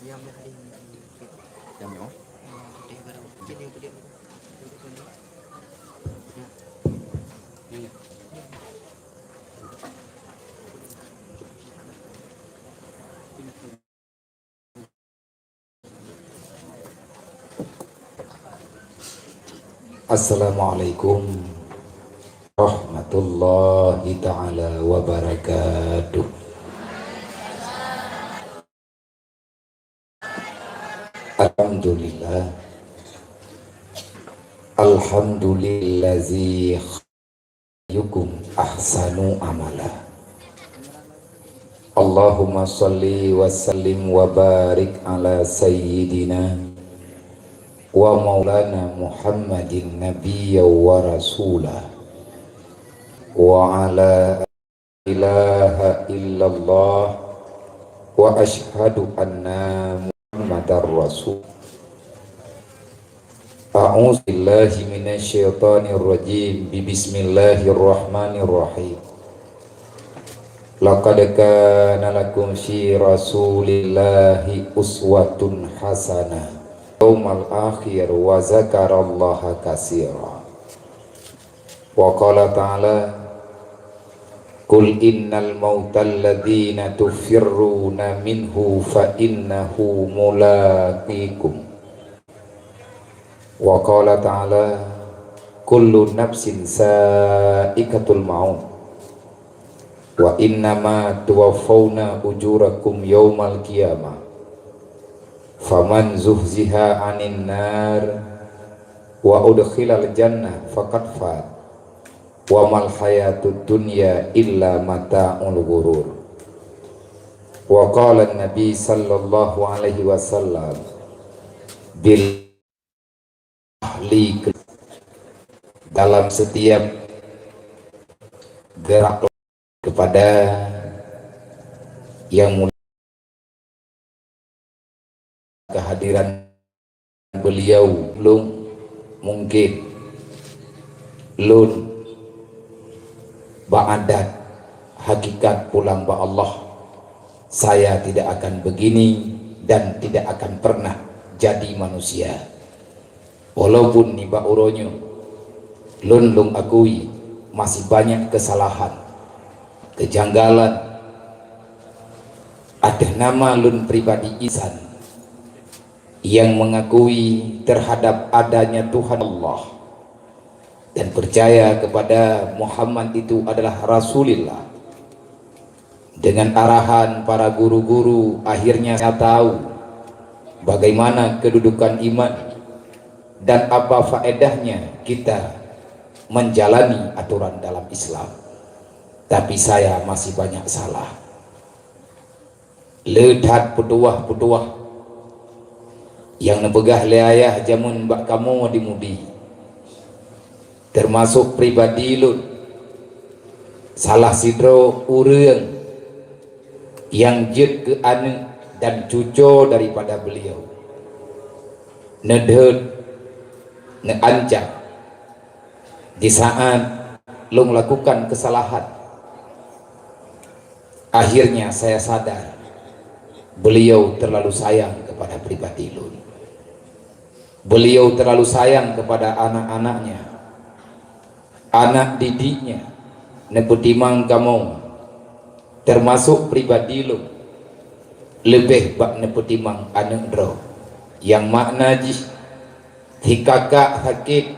Jamnya. Assalamualaikum warahmatullahi ta'ala wabarakatuh. Alhamdulillah, alhamdulillazi khayyukum ahsanu amala. Allahumma salli wa sallim wa barik ala sayyidina wa maulana Muhammadin nabiyya wa rasulah wa ala ilaha illallah wa ashhadu anna Muhammadar rasul. A'udzu billahi minasy syaithanir rajim. Bismillahirrahmanirrahim. Laqad kana lakum fi rasulillahi uswatun hasanah yaumal akhir wa zakarallaha katsira. Wa qala ta'ala Qul innal mautal ladzina tufirruna minhu fa innahu mulaqikum. Wa qala ta'ala kullu nafsin sa'iqatul maut wa innama tuwaffawna ujurakum yaumal qiyamah faman zuhziha 'anil nar wa udkhilal jannah faqad fat wa mal hayatud dunya illa mata'ul ghurur. Wa qala an-nabi sallallahu alaihi wasallam bil ahli dalam setiap gerak kepada yang mulia kehadiran beliau belum mungkin lun ba'adat hakikat pulang ba Allah saya tidak akan begini dan tidak akan pernah jadi manusia walaupun niba uronyo lun lung akui masih banyak kesalahan kejanggalan ada nama lun pribadi insan yang mengakui terhadap adanya Tuhan Allah dan percaya kepada Muhammad itu adalah Rasulullah. Dengan arahan para guru-guru akhirnya saya tahu bagaimana kedudukan iman dan apa faedahnya kita menjalani aturan dalam Islam. Tapi saya masih banyak salah. Ledat petuah-petuah yang nebegah leayah jamun bak kamu dimudi, termasuk pribadi lun salah sidro urang yang jed ke anak dan cucu daripada beliau nedhed neancam di saat lu melakukan kesalahan. Akhirnya saya sadar beliau terlalu sayang kepada pribadi lun, beliau terlalu sayang kepada anak-anaknya, anak didiknya, nepetimang kamu termasuk pribadi lu lebih bak nepetimang anak dro yang makna jih hikakak hakik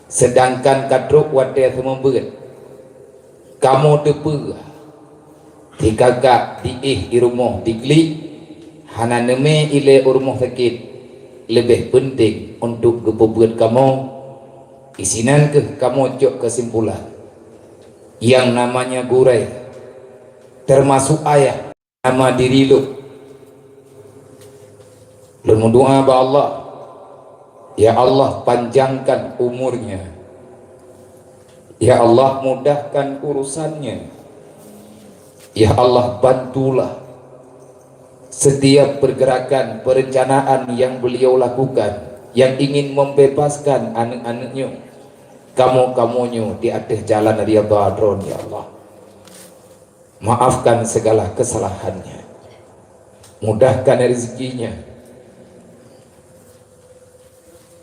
sedangkan kadruk wadah semua berat kamu tepe hikakak diih di rumah diklik hana neme ile rumah sakit lebih penting untuk kepebuat kamu isinan ke kamu cok kesimpulan yang namanya gurai termasuk ayah nama diri lu berdoa ba Allah, ya Allah panjangkan umurnya, ya Allah mudahkan urusannya, ya Allah bantulah setiap pergerakan perencanaan yang beliau lakukan yang ingin membebaskan anak-anaknya, kamu-kamunya di atas jalan riyadhah ya Allah. Maafkan segala kesalahannya, mudahkan rezekinya.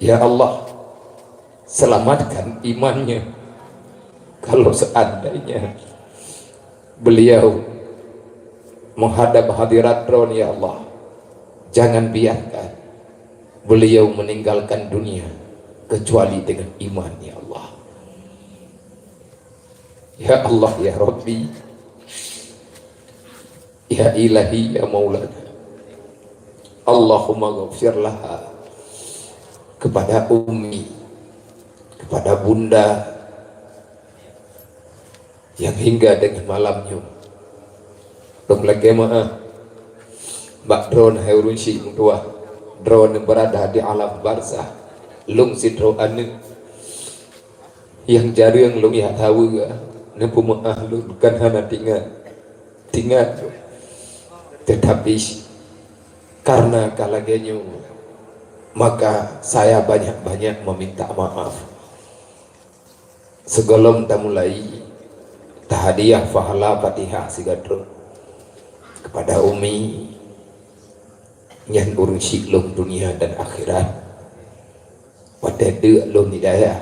Ya Allah, selamatkan imannya. Kalau seandainya beliau menghadap hadirat drone, ya Allah, jangan biarkan beliau meninggalkan dunia kecuali dengan iman, ya Allah. Ya Allah, ya Rabbi, ya Ilahi, ya Maulana, Allahumma ghafir laha, kepada Umi, kepada Bunda yang hingga dengan malamnya belum lagi Mbak drone haurun si tua drone berada di alam barzah lung si drone yang jarang lung ya tahu nempu lung kan hana tinggal tetapi karena kalagenya maka saya banyak-banyak meminta maaf sebelum kita mulai tahadiah fahala fatihah sigadro kepada Umi yang urusi lum dunia dan akhirat wadade lum hidayah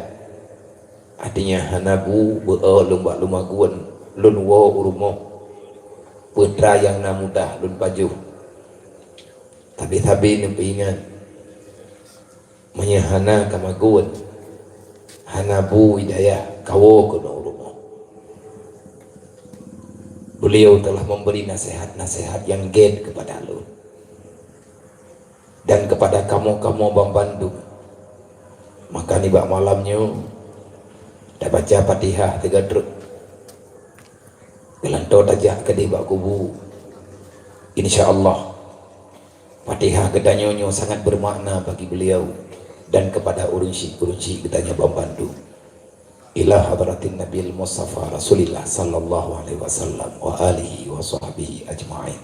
artinya hanabu lomba lumaguan lun wo urumo putra yang namudah lun baju tapi ingat menyahana kamaguan hanabu hidayah kawo kono urumo. Beliau telah memberi nasihat-nasihat yang gen kepada lu dan kepada kamu Bang Bandung. Maka nibak malamnya dah baca Fatihah 3 truk gelantau tajak ke dibak kubu. InsyaAllah Fatihah kedanyonyo sangat bermakna bagi beliau dan kepada urunsi ketanya Bang Bandung. Ila hadratin Nabil Mustafa Rasulillah sallallahu alaihi wasallam wa alihi wa sahbihi ajma'in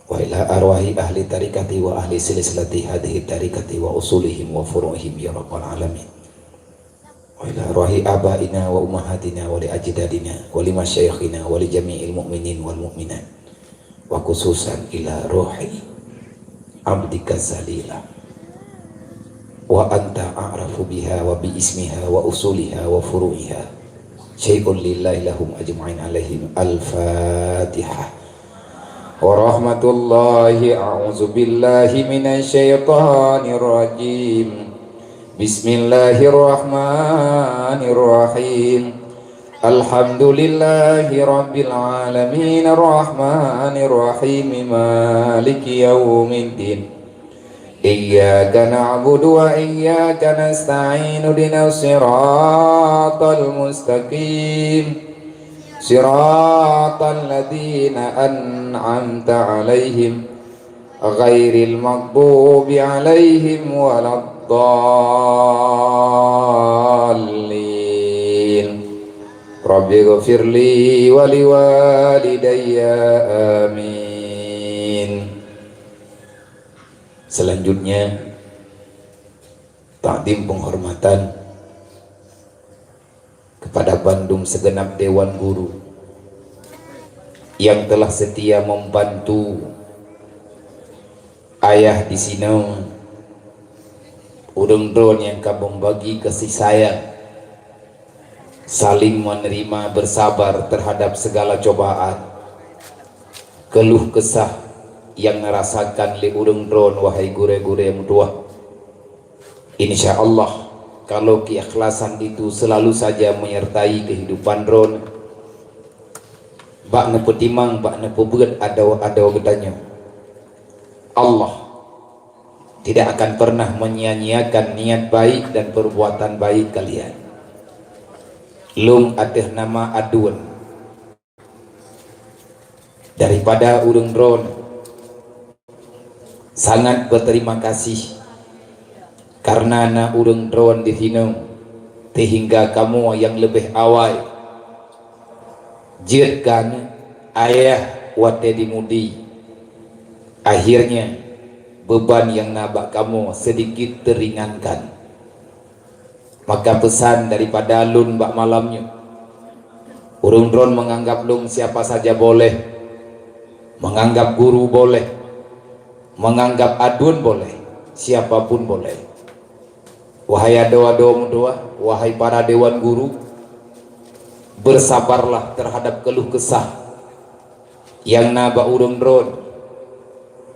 wa ila arwahi ahli tarikati wa ahli silsilati hadhihi tarikati wa usulihim wa furu'ihim ya rabbal alamin wa ila arwahi abaina wa ummahatina wa li ajdadina wa li masyayikhina wa li jami'il mu'minin wal mu'minat wa khususan ila ruhi abdika zalila wa anta a'rafu biha wa bi ismiha wa usuliha wa furu'iha syai'un lillahi lahum ajma'in alaihim. Al-Fatihah. Wa rahmatullahi a'udzu billahi minasy syaithanir rajim. Bismillahirrahmanirrahim. Alhamdulillahi rabbil alamin arrahmanir rahim maliki yaumiddin. Iyyaka na'budu wa iyyaka nasta'in ihdinas siratal mustaqim siratal ladzina an'amta 'alaihim ghairil maghdubi 'alaihim waladdallin. Rabbi ghfirli wa liwalidayya amin. Selanjutnya takdim penghormatan kepada Bandung segenap Dewan Guru yang telah setia membantu ayah di sini urang drone yang kabung bagi kasih sayang saling menerima bersabar terhadap segala cobaan keluh kesah yang merasakan li urang drone wahai gure-gure mutua. InsyaAllah kalau keikhlasan itu selalu saja menyertai kehidupan drone bak nepetimang bak nepeberat ada gedanya Allah tidak akan pernah menyia-nyiakan niat baik dan perbuatan baik kalian. Lung adeh nama aduan daripada urang drone sangat berterima kasih karena na urang drone di sini sehingga kamu yang lebih awal jirkan ayah wate dimudi akhirnya beban yang nabak kamu sedikit teringankan. Maka pesan daripada lun bak malamnya urang drone menganggap lung siapa saja boleh, menganggap guru boleh, menganggap adun boleh, siapapun boleh. Wahai doa-doa, wahai para dewan guru, bersabarlah terhadap keluh kesah yang naba urang dron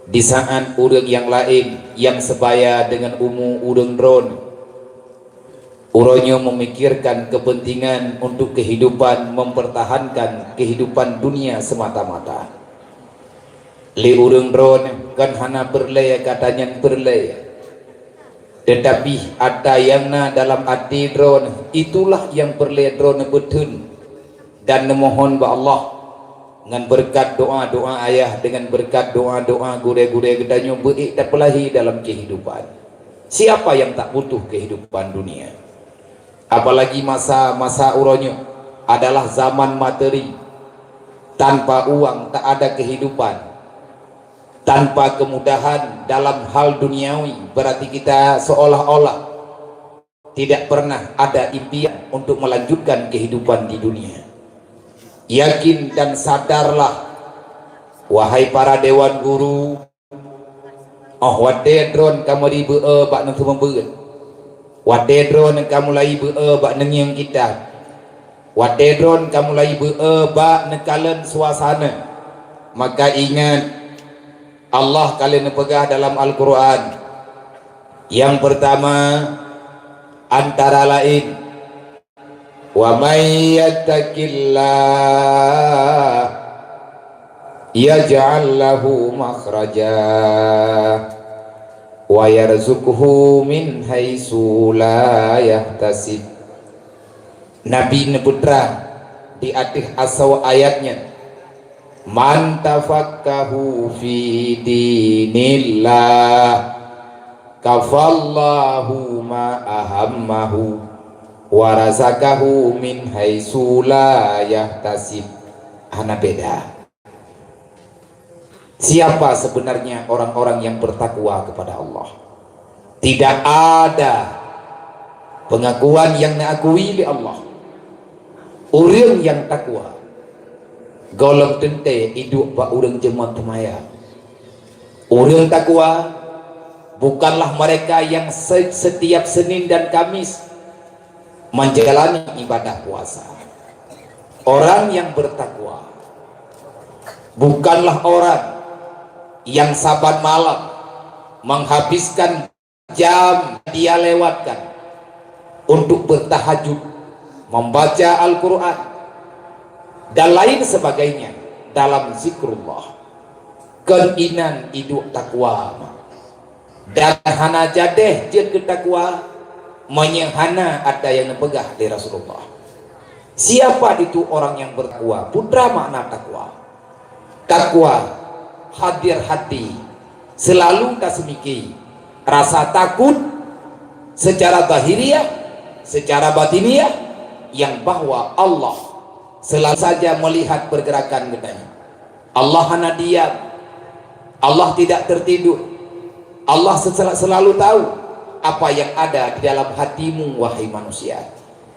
di saat urang yang lain yang sebaya dengan urang dron uronyo memikirkan kepentingan untuk kehidupan, mempertahankan kehidupan dunia semata-mata. Li urang dron kan hana berlaya katanya berlaya, tetapi ada yang dalam hati dron, itulah yang berlaya dron betul. Dan memohon ba Allah dengan berkat doa-doa ayah, dengan berkat doa-doa gure-gure gedanyo beik dan pelahi dalam kehidupan. Siapa yang tak butuh kehidupan dunia? Apalagi masa-masa uronyo adalah zaman materi. Tanpa uang tak ada kehidupan. Tanpa kemudahan dalam hal duniawi, berarti kita seolah-olah tidak pernah ada impian untuk melanjutkan kehidupan di dunia. Yakin dan sadarlah, wahai para dewan guru, wadedron kamu ribu bak nang tumbeun, wadedron kamu lai bak nang yang kita, wadedron kamu lai bak nekalen suasana. Maka ingat, Allah kalian pegah dalam Al-Quran. Yang pertama antara lain, wa may yattaqillah yaj'al lahu makhraja wa yarzuqhu min haitsu la yahtasib. Nabi Putra di akhir asal ayatnya, man tafakkahu fi dinillah kafallahu ma ahammahu wa razaqahu min haitsu la yahtasib. Hana beda. Siapa sebenarnya orang-orang yang bertakwa kepada Allah? Tidak ada pengakuan yang diakui oleh Allah. Orang yang takwa golong tente hidup ba urang jemaat temaya. Orang takwa bukanlah mereka yang setiap Senin dan Kamis menjalani ibadah puasa. Orang yang bertakwa bukanlah orang yang sabat malam menghabiskan jam dia lewatkan untuk bertahajud, membaca Al-Quran dan lain sebagainya dalam zikrullah. Keinginan hidup takwa dan hana jadeh jen ketakwa menyehana ada yang nepegah di Rasulullah. Siapa itu orang yang bertakwa? Putra makna takwa. Takwa hadir hati, selalu tasmiki rasa takut secara zahiriah, secara batiniah, yang bahwa Allah selalu saja melihat pergerakan gedanya. Allah hana diam, Allah tidak tertidur, Allah selalu tahu apa yang ada di dalam hatimu wahai manusia.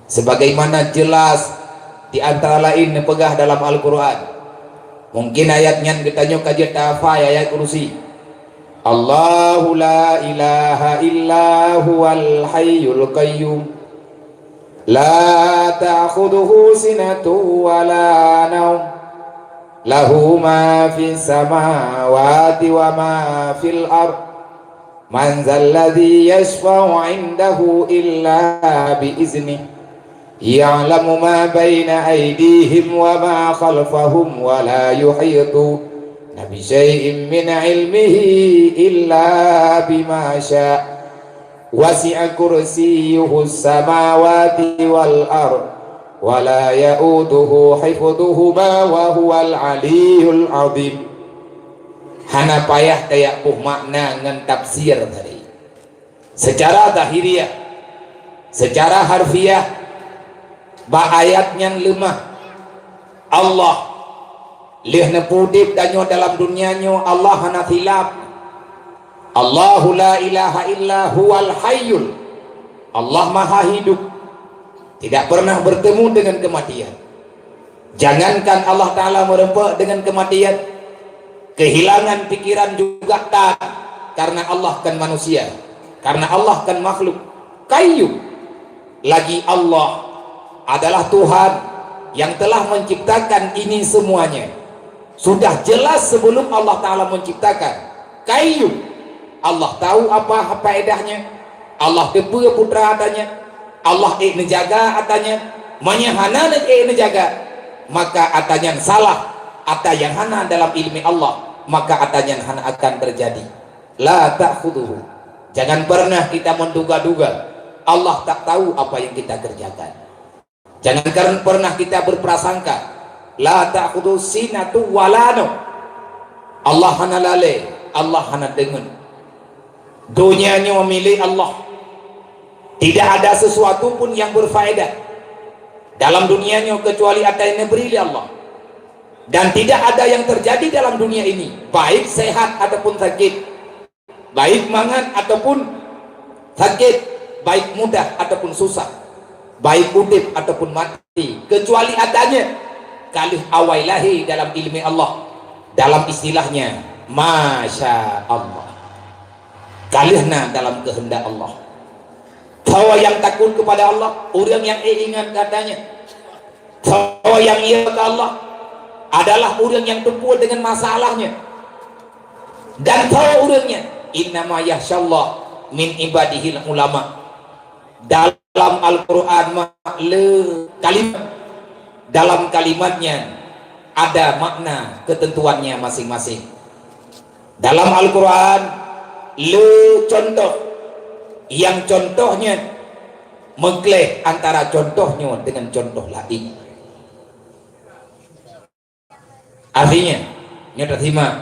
Sebagaimana jelas di antara lain nepegah dalam Al-Quran. Mungkin ayatnya ditanya kajian tafa ayat kursi. Allahu la ilaha illa huwal hayyul qayyum la ta'khudhuhu sinatun wa la nawm lahu ma fis samawati wa ma fil ardh man zalladhi yashfa'u 'indahu illa biiznih ya'lamu ma baina aydihim wa ma khalfahum wa la yuhitu bi syai'in min 'ilmihi illa bima syaa' wasi'a kursiyyuhu as-samawati wal ardh wa la ya'uduhu hifdhuhuma wa huwal 'aliyyul 'azim. Hana payah kayak makna dengan tafsir tadi. Secara zahiriah, secara harfiah, ba ayatnya lemah. Allah lih nepudip danyo dalam dunianyo, Allah hana khilaf. Allahu la ilaha illa huwal hayyul. Allah maha hidup, tidak pernah bertemu dengan kematian. Jangankan Allah Ta'ala merempak dengan kematian, kehilangan pikiran juga tak. karena Allah kan manusia, karena Allah kan makhluk. Qayyum, lagi Allah adalah Tuhan yang telah menciptakan ini semuanya. Sudah jelas sebelum Allah Ta'ala menciptakan. Qayyum, Allah tahu apa faedahnya, Allah kepa putra adanya, Allah nejaga atanya, menyahana nejaga, maka atanya salah, ata yang hana dalam ilmi Allah, maka atanya hana akan terjadi. La ta'khudhuhu, jangan pernah kita menduga-duga Allah tak tahu apa yang kita kerjakan. Jangan pernah kita berprasangka la ta'khudhu sinatu walano, Allah hana lale, Allah hana dengen. Dunianya memilih Allah. Tidak ada sesuatu pun yang berfaedah dalam dunianya kecuali ada yang beri Allah. Dan tidak ada yang terjadi dalam dunia ini, baik sehat ataupun sakit, baik mangan ataupun sakit, baik mudah ataupun susah, baik udip ataupun mati, kecuali adanya kalih awailahi dalam ilmi Allah, dalam istilahnya Masya Allah, kalihna dalam kehendak Allah. Tawa yang takut kepada Allah, orang yang ingat katanya. Tawa yang ia ke Allah adalah orang yang tempur dengan masalahnya. Dan tawa orangnya innama yakhshallah min ibadihil ulama. Dalam Al-Quran kalimat, dalam kalimatnya ada makna ketentuannya masing-masing. Dalam Al-Quran contoh yang contohnya mengkleh antara contohnya dengan contoh lain. Artinya nyata simak,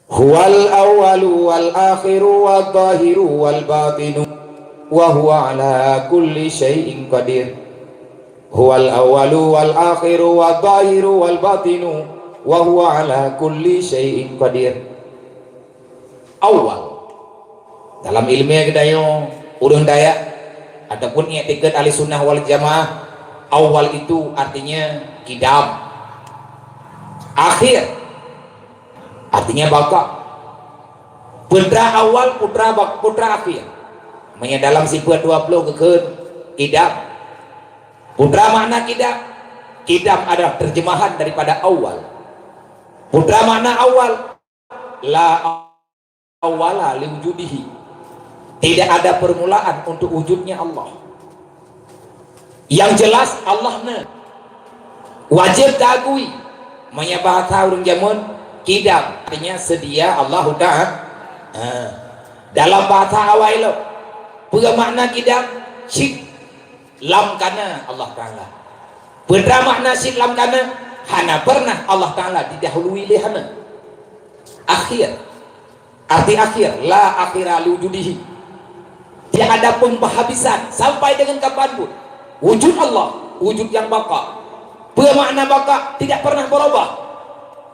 huwal awwalu wal akhiru wal zahiru wal batinu wa huwa ala kulli syai'in qadir. Huwal awwalu wal akhiru wal zahiru wal batinu wa huwa ala kulli syai'in qadir. Awal dalam ilmiah kita yang urang Dayak ataupun i'tiqad ahli sunnah wal jamaah, awal itu artinya kidam, akhir artinya baka. Putra awal, putra akhir, maknanya dalam sifat 20 kekun kidam. Putra makna kidam, kidam adalah terjemahan daripada awal. Putra makna awal, la awala liwujudihi, tidak ada permulaan untuk wujudnya Allah. Yang jelas Allah wajib diakui, bahasa orang zaman kidam artinya sedia Allah Ta'ala. Dalam bahasa awal punya makna kidam syik lam kana Allah Ta'ala. Putra makna syik lam kana hana pernah Allah Ta'ala didahului lehana. Akhir arti akhir, la akhira liwujudihi, tidak ada penghabisan sampai dengan kapanpun. Wujud Allah, wujud yang baka. Bermakna baka tidak pernah berubah,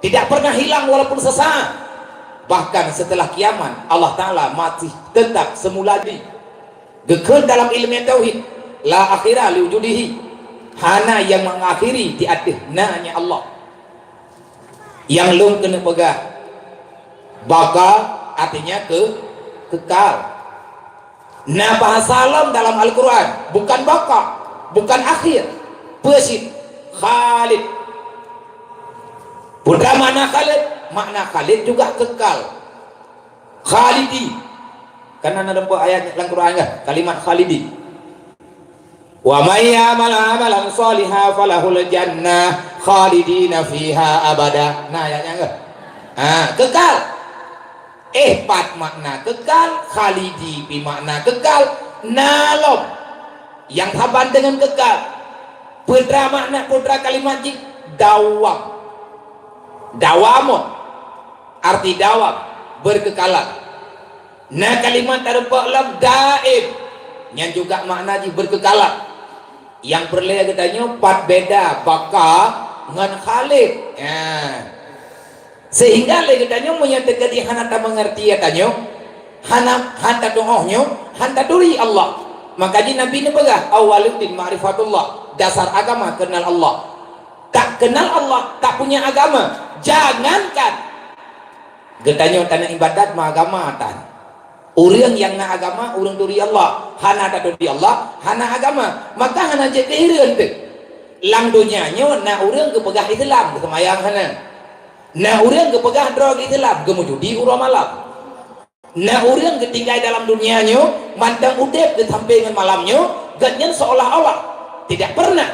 tidak pernah hilang walaupun sesaat. Bahkan setelah kiamat Allah Ta'ala masih tetap semula di gekal dalam ilmu tauhid. La akhira liwujudihi, hana yang mengakhiri di atas nanya Allah. Yang lung kena pegang baka artinya kekal. Nah bahasa alam dalam Al-Quran bukan baka, bukan akhir, persid, khalid. Putra makna khalid juga kekal, khalidi. Karena ada ayat dalam Quran kan kalimat khalidi. Wa may ya'mal 'amalan shalihan falahul jannah khalidina fiha abada. Nah ayatnya enggak? Kekal. Pat makna kekal, khalidi bi makna kekal, nalom yang taban dengan kekal. Putra makna putra kalimat jik dawam, dawamot arti dawam berkekalan. Nah kalimat tarupa lam daim yang juga makna jik berkekalan. Yang berlaya katanya pat beda baka dengan khalid. Sehingga lagi tanya menyatakan di hana tak mengerti ya tanya hanta dohnya hanta duri Allah. Maka di Nabi ini begah awaluddin ma'rifatullah, dasar agama kenal Allah. Tak kenal Allah tak punya agama. Jangankan Getanya tanah ibadat mah agama tan. Orang yang na agama, orang tu di Allah. Hana tak di Allah, hana agama. Maka hana jadi heran tu. Lang dunianya na orang ke pegah Islam ke semayang hana. Na orang ke pegah drog Islam ke mujudi urang malam. Na orang ke tinggal dalam dunianya mandang udep ke sampingan malamnya, ganyan seolah-olah tidak pernah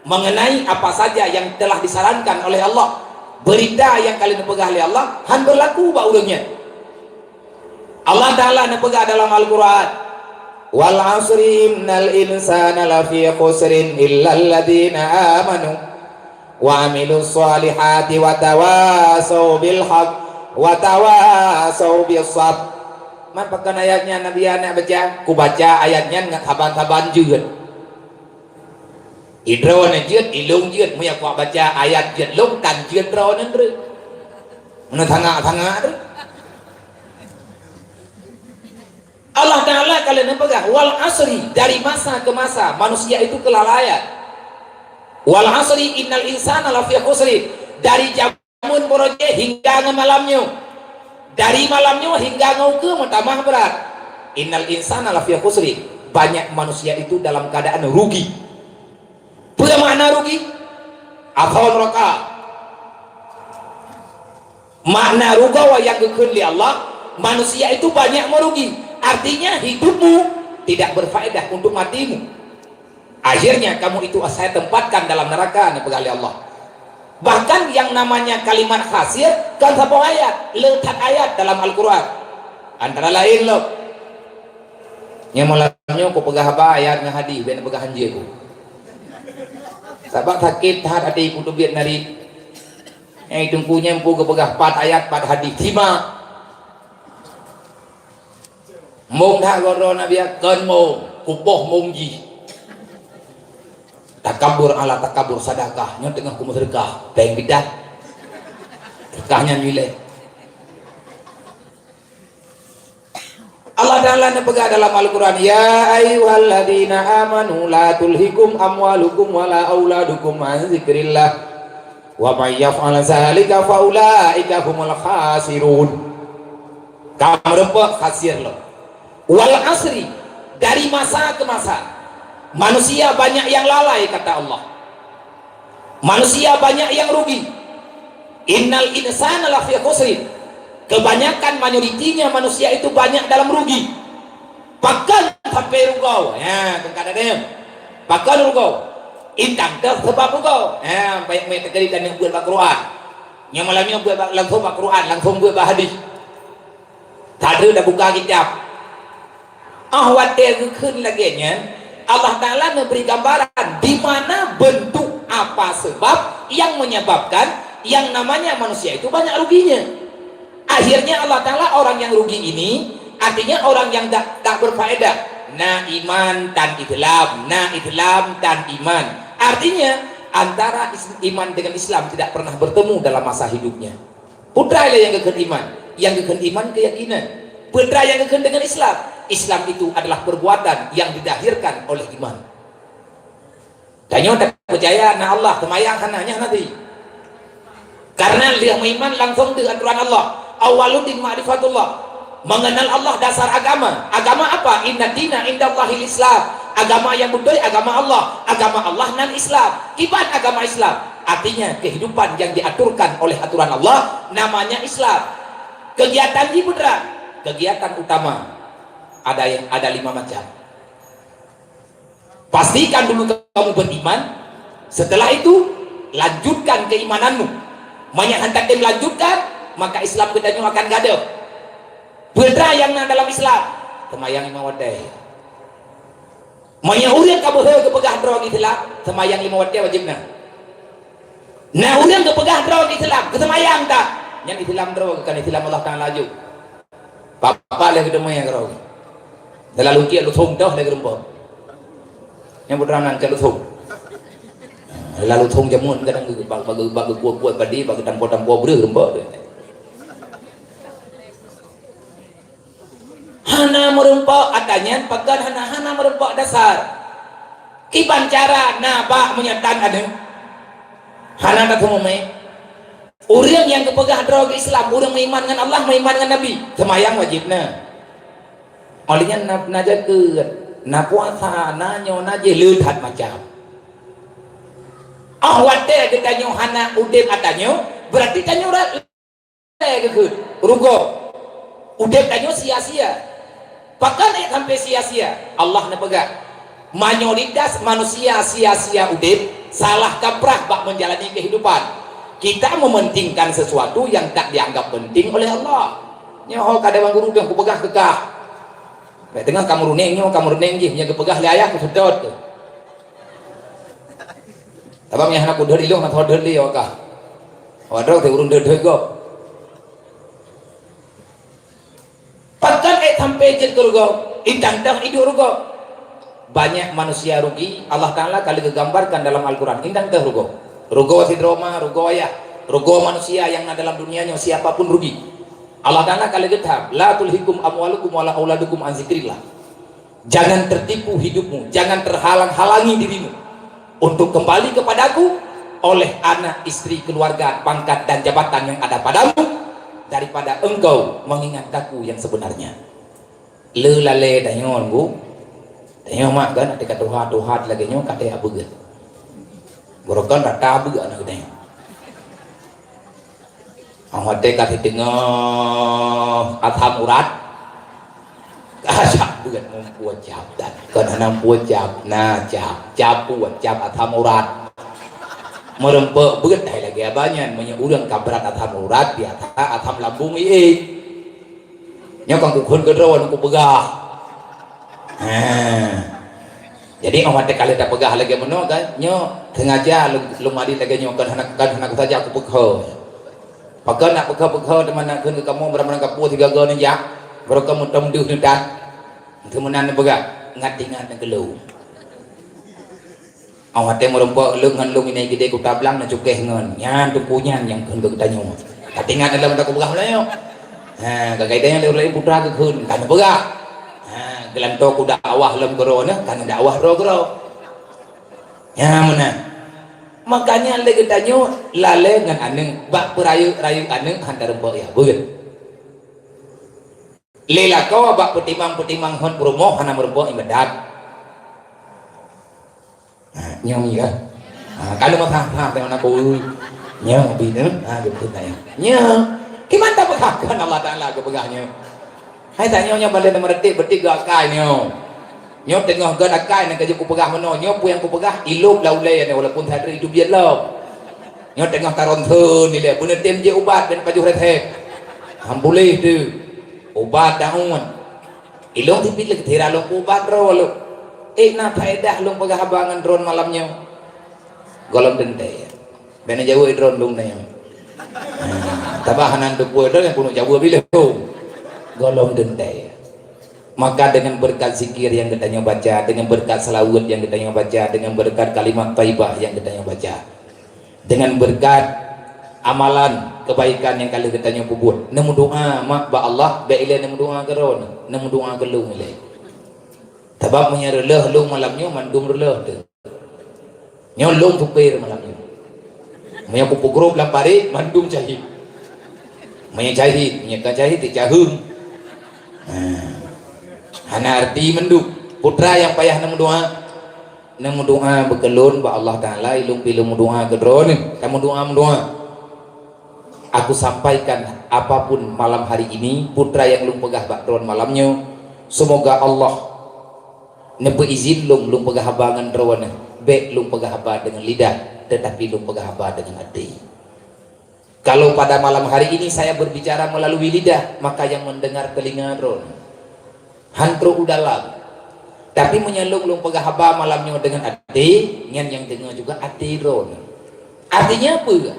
mengenai apa saja yang telah disarankan oleh Allah. Berita yang kalian pegang oleh Allah han berlaku ba urangnya. Allah Ta'ala nepegah dalam Al-Quran, wal asri innal insana lafi khusrin illa alladhina amanu wa amilus solihati wa tawasaw bil haq wa tawasaw bis sabr. Man pakan ayatnya Nabi anak baca, ku baca ayatnya ngat haban-haban jeut. Idro na jeut, ilung jeut, mu ya ku baca ayat jeut lung tan jeut ro nan dre. Mana thanga-thanga dre. Allah Ta'ala kalian pegang wal asri, dari masa ke masa manusia itu kelalaian. Wal asri innal insana lafi khusri, dari jamun boroje hingga ke malamnya, dari malamnya hingga ke tamah berat. Innal insana lafi khusri, banyak manusia itu dalam keadaan rugi. Apa makna rugi? Afal raka, makna rugawa yang dikeun li Allah, manusia itu banyak merugi. Artinya hidupmu tidak berfaedah untuk matimu. Akhirnya kamu itu saya tempatkan dalam neraka nepegali Allah. Bahkan yang namanya kalimat khasir kan satu ayat, letak ayat dalam Al-Quran. Antara lain loh, yang malamnya aku pegah apa ayat ngahadi ben pegah hanjeku. Sabak sakit tahat hati ku biar nari. Yang tungkunya empu ke pegah 4 ayat 4 hadis 5. Mong tha goro nabi akan mong kupoh mong ji takabur ala takabur sadakah nya tengah ku sedekah peng bidah sedekahnya nilai. Allah Ta'ala nepegah dalam Al-Quran, ya ayyuhalladzina amanu la tulhikum amwalukum wala auladukum an zikrillah wa may yaf'al zalika faulaika humul khasirun. Kamu rempak khasir lo. Wal asri, dari masa ke masa manusia banyak yang lalai kata Allah, manusia banyak yang rugi. Innal insana lafi khusrin, kebanyakan mayoritinya manusia itu banyak dalam rugi. Pakan sampai rugau ya kadang-kadang pakan rugau intang ke sebab rugau ya baik mai tegari dan buat Al-Quran yang malamnya buat langsung Al-Quran langsung buat hadis tak ada dah buka kitab. Ahwatir keun lagi nya Allah Ta'ala memberi gambaran di mana bentuk apa sebab yang menyebabkan yang namanya manusia itu banyak ruginya. Akhirnya Allah Ta'ala orang yang rugi ini artinya orang yang tak berfaedah. Na iman dan Islam, na Islam dan iman. Artinya antara iman dengan Islam tidak pernah bertemu dalam masa hidupnya. Putra yang kekun iman, yang kekun iman keyakinan. Putra yang kekun dengan Islam, Islam itu adalah perbuatan yang didahirkan oleh iman. Tanya tak percaya na Allah temayang kananya nanti. Karena dia beriman langsung dengan aturan Allah. Awaludin ma'rifatullah, mengenal Allah dasar agama. Agama apa? Inna dina indallahil Islam. Agama yang betul agama Allah. Agama Allah nan Islam. Ibadah agama Islam artinya kehidupan yang diaturkan oleh aturan Allah namanya Islam. Kegiatan ibadah, kegiatan utama ada 5 macam. Pastikan dulu kamu beriman, setelah itu lanjutkan keimananmu. Banyak hendak melanjutkan, maka Islam kita akan gaduh. Berdra yang dalam Islam, semayang 5 wadai. Manya urian kamu ke pegah drog Islam, semayang 5 wadai wajibnya. Nah urian ke pegah drog Islam, ke semayang tak? Yang Islam drog kan Islam Allah Ta'ala laju. Papa lagi demai drog. Lalu kia lu thong dah lagi rempah. Yang berdrangan ke lu thong. Lalu thong jamun kadang bagi kuat badi bagi tampo beri rempah. Hana merempak adanya pegan hana merempak dasar. Kiban cara nabak menyatan ada. Hana tak semua mai. Orang yang kepegah drog Islam, orang beriman dengan Allah, beriman dengan Nabi, semayang wajibnya. Olehnya na jaga, na puasa, na nyo na je leutat macam. Wate kita nyo hana udep atanyo, berarti tanyo ke rugo. Udep tanyo sia-sia. Pakan sampai sia-sia. Allah na pegang. Mayoritas manusia sia-sia udep, salah kaprah bak menjalani kehidupan. Kita mementingkan sesuatu yang tak dianggap penting oleh Allah. Nyoh kadang guru yang kupegah kekah. Baik tengah kamu runeng je, yang kupegah le ayah ku sedot tu. Tabang yang anak ku dah ilung nak thod li okah. Wadrok te urun deh go. Pakan sampai je go, indang-dang hidup go. Banyak manusia rugi, Allah Ta'ala kali kegambarkan dalam Al-Quran. Indang teh rugo. Rugo sidroma, rugo ayah, rugo manusia yang ada dalam dunianya, siapapun rugi. Allah Ta'ala kali getah, la tulhikum amwalukum wala auladukum an zikrillah. Jangan tertipu hidupmu, jangan terhalang-halangi dirimu untuk kembali kepadaku oleh anak, istri, keluarga, pangkat dan jabatan yang ada padamu, daripada engkau mengingat aku yang sebenarnya. Lelale danyon bu, danyon mak kan, ada katuhat lagi nyo kata abu gan. Borokan rata buga anak kita. Awak dekat di tengah atam urat. Kasak bukan membuat jab dan kena membuat jab, jab buat jab atam urat. Merempek bukan dah lagi abanyan menyurang kabrat atam urat di atas atam lambung ini. Nyokang kukun kedua aku pegah. Jadi awak kali tak pegah lagi meno kan nyo sengaja lu mari lagi nyo kan anak saja aku pegah. Pakai nak pegah teman nak ke kamu berapa kapu tiga gol ni ya. Baru kamu temduh dekat. Kemudian pegah ngatingan nak gelu. Awak teh merompak lu ngan lu ini gede ku tablang nak cukeh ngan. Nyan tu punya yang kan ke tanya. Katingan dalam tak pegah lah yo. Kagaidanya le putra ke kun kan pegah. Gelanto ku dakwah lem gerona kan dakwah ro ya mana makanya le getanyo lale ngan aneng bak perayu aneng hantar mbok ya beul lela kau bak petimang hon promo hana merbo ibadat nyong ya kalau mah dengan aku nyong bina gitu tanya nyong gimana tak pegahkan Allah Taala ke pegahnya. Hai tanya nyo balik nomor bertiga kai nyo. Nyo tengah gan akai nak kerja ku pegah meno nyo pu yang ku pegah ilup laulai ni walaupun tadi itu biar lo. Nyo tengah taron thun ni le bener tem je ubat ben pajuh rethe. Boleh tu. Ubat daun. Ilong tipit lagi tira lo ubat ro lo. Na faedah lo pegah abangan drone malamnya. Golong dente. Ben jauh drone dong na. Tabahanan tu pu drone yang puno jauh bila tu. Golong dendai. Maka dengan berkat zikir yang kita baca, dengan berkat salawat yang kita baca, dengan berkat kalimat thayyibah yang kita baca, dengan berkat amalan kebaikan yang kali kita buat, nemu doa mak ba Allah ba ila nemu doa keron, nemu doa kelung ilai. Sebab menyereleh lung malamnya mandum releh tu. Nyolong tupir malamnya. Maya pupu grup lampari mandum cahit. Maya cahit, maya cahit dicahung. Hana arti menduk putra yang payah nemu doa berkelun ba Allah Ta'ala ilung pilum doa kedron kamu doa aku sampaikan apapun malam hari ini putra yang lung pegah bakron malamnya semoga Allah nepe izin lung pegah habangan rawana be lung pegah haba dengan lidah tetapi lung pegah haba dengan hati. Kalau pada malam hari ini saya berbicara melalui lidah, maka yang mendengar telinga ron. Hantro udalam. Tapi menyelung pegah haba malamnya dengan hati, yang dengar juga hati ron. Artinya apa?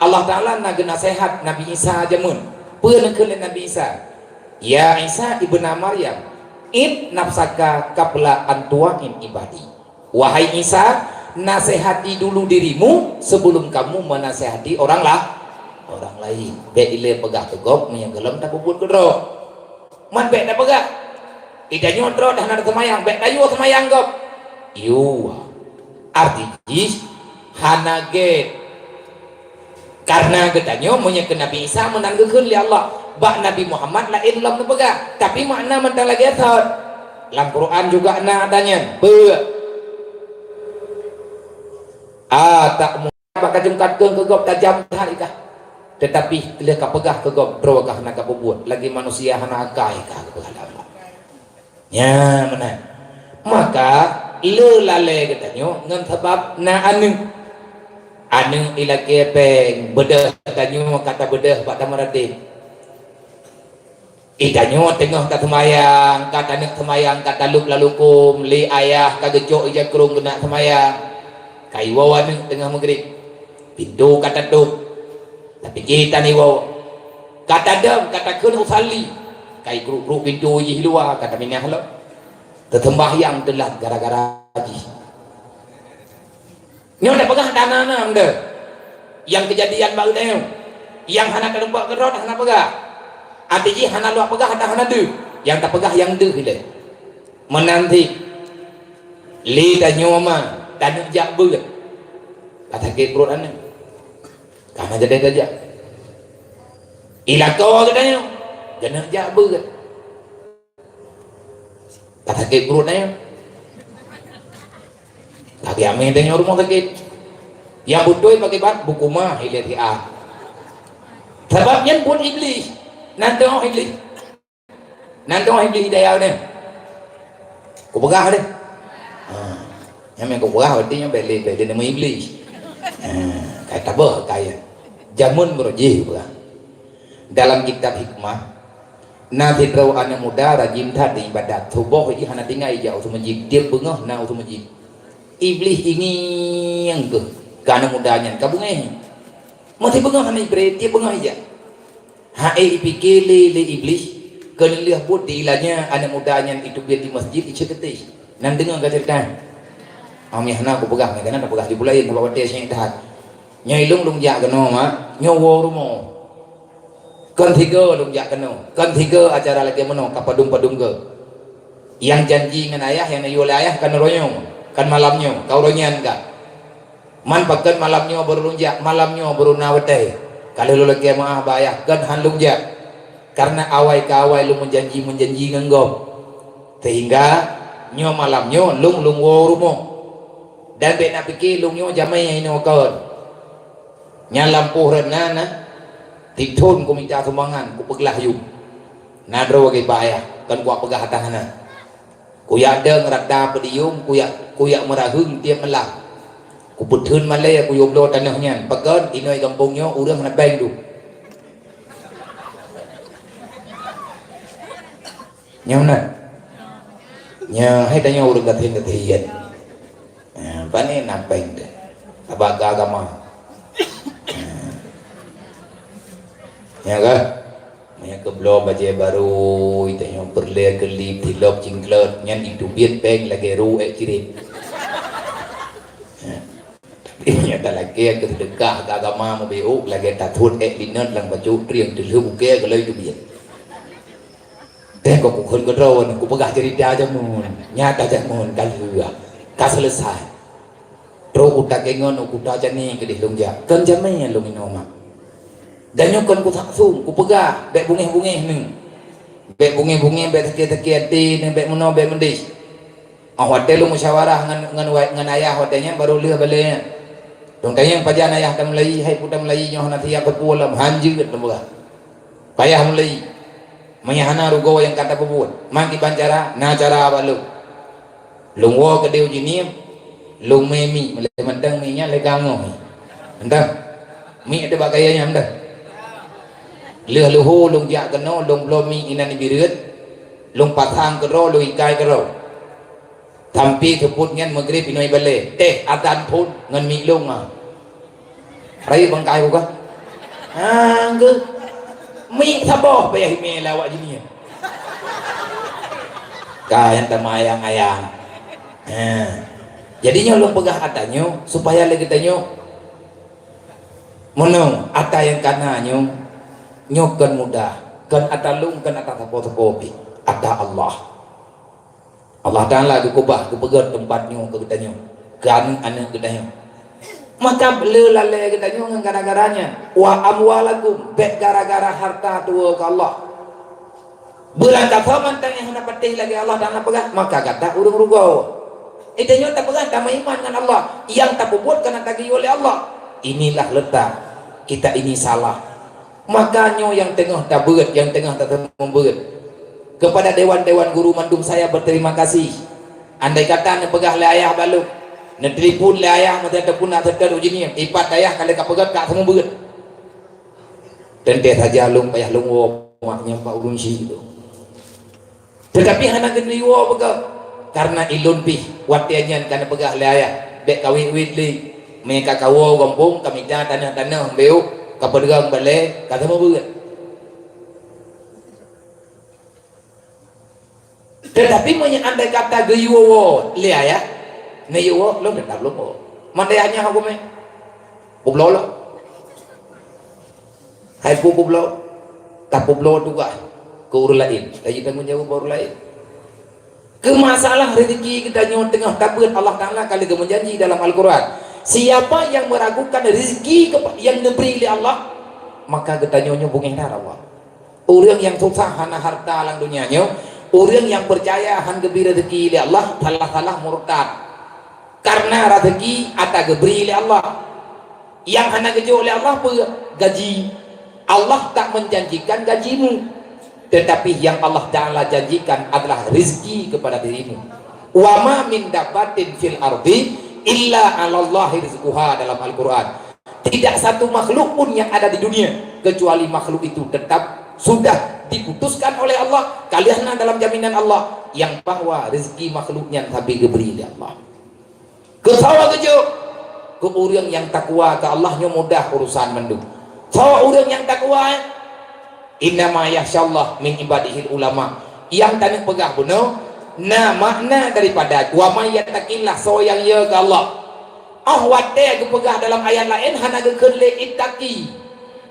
Allah Ta'ala nak nasihat Nabi Isa jamun. Penekelen Nabi Isa. Ya Isa ibn Maryam, id nafsaka qabla antuain ibadi. Wahai Isa, nasihati dulu dirimu sebelum kamu menasihati orang lain. Bek ile pegah tegop menyegelem tak puput kedro. Man bek dah pegah. Ida nyodro dah nak semayang, bek dayu semayang gop. Yu. Arti jis hanage Karena katanya punya ke Nabi Isa menang ke Allah, bak Nabi Muhammad lain lam nepega, tapi makna mentang lagi thot. Dalam Quran juga na adanya. Tak bakal jengkat ke gop tajam harikah. Tetapi dia kapegah ke gop berwakah nak buat lagi manusia hana akai kah Allah. Ya mana. Maka le lale katanya ngan sebab na anu ila kepeng bedah katanya kata bedah pak tamarati ikanyo tengah kat semayang kata nak semayang kata luk lalukum li ayah kagecok ija kerung kena semayang kai wawan tengah maghrib pintu kata tup tapi kita ni waw kata dam kata kun usali kai kruk pintu iji luar kata minah lo tetembahyang telat gara-gara haji. Nyo dah pegang tanah anda. Yang kejadian baru dah. Yang hana kelumpak kerot hana pegah. Artinya hana luak pegah hana du. Yang tak pegah yang du kita. Menanti. Li dan nyoma dan jak beut. Kata ke perut anda. Karena jadi saja. Ilako katanya. Jangan jak beut. Kata ke perut anda. Lagi amin dengan rumah sakit yang butuh pakai bat buku mah hilir hi'ah sebabnya pun iblis nanti orang iblis hidayah ni aku pegah ni yang main aku pegah artinya beli nama iblis kata apa kaya jamun berjih pegah dalam kitab hikmah nabi raw anak muda rajin tadi ibadat subuh ini hana tinggal jauh semajik dia bengah na semajik iblis ingin yang ke karena mudahnya kabungnya masih bengah hana iblis dia bengah aja hai pikir le iblis kena lihat buat ilahnya anak mudahnya itu biar di masjid iceketis nan dengar kata cerita ami hana aku pegang karena nak pegang di bulain bawa dia sing tahat nyai lung jak kena mak nyowo rumo kan tiga lung jak kena kan tiga acara lagi meno kapadung ke yang janji dengan ayah yang ayu ayah kan royong kan malamnya kau ronyan kan man pakai malamnya baru lunjak malamnya baru nawate kalau lu lagi maaf bayar kan han lunjak karena awai ke awai lu menjanji ngenggom sehingga nyo malamnya lung wo rumo dan bet nak fikir lungnya jamai ini wakon nyalampuh renana titun ku minta sumbangan ku peglah yuk nadro bagi bayar kan ku pegah tahana kuyak deng rada pedium kuyak merahung dia melah ku putun malay ku yoblo tanahnya pagan inoi kampungnya urang nak bang tu nyamna nya hai tanya urang kathin pani nak bang tu abaga agama ya ke Maya keblo baje baru itu yang perle kelip tilop cingklot nyan itu biet peng lagi ru cirit tapi nyata lagi ke sedekah ke agama mau beu lagi tatut linet lang baju triang telur buke ke itu biet teh kok kon kedron ku pegah cerita aja mun nyata aja mun kalua ka selesai tro utak kengon utak jani ke di lungja kan jamai lu minoma dan nyokon ku taksum ku pegah bek bungih-bungih ni bek bungih-bungih bek tekir-tekir hati ni bek meno bek mendis hotel lu musyawarah ngan ayah hotelnya baru leh balik dong tanya pajan ayah tam Melayu hai putam Melayu nyoh nanti aku pulang hanjir tu pegah payah Melayu menyahana rugo yang kata pebuat maki pancara na cara balu lungwo ke deu jinim lung memi mele mandang mi nya le gango entah mi ada bagayanya anda leh luhu lung jak keno lung blomi inan birit lung patang kero lung ikai kero tampi sebut ngan maghrib inoi bale teh adan pun ngan mi lung rai bangkai buka ke mi saboh payah mi lawak jini kayan tamayang ayang jadinya lung pegah atanyo supaya lagi tanyo mono ata yang kananyo nyokan mudah kan atalung kan atata fotokopi ada Allah Ta'ala dikubah kepegat tempatnya ke kitanya kan anak kitanya Maka lelale kita nyong gara-garanya wa amwalakum bet gara-gara harta tua ke Allah. Bulan kafaman tang yang dapat lagi Allah dan apa maka kata urung rugo. Itu nyo tak pegang tak iman dengan Allah yang tak buat kena tagih oleh Allah. Inilah letak kita ini salah. Makanya yang tengah tak berat, yang tengah tak memberat. Kepada dewan-dewan guru mandum saya berterima kasih. Andai kata ne pegah le ayah balu, ne telefon le ayah mata ada pun nak terder ujini, ipat ayah kalau kau pegat kak semua berat. Tente saja lung payah lung maknya pak ulun si itu. Tetapi hana kena iwo pegang karena ilun pi watiannya karena pegah le ayah dek kawin witli mereka kawo kampung kami dah tanah-tanah beu kapegang balik kata semua berat. Tetapi banyak andai kata gayuwo lihat ya, nayuwo lo tetap lo mo. Mandainya aku me, publo lo, hai publo, tak publo juga, kau lain, lagi tanggung jawab baru lain. Kemasalah rezeki kita nyon tengah tabut Allah Taala kali dia menjanji dalam Al-Quran. Siapa yang meragukan rezeki yang diberi oleh Allah, maka kita nyon bungeng darah Allah. Orang yang susah hana harta lang dunianya. Orang yang percaya han gebira rezeki oleh Allah salah murtad karena rezeki ata geberi oleh Allah yang hana gejo oleh Allah gaji Allah tak menjanjikan gajimu tetapi yang Allah Ta'ala janjikan adalah rezeki kepada dirimu. Wa ma min dabatin fil ardi illa 'ala Allahi rizquha dalam Al-Quran. Tidak satu makhluk pun yang ada di dunia kecuali makhluk itu tetap sudah diputuskan oleh Allah kalian dalam jaminan Allah yang bahwa rezeki makhluknya tapi diberi oleh Allah. Kesawa kejo ke orang yang takwa ke Allahnya mudah urusan mendung. Sawa orang yang takwa innama yasyallah min ibadihil ulama yang tadi pegah benar nah makna daripada wa may yattaqillah so yang ya ke Allah. Wate ke pegah dalam ayat lain hana ke kele ittaqi.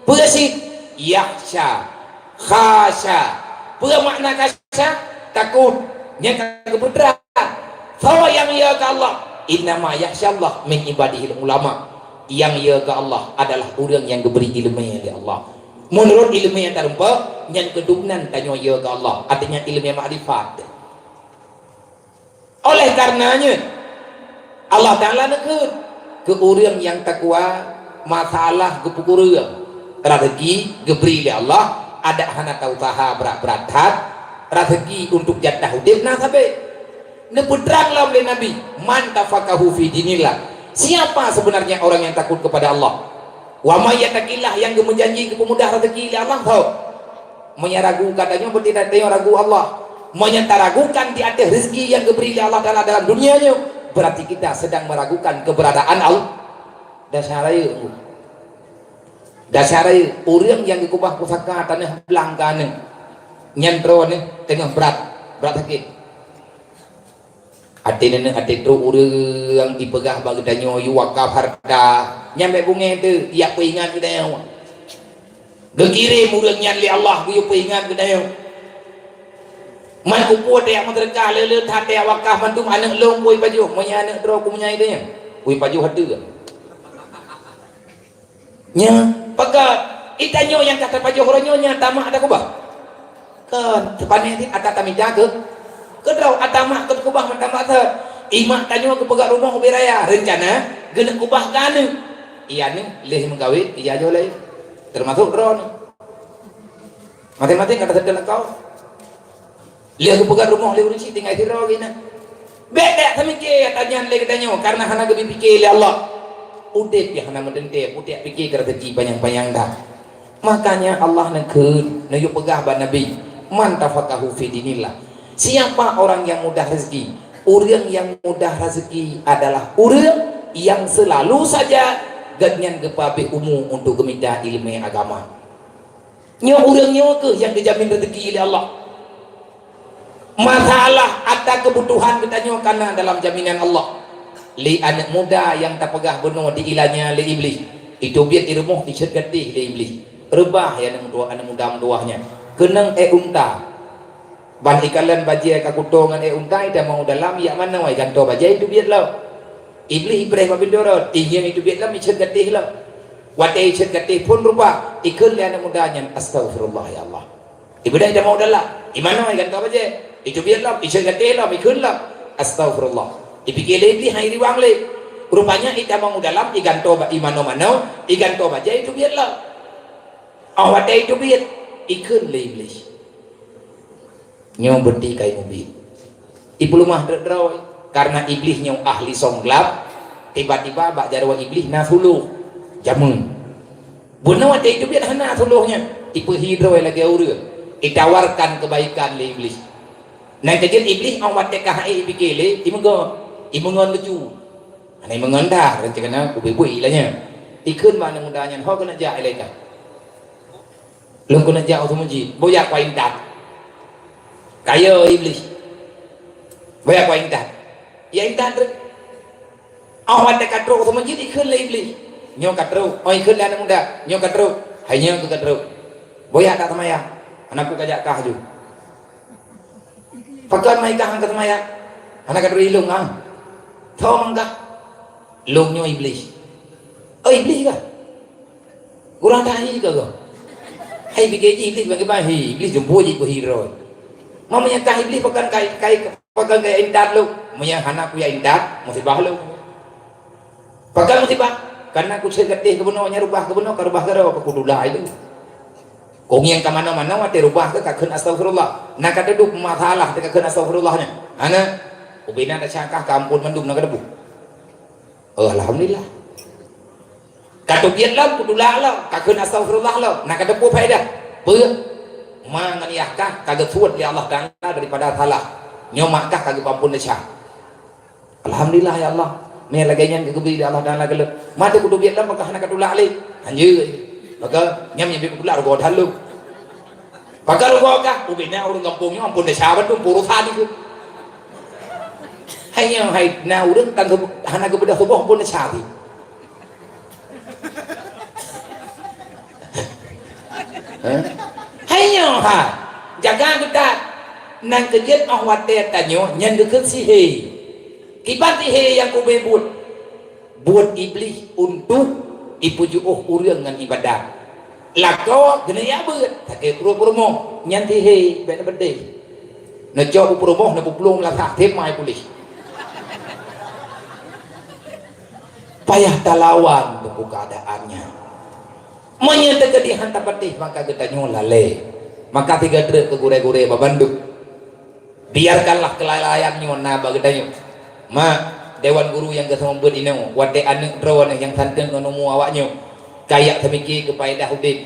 Bersih yakhsha khasya bermakna khasya takut yang kebenaran bahwa yang ia ke Allah innama yakhsyallah min ibadihil ulama yang ia ke Allah adalah orang yang diberi ilmu oleh Allah menurut ilmu yang terumpa yang kedubnan tanya ia ke Allah artinya ilmu yang makrifat. Oleh karenanya Allah Ta'ala nekut ke orang yang takwa masalah kepukuran rezeki diberi oleh Allah ada hana usaha berat-berat rezeki untuk jatah hidup nah sampai nepudranglah oleh Nabi man tafaqahu fi dinillah. Siapa sebenarnya orang yang takut kepada Allah? Wa may yattaqillah yang menjanji kemudah rezeki oleh Allah tahu menyaragu katanya bertindak dengan ragu Allah menyentaragukan di atas rezeki yang diberi oleh Allah Taala dalam dunianya berarti kita sedang meragukan keberadaan Allah. Dasar orang yang dikubah pusaka tanah belangkan nyantro ni tengah berat sakit hati tu orang dipegah bagi tanya yu wakaf harta nyampe bunga tu dia peringat ke dia gekirim orang nyan li Allah yu peringat ke dia man kupu dia madrakah lele hati wakaf mantum anak long boy baju monya anak tro ku menyai dia boy baju hati nya pakat itanyo yang kata pajo horonyonya tamak ada kubah kan tepane ini ada kami jaga kedrau atamak ke kubah mentamak ter imak tanyo ke pegak rumah ubiraya rencana gena kubah kan iya ni leh mengkawin iya jo leh termasuk drone mati-mati kata sedang kau leh ke pegak rumah leh urusi tinggal siro gina beda samike tanya leh katanya karena hana gebi pikir oleh Allah udep yang nama dente udep fikir rezeki banyak-banyak dah makanya Allah nekun nayuk pegah ban Nabi man tafaqahu fi dinillah. Siapa orang yang mudah rezeki? Orang yang mudah rezeki adalah orang yang selalu saja ganyan kepabe umum untuk geminda ilmu agama nyo orang nyo ke yang dijamin rezeki oleh Allah masalah ada kebutuhan kita nyo karena dalam jaminan Allah li anak muda yang tak pegah benar di ilahnya li iblis itu biar irmuh disetgetih li iblis rebah ya anak muda menduahnya kenang unta ban ikalan bajai kakutongan unta ida mau dalam ya mana wai ganto bajai itu biar lo Iblis ibrah babindoro tinggi itu biarlah micet gatih lah. Watai cet gatih pun rubah ikut liana mudanya astagfirullah ya Allah. Ibadah dah mau dalam imana ai ganto aja. Itu biarlah icet gatih lah ikut lah astagfirullah. Dipikir lebih hai riwang le. Rupanya ita mau dalam iganto ba imano mano iganto aja itu biarlah. Watai itu biar ikut le iblis. Nyo berdi kai mobil. Ibu rumah derdrawai karena iblis nyong ahli songlap tiba-tiba bak jarwa iblis nafuluh jamun bunuh ada itu biar hana suluhnya tipe hidro lagi aura ditawarkan kebaikan le iblis nah kejil iblis awat tekah ibikele imengon lucu ana imengon dah rencana ubui ilahnya ikun mana mudahnya ho kena ja ilaika lu kena ja automaji boyak wa intat kayo iblis boyak wa intat ya intan tu, awak tak katro sama jadi ikut le iblis, nyo katro, ikut le anak muda, nyo katro, hanya aku katro, boya tak temaya, anakku kajak kah ju, pakai mai kah angkat temaya, anak katro ilung tahu mangga, lung nyo iblis, iblis kah, kurang tahi kah, hai biji iblis bagaimana iblis jumbo jadi hero, mamanya kah iblis pakai pakai gaya indat lu, punya anak punya indat, musibah lu. Pakai musibah, karena aku segetih kebenarannya rubah kebenar, kerubah kerubah kudulah itu. Kong yang kemana mana mati rubah ke kakun astagfirullah. Nak ada duk masalah ke kakun astagfirullahnya. Anak, ubina ada cakah kampun mendum nak ada bu. Alhamdulillah. Kata biarlah kudulah lah, kakun astagfirullah lah. Nak ada bu faedah. Menganiahkah kagak suat ya Allah Taala daripada salah. Nyomakkah kagak pampun desah. Alhamdulillah ya Allah. Me lagainya kegebi Allah Taala kalau mati kudu biarlah maka hana kadula ali. Anjir. Maka nyam bi kudula rogo dalu. Pagal rogo kah ubina urang kampungnya ampun desah betul purusan itu. Hanya hai na urang tan hana kebedah subuh ampun desah. Hanya ha jaga kita nang kejut awat dia tanyo nyan deket sihir kibat sihir yang kube buat iblis untuk ipuju urang dengan ibadah lako kena ya bet take promo nyan sihir ben bede na jo promo na puplung la tak tem mai polis payah talawan untuk keadaannya menyatakan dihantar patih maka kita nyola lale maka tiga truk ke gure-gure babanduk biarkanlah kelalaian nyona bagedanya dewan guru yang ke sama buat ini wade anak drone yang santen ngono awaknya kayak semiki kepada hudin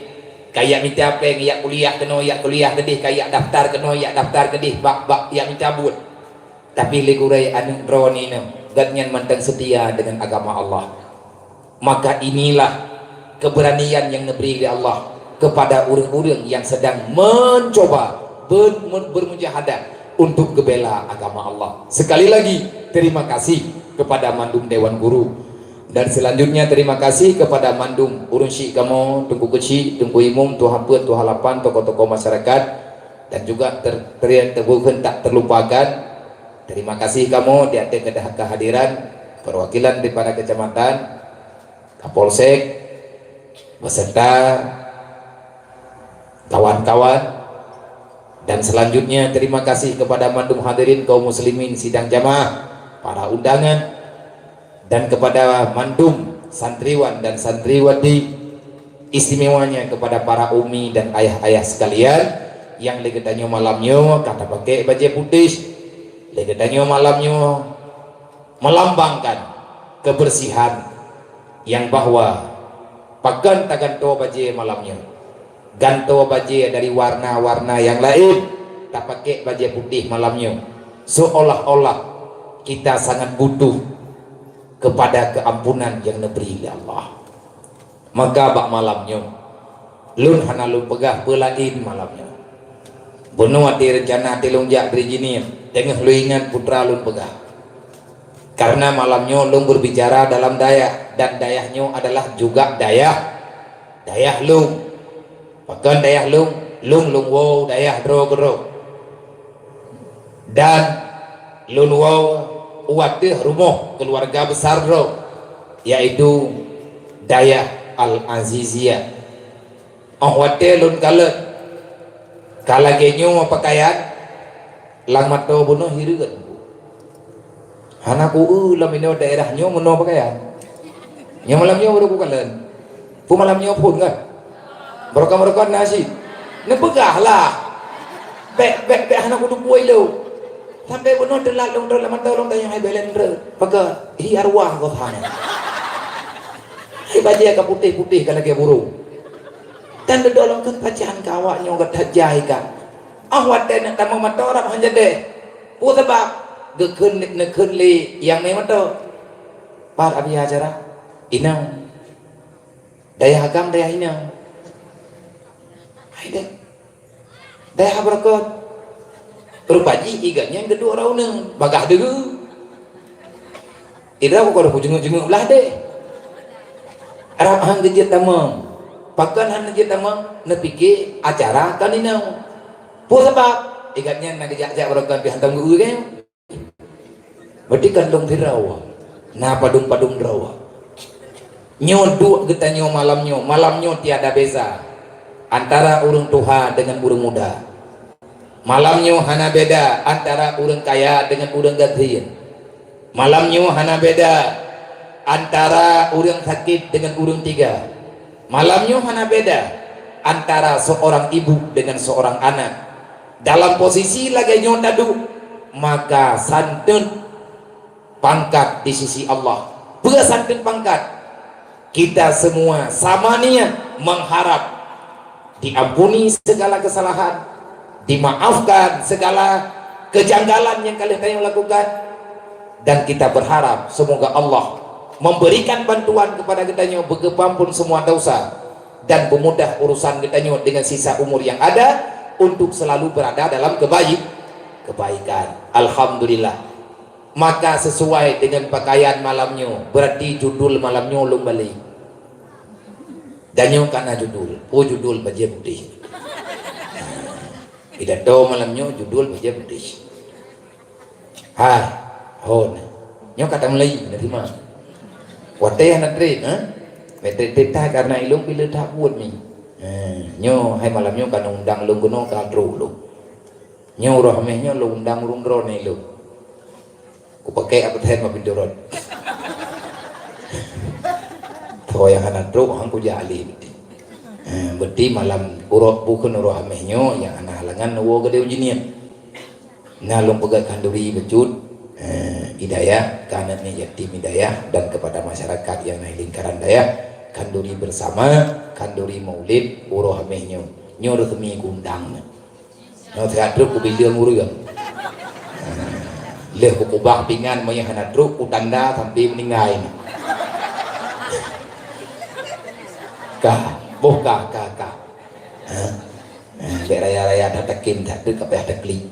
kayak minta apa yang kuliah kena kuliah kedih kayak daftar kena daftar kedih bak yang minta buat tapi legurai anak drone ini ganyan manteng setia dengan agama Allah maka inilah keberanian yang diberi oleh Allah kepada orang-orang yang sedang mencoba bermujahadah untuk kebela agama Allah. Sekali lagi terima kasih kepada Mandum Dewan Guru dan selanjutnya terima kasih kepada Mandum Urun Syik Kamu, Tungku Kecil, Tungku Imum, Tuhan Put, Tuhan Lapan, tokoh-tokoh masyarakat dan juga bukan tak terlupakan terima kasih kamu di atas kehadiran perwakilan daripada kecamatan, Kapolsek beserta kawan-kawan. Dan selanjutnya terima kasih kepada mandum hadirin kaum muslimin sidang jamaah, para undangan dan kepada mandum santriwan dan santriwati istimewanya kepada para umi dan ayah-ayah sekalian yang legetanyo malamnya kata pakai baju putih legetanyo malamnya melambangkan kebersihan yang bahwa pakan taganto baju malamnya ganto baju dari warna-warna yang lain tak pakai baju putih malamnya seolah-olah kita sangat butuh kepada keampunan yang diberi oleh Allah maka bak malamnya lun hana lun pegah pelain malamnya bunuh hati rencana tilungjak dari jini tengah lu ingat putra lun pegah karena malamnya lun berbicara dalam daya dan dayahnya adalah juga dayah lun bahkan dayah lung wow dayah dro dan lun wow wadah rumah keluarga besar bro, yaitu Dayah Al-Aziziyah. Wadah lun kala genyo pakaian lang mato bunuh hirugan hanaku lam ino daerahnya meno pakaian nya malamnya baru ku kalen pu malamnya pun kan berkah nasi nepegahlah be hanaku du puai lo sampai bunuh delat long dalam mato long tayang ai belen re paga hi arwah ko thana hi baje ka putih-putih kala ke burung dan dodolong kan bacaan kawaknya nggak terjai kan awat dan tamu motor apa hanya deh sebab gekun li yang ni motor par abi acara inang daya agam daya inang hai daya berkot rupaji iganya yang kedua orang neng bagah dulu ida ko kalau jenguk lah deh arab hang gejat tamang pakan hanya kita nepike acara kan ini pun sebab ikatnya nak jajak berangkat dihantam guru kan berarti kandung dirawa na padung dirawa nyoduk kita malamnya tiada beza antara urang tua dengan urang muda, malamnya hana beda antara urang kaya dengan urang gatrian, malamnya hana beda antara urang sakit dengan urang tiga, malamnya hana beda antara seorang ibu dengan seorang anak dalam posisi lagi nyondadu, maka santun pangkat di sisi Allah bersantun pangkat kita semua sama niat mengharap diampuni segala kesalahan, dimaafkan segala kejanggalan yang kalian lakukan, dan kita berharap semoga Allah memberikan bantuan kepada kitanya berkepampun semua dosa dan memudah urusan kitanya dengan sisa umur yang ada untuk selalu berada dalam kebaikan. Alhamdulillah. Maka sesuai dengan pakaian malamnya, berarti judul malamnya ulung balik dan yang karena judul baja putih pidato malamnya judul baja putih hai hon nyo kata Melayu nerima wateh nak trik meteta karena ilung bila tak buat ni nyo hai malamnya kan undang lung gono ka tru lu nyo rahmehnya lu undang lung ro ni lu ku pakai apa teh ma pindoron to yang anak tru hang ku jali berarti malam urok bukan rahmehnya yang anak halangan wo gede ujinian nah lung pegat kanduri becut hidayah karena yatim hidayah dan kepada masyarakat yang naik lingkaran daya kanduri bersama kanduri maulid urohamehnya nyor kemi gundang no teatruk ku bilang urang leh ku kubah pingan moyang hanadruk ku tanda sampai meninggal kah raya tatakin tak tu kapeh takli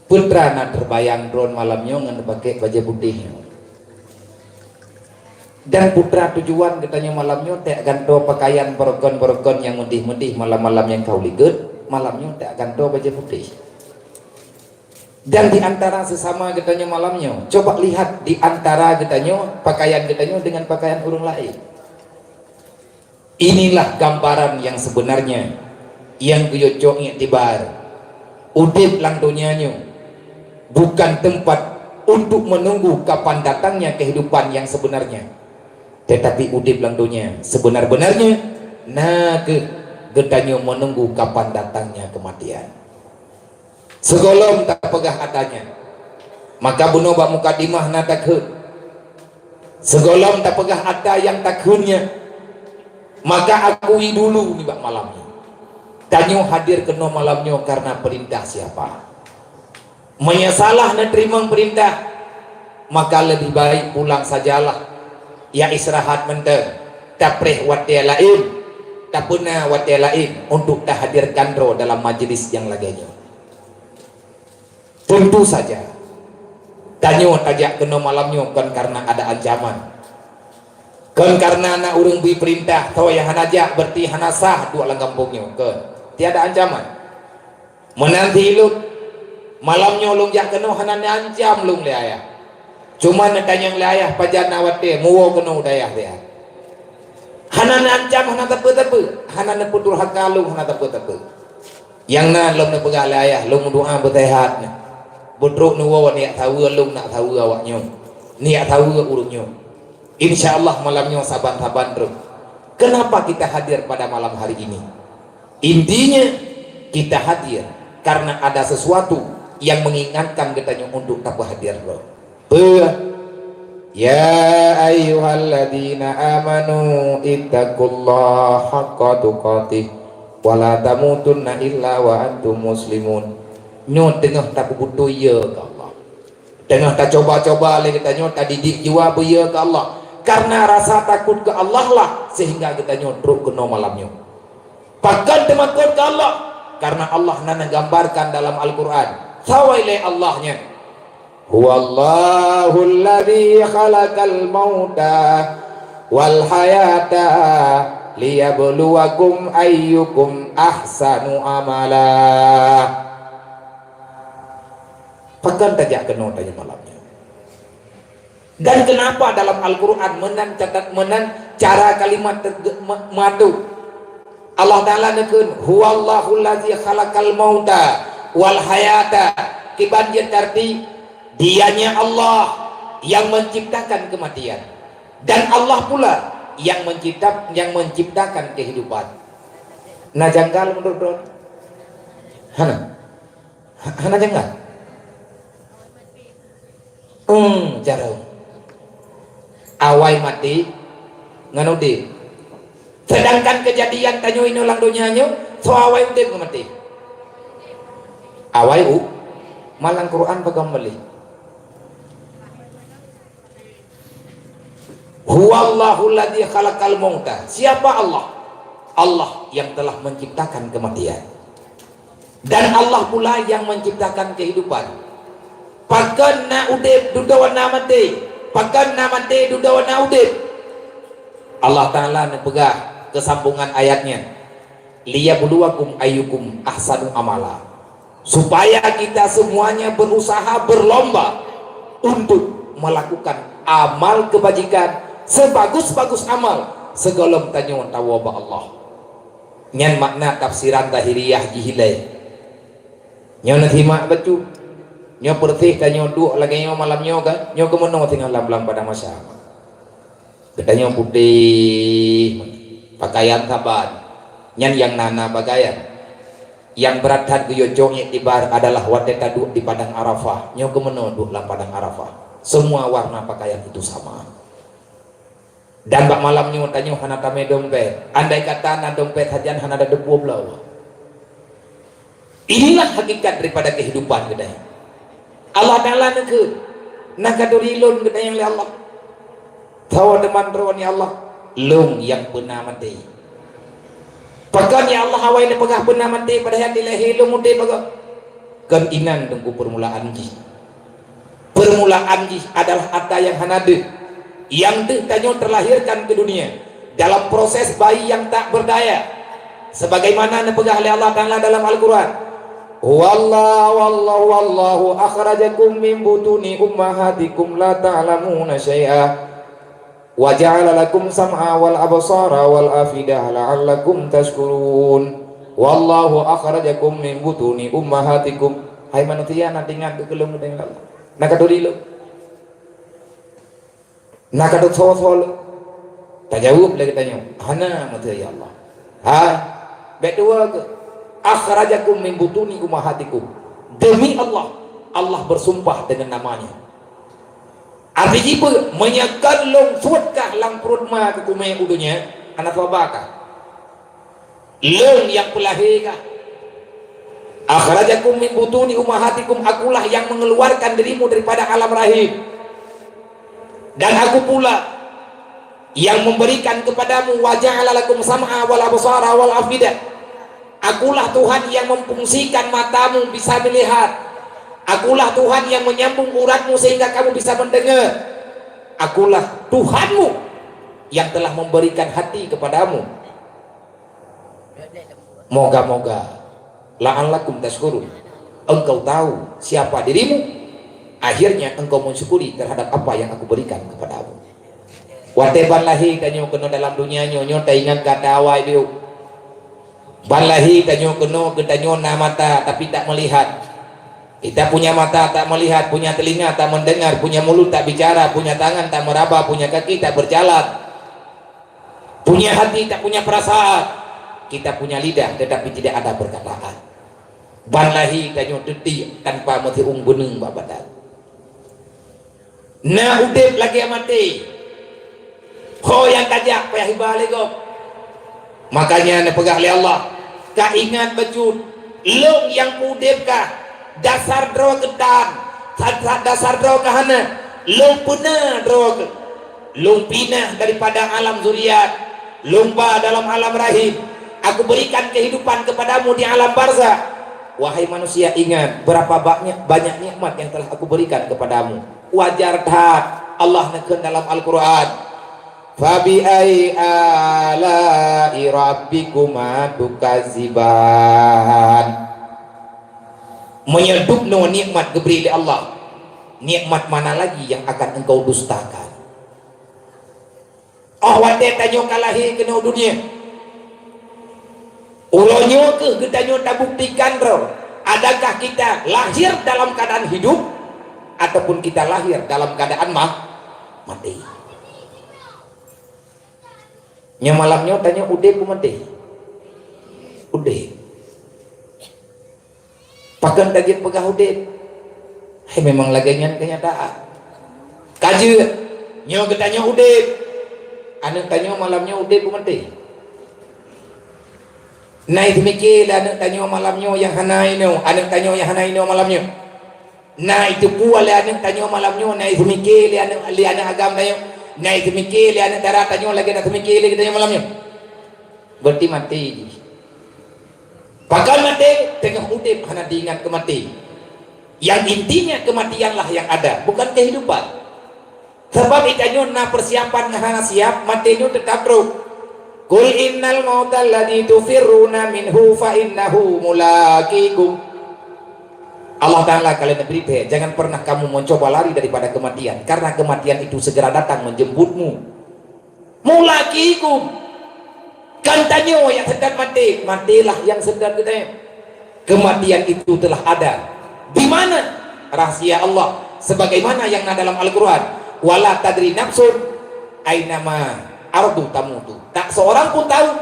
putra nak terbayang drone malamnya ngan pakai baju putih dan putra tujuan katanya malamnya tak ganto pakaian berokon yang mendih malam-malam yang kau ligut malamnya tak ganto baju putih dan di antara sesama katanya malamnya coba lihat di antara katanya pakaian katanya dengan pakaian orang lain. Inilah gambaran yang sebenarnya yang kuyocok iktibar udip lang dunianya bukan tempat untuk menunggu kapan datangnya kehidupan yang sebenarnya, tetapi udip lang dunia sebenar-benarnya nah getanya menunggu kapan datangnya kematian. Segolong tak pegah katanya maka bunuh bak mukadimah na takut segolong tak pegah ada yang takutnya maka akui dulu ni bak malamnya danyo hadir kena malamnya karena perintah siapa menyesalah na terima perintah maka lebih baik pulang sajalah ya istirahat menteng tak preh watia lain tak puna watia lain untuk tak hadirkan roh dalam majlis yang lainnya. Tentu saja tanyo tajak kena malamnya kan karena ada ancaman kan karena anak urang beri perintah tau yang hanajak berarti hanasah dua lang kampungnya kan tiada ancaman menanti ilut malamnya long jak kena hanan ancam long le ayah. Cuma nak tanya le ayah pajan awate muwo kena dayah dia. Hanan ancam hanan tepe-tepe, hanan putur hakalung hanan tepe-tepe. Yang na long na pegal le ayah long doa bersehat ni. Budruk nuwo niat tahu long nak tahu awaknya. Niat tahu urutnya. Insyaallah malamnya saban-saban terus. Kenapa kita hadir pada malam hari ini? Intinya kita hadir karena ada sesuatu yang mengingatkan kita untuk tak hadir. Ya ayyuhalladzina amanu ittaqullaha haqqa tuqatih wa la tamutunna illa wa antum muslimun. Nyo tengah tak butuh ya ke Allah. Tengah tak coba-coba lagi kita nyo tak didik jiwa ya ke Allah. Karena rasa takut ke Allah lah sehingga kita nyodruk kena malamnya. Bahkan temakut ke Allah karena Allah nana gambarkan dalam Al-Quran. Sawailai Allahnya. Huwallahu alladhi khalaqal mauta wal hayata liyabluwakum ayyukum ahsanu amala. Bahkan tajak kena tanya malamnya. Dan kenapa dalam Al-Quran menan cara kalimat madu Allah Ta'ala nekun huwallahu allazi khalaqal mauta wal hayata kibanjir arti dianya Allah yang menciptakan kematian dan Allah pula yang menciptakan kehidupan. Nah janggal menurut Hana janggal jarang awai mati nganudi sedangkan kejadian tanyo inulang dunianya so awai udip mati awai malang Quran pagambali huwallahu alladzi khalaqal mauta. Siapa Allah? Allah yang telah menciptakan kematian dan Allah pula yang menciptakan kehidupan. Pakan na udip dudawan na mati pakan na mati dudawan na udip. Allah Ta'ala nepegah kesambungan ayatnya liyabluwakum ayyukum ahsanu amala, supaya kita semuanya berusaha berlomba untuk melakukan amal kebajikan sebagus-bagus amal segolong tanyo tawaba Allah. Nyan makna tafsiran tahiriyah jihilai nyo nathima bacu nyo pertih tanyo duk lagi nyo malam nyo kan nyo kemono tinggal lam pada masa katanya putih pakaian saban nyan yang nana pakaian yang berat ke yojong tibar adalah wateta duk di padang Arafah nyo kemono duk lam padang Arafah. Semua warna pakaian itu sama. Dan bak malamnya tanya hana tame dompet. Andai kata na dompet hajan hana ada debu belau. Inilah hakikat daripada kehidupan kita. Allah Ta'ala neke nak kadurilun kita yang oleh Allah. Tahu teman terwani Allah lung yang pernah mati. Pakan ya Allah awai pegah pernah mati pada yang dilahi lung mati pegah. Kan inan tunggu permulaan ji. Permulaan ji adalah ada yang hanade yang tanyo terlahirkan ke dunia dalam proses bayi yang tak berdaya sebagaimana nepegah oleh Allah Ta'ala dalam Al-Quran wallahu akhrajakum min butuni ummahatikum la ta'lamuna syai'a wa ja'ala lakum sam'a wal absara wal afidah la'allakum tashkurun. Wallahu akhrajakum min butuni ummahatikum. Hai manusia nanti ingat kekelum dengan Allah nak kadulilo nak kadut sol tak jawab lagi tanya hana mata ya Allah bedua ke akhrajakum min butuni ummahatikum. Demi Allah Allah bersumpah dengan namanya artinya menyekan long suatkah lang perut ma ke kumai udunya anak wabakah long yang pelahirkah akhrajakum min butuni ummahatikum. Akulah yang mengeluarkan dirimu daripada alam rahim dan aku pula yang memberikan kepadamu waja'ala lakum sam'a wal absara wal afidah. Akulah Tuhan yang memfungsikan matamu bisa melihat. Akulah Tuhan yang menyambung uratmu sehingga kamu bisa mendengar. Akulah Tuhanmu yang telah memberikan hati kepadamu. Moga-moga la'allakum tashkurun. engkau tahu siapa dirimu, akhirnya engkau mensyukuri terhadap apa yang aku berikan kepadamu. Wateban lahi tanyo kena dalam dunia nyo tak ingat kata awal dia. Ban lahi tanyo kena ketanyo na mata tapi tak melihat. Kita punya mata tak melihat, punya telinga tak mendengar, punya mulut tak bicara, punya tangan tak meraba, punya kaki tak berjalan, punya hati tak punya perasaan. Kita punya lidah tetapi tidak ada perkataan. Ban lahi tanyo detik tanpa mati beneng babadan. Na udip lagi mati. Ho yang kajak payah hibah lego. Makanya na pegah oleh Allah. Ka ingat bejut long yang udip ka dasar draw ketan, dasar draw kahana long punah draw ke long pinah daripada alam zuriat, lomba dalam alam rahim. Aku berikan kehidupan kepadamu di alam barzah. Wahai manusia, ingat berapa banyak nikmat yang telah aku berikan kepadamu. Wajar tak Allah neken dalam Al-Quran, fabi ai ala'i rabbikuma tukaziban. Menyedupno nikmat diberi oleh Allah. Nikmat mana lagi yang akan engkau dustakan? Oh wate tanyo kalahi kena dunia. Ulonyo ke gedanyo tak buktikan bro. Adakah kita lahir dalam keadaan hidup ataupun kita lahir dalam keadaan mati? Nya malamnya tanya udah ku mati. Udah. Pakan target pegah udah. Hai memang lagian kenyataan. Kaji nyo getanya udah. Anak tanya malamnya udah ku mati. Naik mikir anak tanya malamnya yang hanai no, anak tanya yang hanai no malamnya. Nah itu pula anak tanya malamnya, naik mikir anak agam tanya. Naik mikir anak darah tanya lagi nak mikir lagi tanya malamnya. Berarti mati. Bakal mati tengah udip hana diingat kemati. Yang intinya kematianlah yang ada, bukan kehidupan. Sebab ikanyo na persiapan hana siap, matinya tetap terus. Qul innal mauta alladzi tufirruna minhu fa innahu mulaqikum. Allah Ta'ala kalian beritahu, jangan pernah kamu mencoba lari daripada kematian, karena kematian itu segera datang menjemputmu. Mulaqikum. Kan tanyo yang sedang mati, matilah yang sedang kita. Kematian itu telah ada. Di mana? Rahasia Allah. Sebagaimana yang ada dalam Al-Quran. Wala tadri nafsun ainama ardu tamutu. Tak seorang pun tahu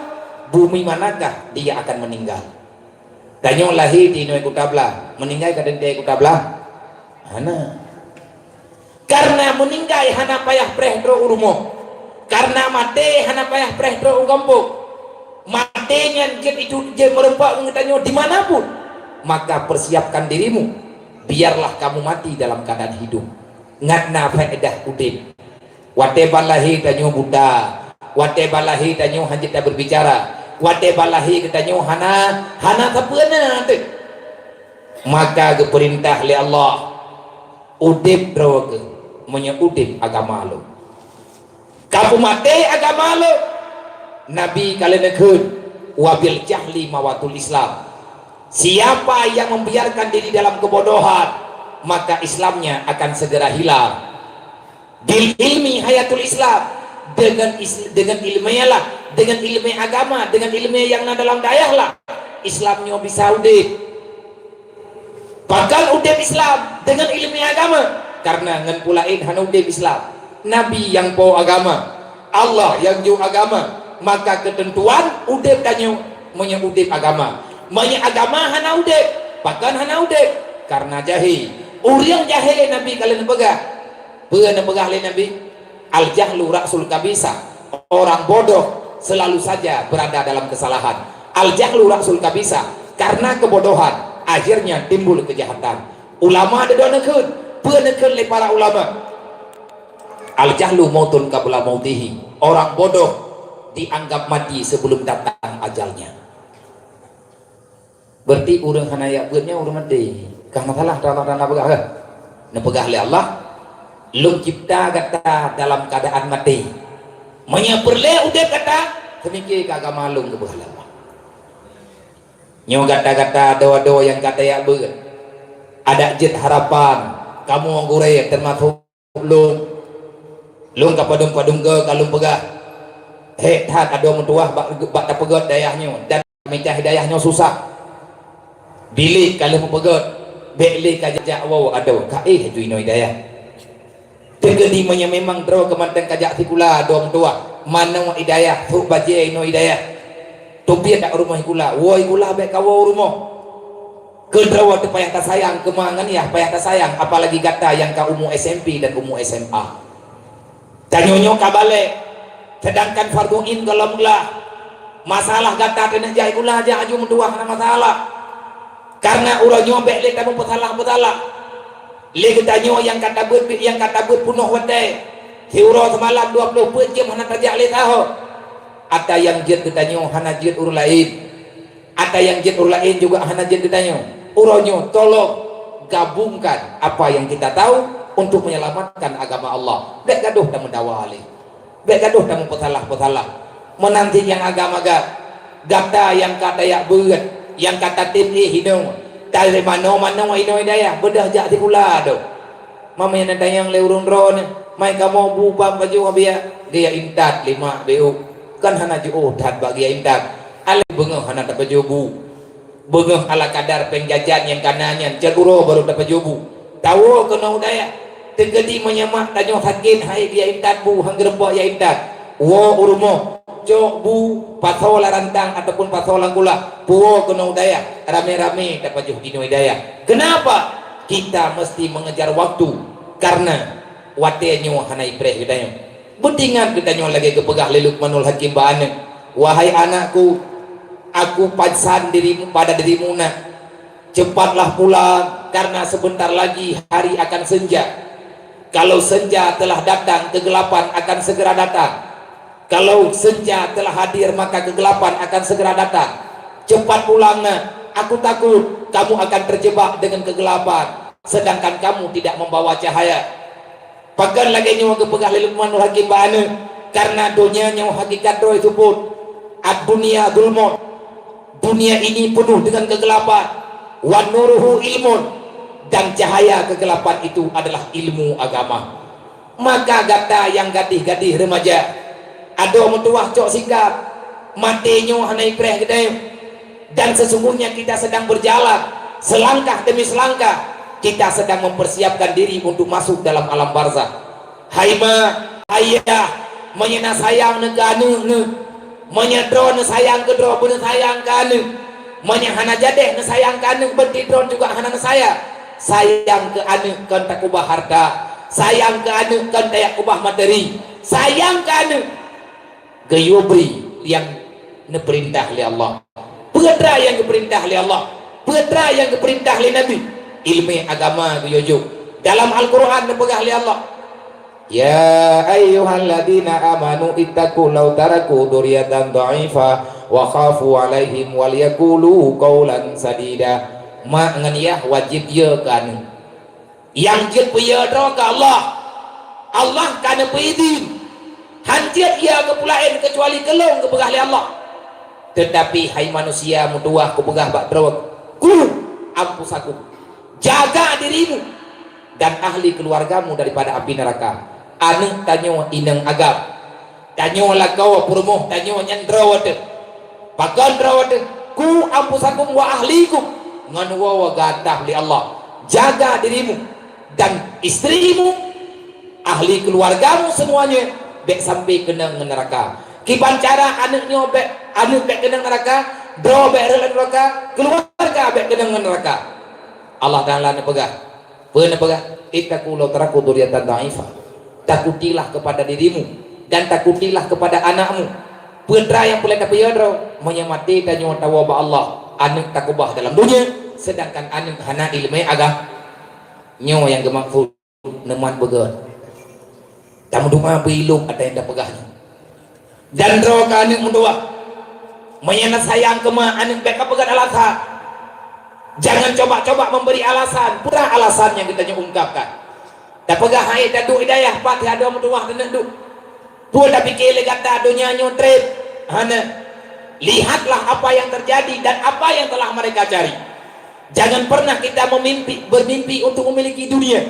bumi manakah dia akan meninggal. Tanyo lahir di Nuai Kutabla, meninggal kadang dia Kutabla. Hana. Karena meninggal hana payah prehdro urumo. Karena mati hana payah prehdro ugampuk. Matinya itu dia merempak mengetanyo dimanapun. Maka persiapkan dirimu. Biarlah kamu mati dalam keadaan hidup. Ngatna faedah udip. Wate balahi tanyo Buddha. Wate balahi tanyo hanjit tak berbicara. Wate balahi tanyo hana tapena tu. Maka keperintah oleh Allah udip drawaga menyudip agama lo. Kamu mati agama lo. Nabi kalian nekun wabil jahli mawatul Islam. Siapa yang membiarkan diri dalam kebodohan, maka Islamnya akan segera hilang. Bil ilmi hayatul Islam. Dengan ilmiah lah, dengan ilmiah agama, dengan ilmiah yang dalam dayah lah, Islamnya bisa udip. Bakal udip Islam dengan ilmiah agama, karena ngan pulain hana udip Islam. Nabi yang po agama, Allah yang jauh agama, maka ketentuan udip tanyo menyudip agama. Banyak agama hana udip, bahkan hana udip karena jahil. Uriang jahil Nabi kalian pegah. Pernah pegah oleh Nabi. Al jahlu ra'sul kabisa. Orang bodoh selalu saja berada dalam kesalahan. Al jahlu ra'sul kabisa. Karena kebodohan akhirnya timbul kejahatan. Ulama ada dua nekun. Pernah oleh para ulama. Al jahlu mautun qabla mautihi. Orang bodoh dianggap mati sebelum datang ajalnya. Berarti orang hanayak beutnya orang mati. Karena salah Allah pegah kan? Na pegah oleh Allah. Lung cipta kata dalam keadaan mati. Menyeperle udah kata semikir kagak malum ke Allah. Nyo kata-kata doa-doa yang kata ya beut. ada jet harapan kamu gore termasuk lung kapadung-padung ke kalung pegah tak ada mentuah bak tak pegot dayahnya dan minta hidayahnya susah bilik kalau pegot beli kajak wow ada kaih itu ino hidayah tegedi memang draw kemantan kajak sikula dua mentua mana hidayah tu baje ino hidayah topi tak rumah ikula woi ikula baik kawo rumah kedrawa tu payah tak sayang kemangan ya payah tak sayang apalagi kata yang ka umur SMP dan umur SMA tanyonyo kabale sedangkan farduin kalau mula masalah kata kena jai kula aja aju menduah na masalah karena uranyo bek le kamu petalah le ketanyo yang kata ber punuh wadai hiuro semalam 20 jam hana kerja le tahu ada yang jet ketanyo hana jet ur lain ada yang jet ur lain juga hana jet ketanyo uranyo tolong gabungkan apa yang kita tahu untuk menyelamatkan agama Allah bek gaduh dan mendawali bek gaduh dan petalah menanti yang agama gata yang kata yak berat yang kata tim hidung dari mana ino hidayah bedah jak tikula do mama yang ada yang leurun ron mai kamu bubam baju abia dia intat 5 bu kan hana ju dat bagi intat ale bengah hana dapat baju bu bengah ala kadar pengjajan yang kanannya jaduro baru dapat baju bu tahu kena hidayah tegedi menyemak tanyo sakit hai dia intat bu hanggerbak ya intat wo urumo cok bu pasola rantang ataupun pasola gula puo kena hidayah rame-rame dapat juh dino hidayah kenapa kita mesti mengejar waktu karena watenyo hanai preh hidayah betingan kita nyo lagi kepegah leluk manul hakim ba'ane wahai anakku aku padsan dirimu pada dirimu nak cepatlah pulang karena sebentar lagi hari akan senja kalau senja telah datang kegelapan akan segera datang kalau senja telah hadir maka kegelapan akan segera datang cepat pulang nak aku takut kamu akan terjebak dengan kegelapan sedangkan kamu tidak membawa cahaya pakan lagi nyawa kepegah lelukmanul hakim ba'ane karena dunia nyawa hakikat doa itu pun ad-dunia dulmun dunia ini penuh dengan kegelapan wa nuruhu ilmun dan cahaya kegelapan itu adalah ilmu agama maka gata yang gadih-gadih remaja ada mentuah cok sikap matinya hanai preh gedai dan sesungguhnya kita sedang berjalan selangkah demi selangkah kita sedang mempersiapkan diri untuk masuk dalam alam barzah haima ayah menyena sayang neganu menyedro ne sayang kedro bener sayang kanu menyahana jadeh ne sayang kanu bertidron juga hana saya sayang ke anu kan tak ubah harta sayang ke anu kan tak ubah materi sayang ke anu gayubri yang diperintah oleh Allah putra yang diperintah oleh Allah putra yang diperintah oleh Nabi ilmu agama gayojo dalam Al-Quran dipegah oleh Allah ya ayyuhalladzina amanu ittaqu law taraku dzurriyyatan dha'ifa wa khafu alaihim wal yaqulu qawlan sadida ma nganiyah wajib ye kan yang jid puya ke Allah kana peizin hancur ia kepulain kecuali kelong kepegah oleh Allah tetapi hai manusia mutuah kepegah bak drawak ku ampus aku jaga dirimu dan ahli keluargamu daripada api neraka anu tanyo inang agam tanyo lakau purmuh tanyo nyandrawat pakan drawat ku ampus aku wa ahlikum nganu wa gatah li Allah jaga dirimu dan istrimu ahli keluargamu semuanya bek sampai kena neraka kiban cara anaknya bek kena neraka bro bek rela neraka keluarga bek kena neraka Allah Ta'ala nepegah ittaqu law taraku dzurriyyatan dha'ifa takutilah kepada dirimu dan takutilah kepada anakmu putra yang boleh tapi yadro menyamati dan nyawa tawa Allah anak takubah dalam dunia sedangkan anak hana ilmu agama nyawa yang gemaksud neman begat tamu rumah belum ada yang dah pegahnya dan roka anak mendua menyana sayang kema anak beka pegat alasan jangan coba-coba memberi alasan pura alasan yang kita ungkapkan dah pegah hai dadu hidayah pak ada mendua dan dadu pun dah fikir legata dunia nyotret hana lihatlah apa yang terjadi dan apa yang telah mereka cari Jangan pernah kita bermimpi untuk memiliki dunia.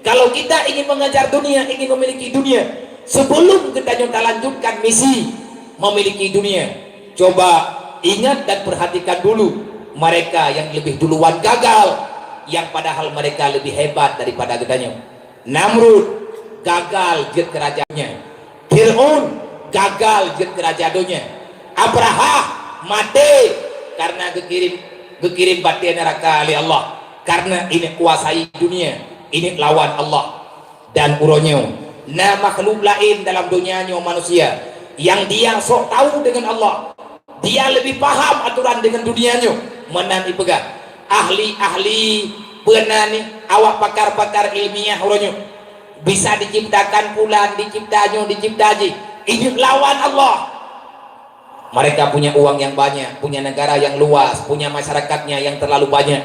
Kalau kita ingin mengejar dunia, ingin memiliki dunia, sebelum kita lanjutkan misi memiliki dunia, coba ingat dan perhatikan dulu mereka yang lebih duluan gagal, yang padahal mereka lebih hebat daripada kitanya. Namrud gagal jet kerajaannya, Fir'aun gagal jet kerajaannya, Abraha mati karena kekirim batin neraka oleh Allah, karena ini kuasai dunia, ini lawan Allah. Dan uronyo nah makhluk lain dalam dunianya manusia yang dia sok tahu dengan Allah, dia lebih paham aturan dengan dunianya, menan ipegah ahli-ahli penani awak pakar-pakar ilmiah uronyo bisa diciptakan bulan, diciptaji ini lawan Allah. Mereka punya uang yang banyak, punya negara yang luas, punya masyarakatnya yang terlalu banyak,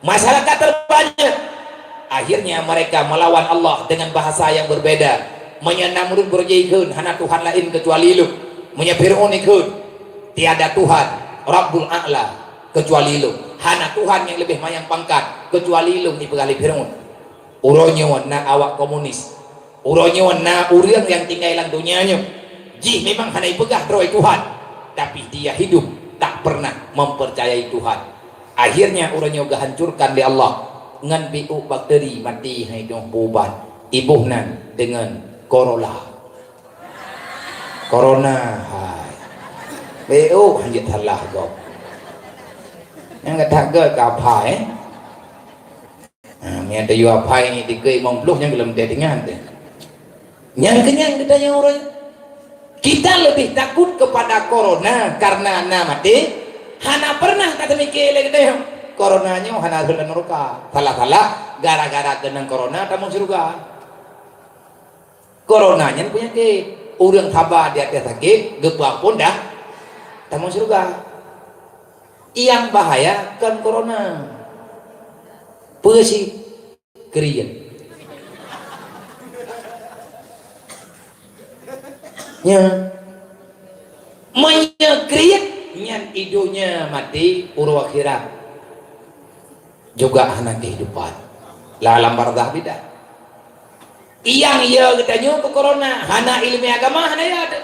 masyarakat terbanyak. Akhirnya mereka melawan Allah dengan bahasa yang berbeda. Namrud berjihad hana Tuhan lain kecuali lu, Fir'aun ikut tiada Tuhan Rabbul A'la kecuali lu, hana Tuhan yang lebih mayang pangkat kecuali lu. Ni pegali Fir'aun uronyo na awak komunis, uronyo na urang yang tinggalan dunianya jih memang hana ipegah droy Tuhan, tapi dia hidup tak pernah mempercayai Tuhan. Akhirnya uronyo gahancurkan di Allah ngan biu bakteri mati haidong puban ibuhnan dengan corona hai biu hanjit halah gop yang kata ke kapai yang ada yu apai ni dikai mongpluh yang belum dia dengan yang kenyang kita yang orang kita lebih takut kepada corona karena nama mati hana pernah kata mikir lagi deh coronanya hana sudah neraka salah gara-gara kena corona tamu surga. Coronanya penyakit orang tabah di atas sakit gepa pun dah tamu surga. Yang bahaya kan corona pesi krian nya menyekriat nyan idunya mati urwa akhirat juga anak kehidupan lalam bardah bidah yang ia katanya ke corona hana ilmu agama hana ya ada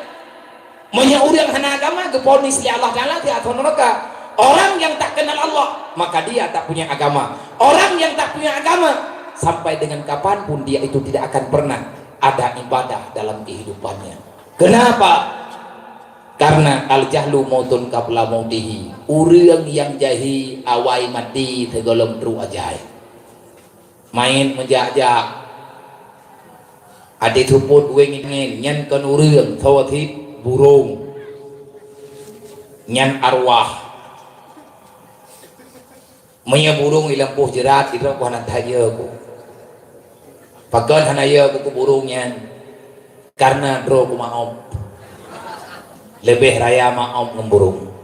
menyauriang hana agama ke ponis li Allah Ta'ala di atas neraka. Orang yang tak kenal Allah maka dia tak punya agama. Orang yang tak punya agama sampai dengan kapanpun dia itu tidak akan pernah ada ibadah dalam kehidupannya. Kenapa? Karena al-jahlu mautun qabla mautihi. Urang yang jahi awai mati tegolong tru ajai. Main menjak-jak. Adik tuput wengin nyan kan urang sawatit burung. Nyan arwah. Maya burung ilang puh jerat itu ko hanan taya ko. Pagkan hanaya ko burungnya karena dro ko maom. Lebih raya maom ngemburung.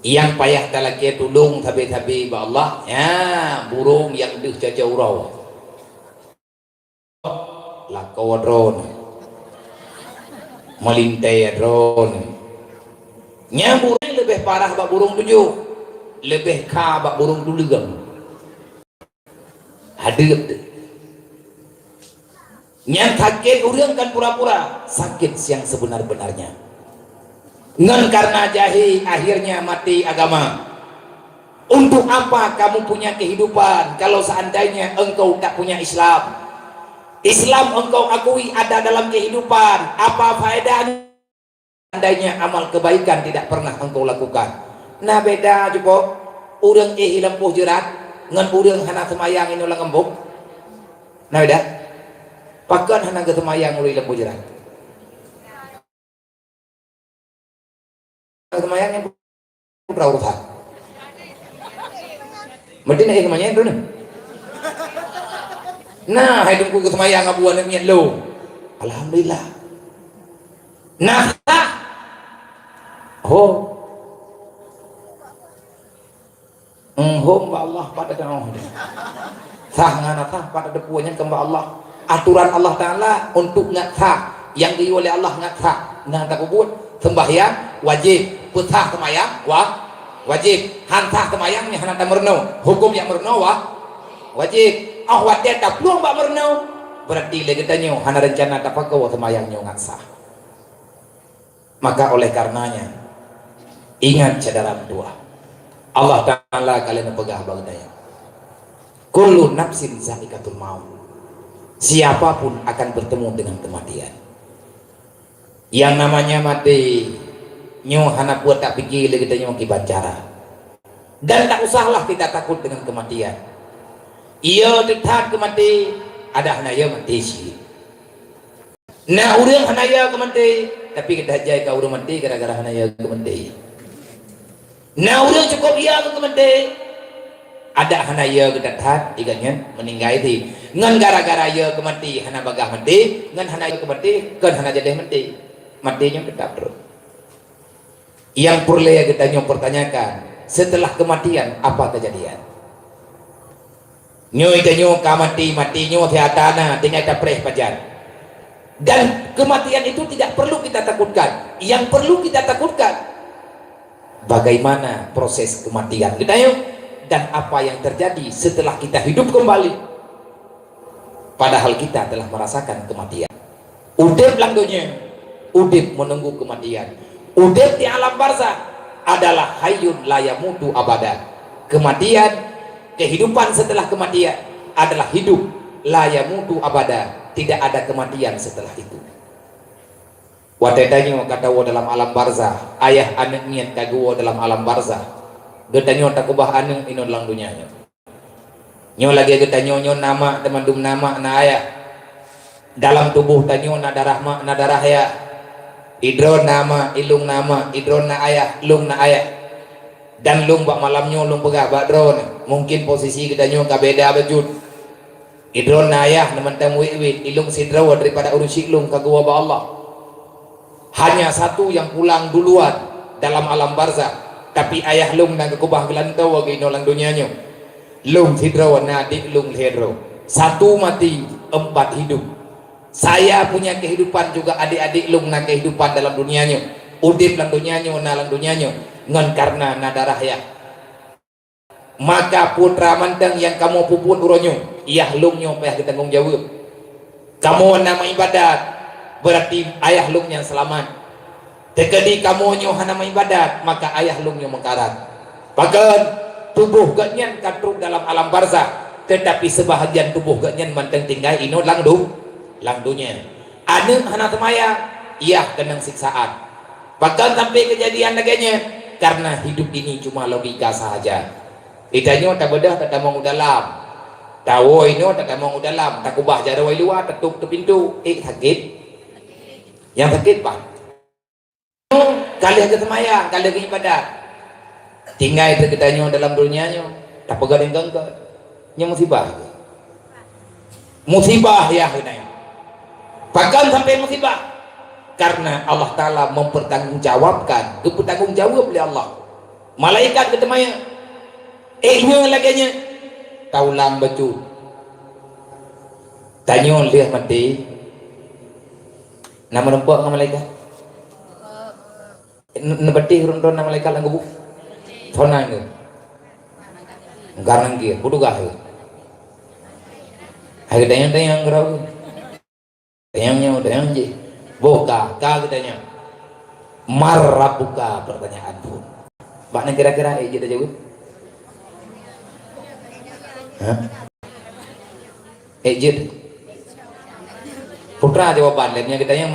Yang payah talaki tulung tabi-tabi ba Allah ya burung yang deuh caca urau. Lakaw drone. Melintai drone. Nya burung lebih parah ba burung tujuh. Lebih kabak burung duligang hadir yang sakit urang kan pura-pura sakit yang sebenar-benarnya ngan karena jahi akhirnya mati agama. Untuk apa kamu punya kehidupan kalau seandainya engkau tak punya Islam? Islam engkau akui ada dalam kehidupan, apa faedahnya seandainya amal kebaikan tidak pernah engkau lakukan? Nah beda juga urang hilang puh jerat ngan urang hana semayang ini ulang embuk. Nah beda pakan hana ke semayang ulang puh jerat semayang yang putra urusan mesti nak semayang itu nah hidupku ke semayang abuan yang lo alhamdulillah nah oh Mbak Allah pada daun sah ngana sah pada depunya ke Mbak Allah aturan Allah Ta'ala untuk ngat sah yang di oleh Allah ngat sah nah tak buat sembahyang wajib petah semayang wajib. Hantah temayangnya hana tak merenau, hukum yang merenau wajib. Wadah tak peluang bak merenau, berarti lagi tanya hana rencana tak pakai temayangnya ngat sah. Maka oleh karenanya ingat cadaran dua. Allah Ta'ala kalian pegah bagdaya. Kullu nafsin za'iqatul maut. Siapapun akan bertemu dengan kematian. Yang namanya mati nyo hana buat tak fikir lagi tanya kibat cara. Dan tak usahlah kita takut dengan kematian. Ia tetap kemati ada hana ia mati sih. Nah urang hana ia kemati tapi kita jai ka urang mati gara-gara hana ia kemati. Nah urang cukup ia kemati ada hana ia kedathat iganya meninggal itu ngan gara-gara ia kemati hana bagah mati ngan hana ia kemati kan hana jadi mati matinya tetap terus. Yang perlu kita pertanyakan setelah kematian apa kejadian? Nyo itu nyo kamati mati nyo tiatana tinggal tapreh pajan. Dan kematian itu tidak perlu kita takutkan. Yang perlu kita takutkan bagaimana proses kematian kita yuk dan apa yang terjadi setelah kita hidup kembali. Padahal kita telah merasakan kematian. Udip langdonya, udip menunggu kematian. Udip di alam barzah adalah hayyun la yamutu abada. Kematian, kehidupan setelah kematian adalah hidup la yamutu abada. Tidak ada kematian setelah itu. Watedanyo katawo dalam alam barzah, ayah anak niat kaguwo dalam alam barzah. Getanyo takubah anu ino dalam dunianya. Nyo lagi getanyo nyo nama teman dum nama na ayah. Dalam tubuh tanyo na darah mak na darah ya. Idron nama, ilung nama, idron na ayah, lung na ayah. Dan lung bak malamnyo lung pegah bak dron. Mungkin posisi getanyo kabeda bejut. Idron na ayah neman tamu wit ilung sidrawa daripada urusik lung kaguwa ba Allah. Hanya satu yang pulang duluan dalam alam barzah, tapi ayah lung na kekubah gelantau wagi nolang dunianya. Lung sidrawa na adik lung hedro. Satu mati, empat hidup. Saya punya kehidupan juga adik-adik lung na kehidupan dalam dunianya. Udip lang dunianya na lang dunianya ngan karena na darah ya. Maka putra manteng yang kamu pupun uronyo, iyah lungnyo payah ditanggung jawab. Kamu nama ibadat, berarti ayah lungnya selamat. Tekedi kamu nyo nama ibadat, maka ayah lungnya mengkarat. Bahkan tubuh ganyan katruk dalam alam barzah, tetapi sebahagian tubuh ganyan manteng tinggal ino langdunya. Ada hana temaya, iyah kenang siksaan. Bahkan sampai kejadian laganya, karena hidup ini cuma logika sahaja. Itanyo tak bedah tak mau dalam. Tahu ini tak mau dalam. Tak ubah jarak wai luar tutup tu pintu. Sakit. Yang sakit pak. Kali ke semaya, kali ke ibadat. Tinggal itu kitanyo dalam dunianya. Tak pegang dengan ke. Nya musibah. Musibah ya hinai. Bahkan sampai musibah. Karena Allah Ta'ala mempertanggungjawabkan. Bertanggungjawab oleh Allah. Malaikat ketemaya. Nyo laganya taulang baju tanyo lihat mati nama nampak dengan malaikat nebati rundon nama malaikat lang gubu thonang ke garang ke budugah ke hai tayang gerau tayangnya je boka ka katanya marrabuka pertanyaan pun bakna kira-kira je dah jawab. Ejid putra jawaban lainnya kita yang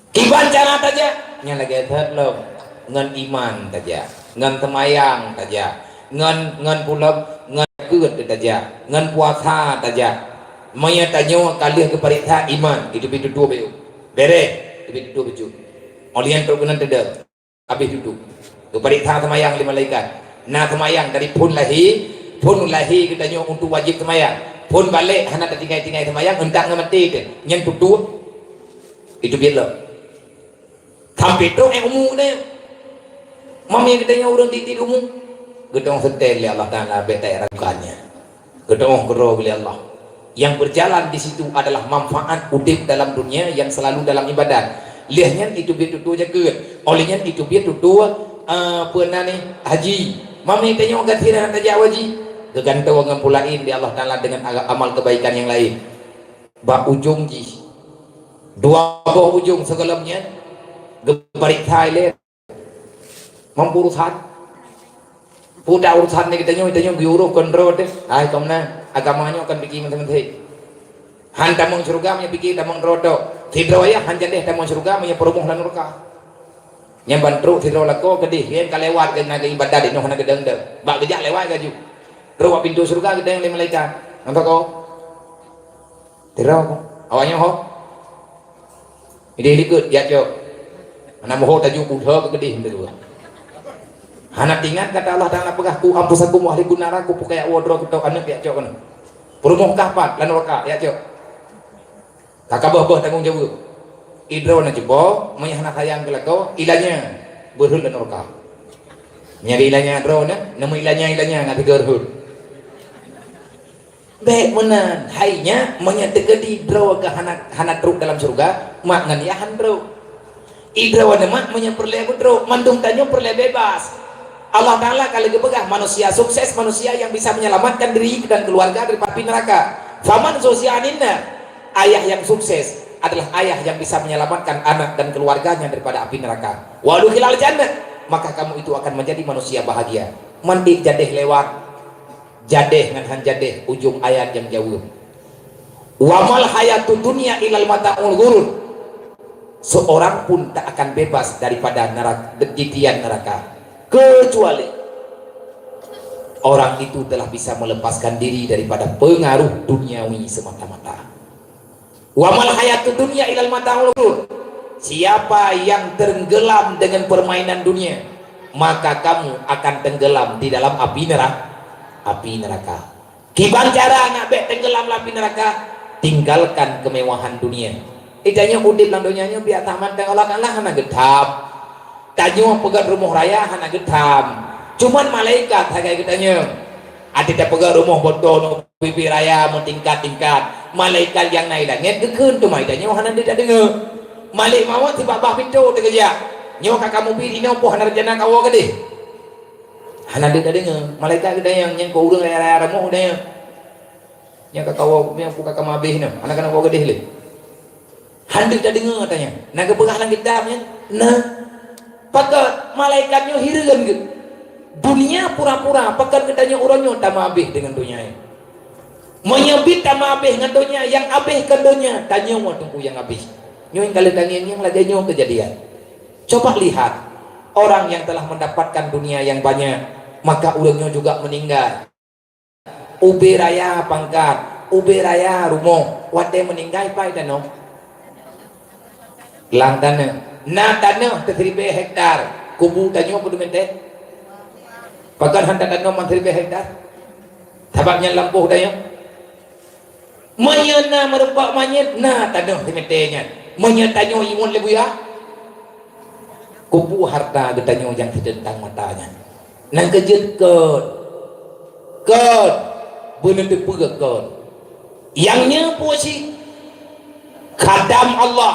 iban cara saja yang lagi terlom ngan iman saja ngan temayang saja ngan pulau ngan kut saja ngan puasa saja maya tanyo kali ke pariksa iman itu dua beu bere itu dua baju olian pergunan tidak habis duduk ke pariksa temayang lima malaikat. Nah temayang dari pun lahi kita nyo untuk wajib temayang pun balik hana tinggal temayang hendak ngemati ke nyen tutu itu biar sampai tu umum ni mami kita nyo urang titik umum gedong setel ya Allah Ta'ala betai ragukannya gedong gero oleh Allah yang berjalan di situ adalah manfaat udip dalam dunia yang selalu dalam ibadat lihatnya itu biar tutu je ke olehnya itu biar tutu pernah ni haji mami tanya orang kata nak tajak haji kegantungan pulain di Allah Ta'ala dengan amal kebaikan yang lain bak ujung ji dua buah ujung segelamnya gebarik Thailand mampu urusan pudak urusan ni kita tanya guru kontrol deh ay komna agamanya akan bikin menteri han tamang surga punya bikin tamang rodo tidro ya han jandeh tamang surga punya perumuh lan neraka yang bantu tidro lako kedih yang kalewat ke naga ibadah di noh naga gedeng deh bak gejak lewat gaju ro pintu surga gedeng le malaikat nampak ko tidro ko awaknya ho ide ikut ya cok ana moho taju kudha ke kedih dulu anak ingat kata Allah Ta'ala pegah ku ampusakum wa ahli kunara ku pakai wodro kita anak ya cok kan perumuh kapat lan neraka ya cok kakak bah tanggung jawab idro na jebo maya anak hayang kelako ilanya berhul lan neraka nyari ilanya idro na nama ilanya ngati gerhul baik menan hainya maya tegedi idro ke anak truk dalam surga mak ngan ya handro idro na mak maya perle budro mandung tanyo perle bebas Allah Ta'ala kalau dipegah manusia sukses, manusia yang bisa menyelamatkan diri dan keluarga dari api neraka. Faman sosianinna, ayah yang sukses adalah ayah yang bisa menyelamatkan anak dan keluarganya daripada api neraka. Walau hilal jannah, maka kamu itu akan menjadi manusia bahagia. Mandi jadeh lewat, jadeh dengan jadeh ujung ayat yang jauh. Wamal hayatu dunia ilal mata'ul ghurur. Seorang pun tak akan bebas daripada neraka, titian neraka. Kecuali orang itu telah bisa melepaskan diri daripada pengaruh duniawi semata-mata. Wa mal hayatud dunya ilal mata'ul ghurur. Siapa yang tenggelam dengan permainan dunia, maka kamu akan tenggelam di dalam api neraka. Gimana cara nak tenggelam api neraka? Tinggalkan kemewahan dunia. Idanya udip lang dunianya biar taman teng Allah Allah hana gedap. Tanya pegang rumah raya hana getam cuman malaikat hagai katanya ada tak pegang rumah botol pipi raya mentingkat-tingkat malaikat yang naik langit gekun tu mai tanya hana dia dengar malik mawa tiba bah pintu terkeja nyo kamu pi dino po hana rencana kawo gede hana dia dengar malaikat kita yang ko urang raya rumah dia yang kawo yang buka kamabeh no hana kana kawo gede le hana dia dengar tanya naga pegah langit damnya nah pakai malaikatnya hirigan gitu dunia pura-pura pakai ketanya orangnya tamabeh dengan dunia menyebut tamabeh dengan dunia yang abeh ke dunia tanya mau tunggu yang abeh yang kalian tanya yang lagi nyo kejadian coba lihat orang yang telah mendapatkan dunia yang banyak maka orangnya juga meninggal ube raya pangkat ube raya rumah wate meninggal pai dan no lang tanah na tanah 3,000 hektar kubu tanyo po dumente pagkan handa tanyo man 3,000 hektar tabaknya lampuh dayo manya na merupak manya na tanah dimentenya manya tanyo imun lebu ya kubu harta getanyo yang tentang matanya nang kejut ke bener pegak ke yangnya posisi khadam Allah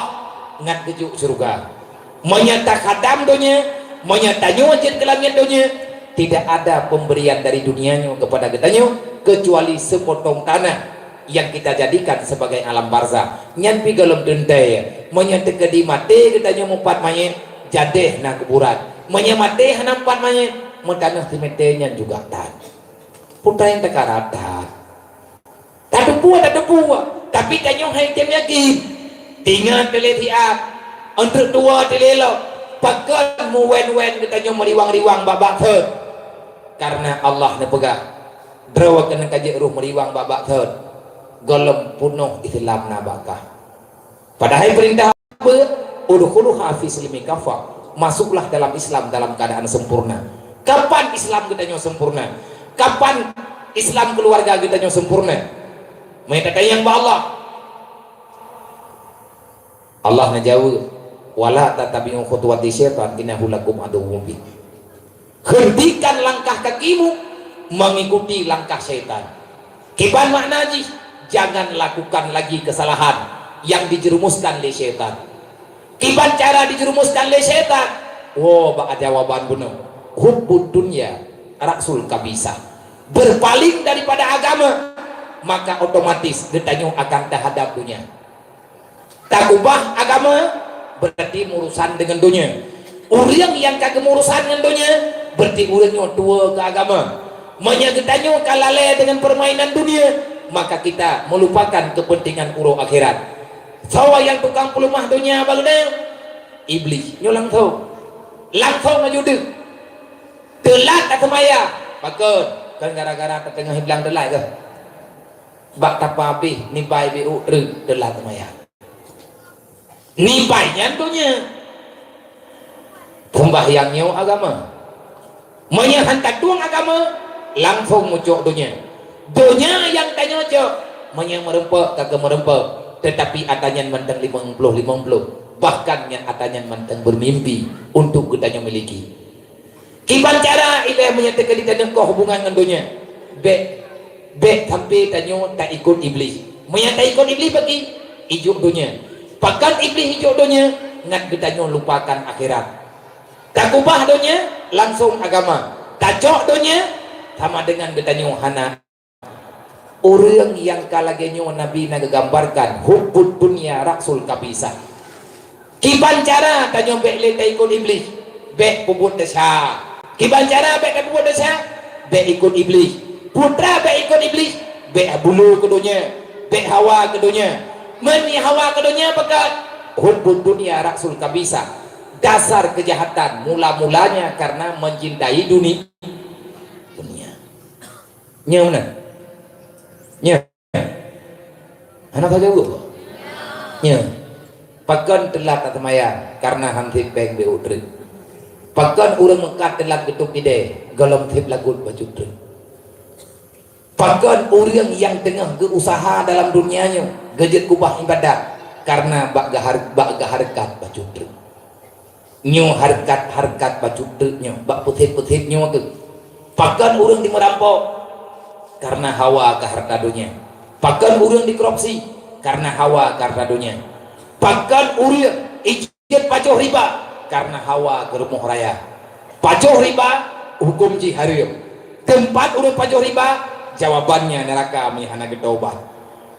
ngat kejuk surga menyata khadam dunia menyatanya wajib kelamian dunia tidak ada pemberian dari dunianya kepada kita kecuali sepotong tanah yang kita jadikan sebagai alam barzah nyampi galem dentai menyata kedi mati kita mumpat mayit jadeh na kuburan menyamate hana empat mayit mentanah timetenya juga tan putra yang tekaratan tak buat tapi kanyo hai kem yakin tinggal teletiap untuk tua telelo pakai mu wen kita nyo meriwang-riwang babak thud karena Allah ne pegah drawa kena kaji ruh meriwang babak thud golem punuh Islam na bakah padahal perintah apa udkhuluha fi silmi kafa masuklah dalam Islam dalam keadaan sempurna kapan Islam kita nyo sempurna kapan Islam keluarga kita nyo sempurna mereka yang Allah Allah najawab wala tatabi'u khutuwati syaitan innahu lakum aduwwun mubin. Hentikan langkah kakimu mengikuti langkah syaitan. Kiban maknanya jangan lakukan lagi kesalahan yang dijerumuskan oleh syaitan. Kiban cara dijerumuskan oleh syaitan Oh, bak jawaban benar. Hubbud dunya rasul kabisa. Berpaling daripada agama, maka otomatis getanyo akan terhadap dunia. Tak ubah agama berarti urusan dengan dunia. Orang yang kagak urusan dengan dunia berarti orangnya tua ke agama. Menyagetanyo kalale dengan permainan dunia, maka kita melupakan kepentingan urus akhirat. Sawa yang tukang pelumah dunia bagaimana? Iblis nyo langsung ngajuduk telat kata maya bakal kan gara-gara tengah hilang telat ke bak tapa habis nipai biu telat maya nipainya tunya sembahyangnya agama menyahantak tuang agama langsung muncul dunia yang tanya cok merempek kagak merempek tetapi atanya mentang 50 bahkan yang atanya mentang bermimpi untuk kita miliki kiban cara ilah menyatakan di tanah kau hubungan dengan dunia be sampai tanyo tak ikut iblis menyatakan ikut iblis bagi hijau dunia bahkan iblis hijau dunia ngat kita lupakan akhirat tak ubah dunia langsung agama tak cok dunia sama dengan kita hana orang yang kalagenyo Nabi nagagambarkan hubbud dunya rasul kabisa kiban cara tanyo be le ikut iblis be puput desa kiban cara be puput desa be ikut iblis putra be ikut iblis be bulu ke dunia be hawa ke dunia meni hawa ke dunia pekat hubbud dunya rasul kabisa dasar kejahatan mula-mulanya karena mencintai dunia nya mana nya anak saja bu nya pakan telat atau maya karena hantik peng beutri pakan urang mekat telat getuk ide golom tip lagut bajutri pakan orang yang tengah berusaha dalam dunianya gejet kubah ibadat karena bak harkat bajutri nyo harkat bajutri nyo bak putih nyo ke pakan orang dimerampok karena hawa ke harta dunia pakan orang dikorupsi karena hawa ke harta dunia bahkan orang ijit pacoh riba karena hawa ke rumah raya pacoh riba hukum jiharim tempat orang pacoh riba jawabannya neraka mihana getobat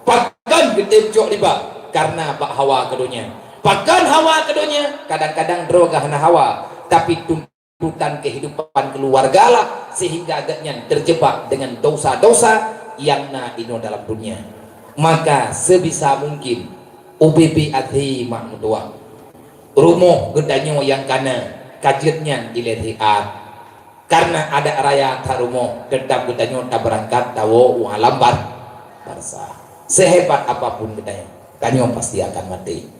bahkan getemcok riba karena bak hawa ke dunia bahkan hawa ke dunia kadang-kadang droga hana hawa tapi tuntutan kehidupan keluarga lah sehingga agaknya terjebak dengan dosa-dosa yang ino dalam dunia maka sebisa mungkin UBB ati mak mutua rumah gedanyo yang kana kajetnya iletiat karena ada raya tak rumah tetap gedanyo tak berangkat tawo lambat barsa sehebat apapun gedanyo kanyo pasti akan mati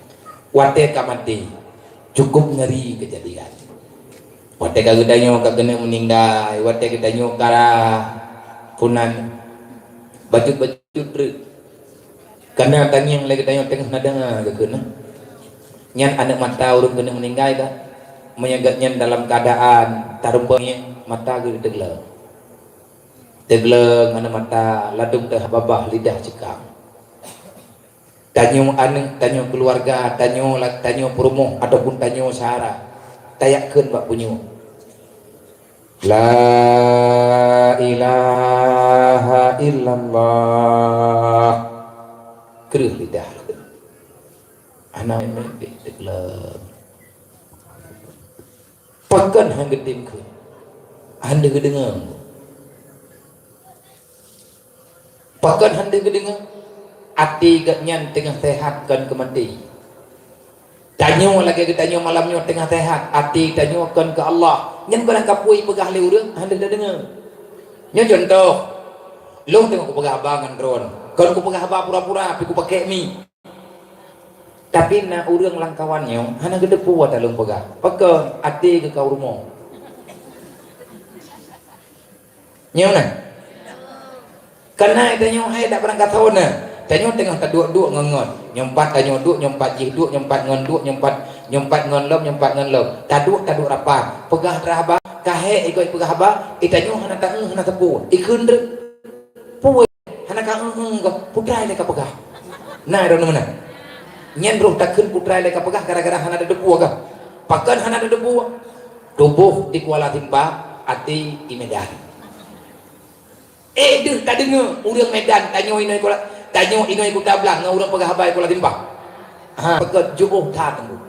wate ka mati cukup ngeri kejadian wate ka gedanyo ka kena meninggal wate gedanyo kara punan bajut-bajut karena tanyang lagi tanya tengah nadang ke kena nyan anak mata urang kena meninggal ka menyagatnya dalam keadaan tarumpanya mata ge tegleng anak mata ladung teh babah lidah cekang tanyo anak tanyo keluarga tanyo perumah ataupun tanyo sahara tayakkeun bak punyo la ilaha illallah kerih lidah anak mimpi tegleng pakan hang gedim ke hande gedengang pakan hande gedengang ati gatnyan tengah sehat kan kemati tanyo lagi tanyo malamnya tengah sehat ati tanyo kan ke Allah nyen barang kapui pegah le urang hande gedengang nya contoh lu tengok ku pegah abangan drone kalau ku pegah apa pura-pura tapi ku pakai mi tapi na urang langkawannya hana gede puat dalam pegah pakai ati ke kau rumah nyona karena itanya hai tak berangkat tahun na tanyo tengah tak duk ngongon nyempat tanyo duk nyempat jih duk nyempat ngon duk nyempat ngon lom taduk rapat pegah teraba kahe ikut pegah ba itanyo hana tak hana tepu ikun puwe hana ka putra le ka pegah nah do mana nyen bro takun putra le ka pegah gara-gara hana ada debu ka pakan hana ada debu tubuh di Kuala Timbak, hati di Medan. Dia tak dengar orang Medan tanya inoi Kuta Belang dengan orang Pegahbai Kuala Timbak. Pekat jubuh tak tunggu.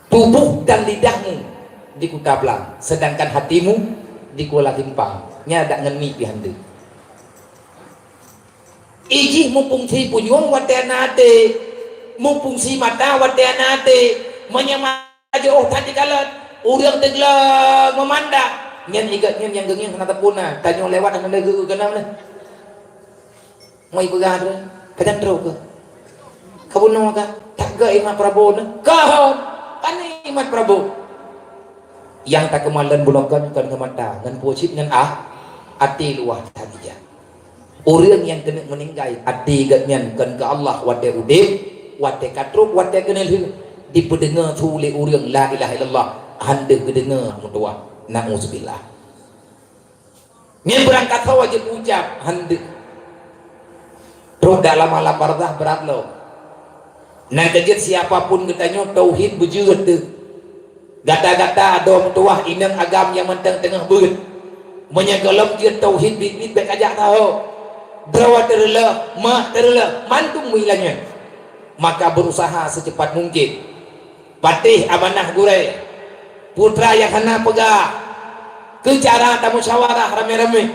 Tubuh dan lidahmu di Kuta Belang, sedangkan hatimu di Kuala Timbak. Nya tak ngeni di hande. Iji mumpung si punyong watanate, mumpung si mata watanate, menyamajo tadi kalat, urang tegla memandang. Nyan igatnya yang gengnya kena tepuna, tanya lewat anda gegu kenal nih. Mau ibu gada, kadang terus ke. Kabuno ka, tak ke Imat Prabowo nih. Kau, ane Imat Prabowo. Yang tak kemalan bulokan kan kemata, ngan posip ngan ati luah tadi ya. Orang yang kena meninggal, ati gatnya kan ke Allah wate udip, wate katruk, wate kenal dipendengar tu oleh orang la ilaha illallah, hande kedengar mutua. Na'udzubillah. Ni berangkat wajib ucap hande. Terus dalam ala pardah berat lo. Nah kejut siapapun katanya tauhid bujud tu. Gata-gata adom tuah inang agam yang mentang tengah beut. Menyegalam dia tauhid bit-bit baik ajak tahu. Drawa terela, mah terela, mantung hilangnya. Maka berusaha secepat mungkin. Patih amanah gurai. Putra yang hana pegah ke cara tamu musyawarah rame-rame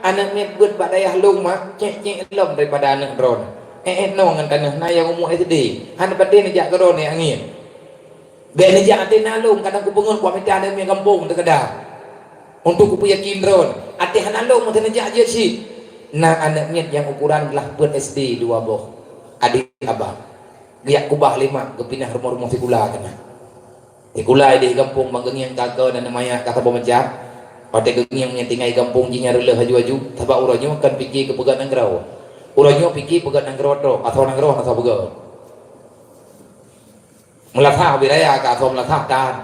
anak ni buat badayah lung mah cek lom daripada anak drone no ngan tanah na yang umur SD hana pati ni jak drone ni angin be ni jak ate nalung kadang ku bengun ku amita ada mi kampung te kedah untuk ku yakin drone ate hana lung mah jak je si na anak ni yang ukuran belah buat SD 2 boh adik abang giak kubah 5 kepindah rumah-rumah sikula kana Ikulai di kampung manggengi yang kagak dan namanya kata pemecah. Pada gengi yang tinggal di kampung jinya rela haju-haju. Sebab urangnya kan fikir ke pegat nanggrau. Urangnya fikir pegat nanggrau atau nanggrau atau pegat. Melatah biraya ke atau melatah kan.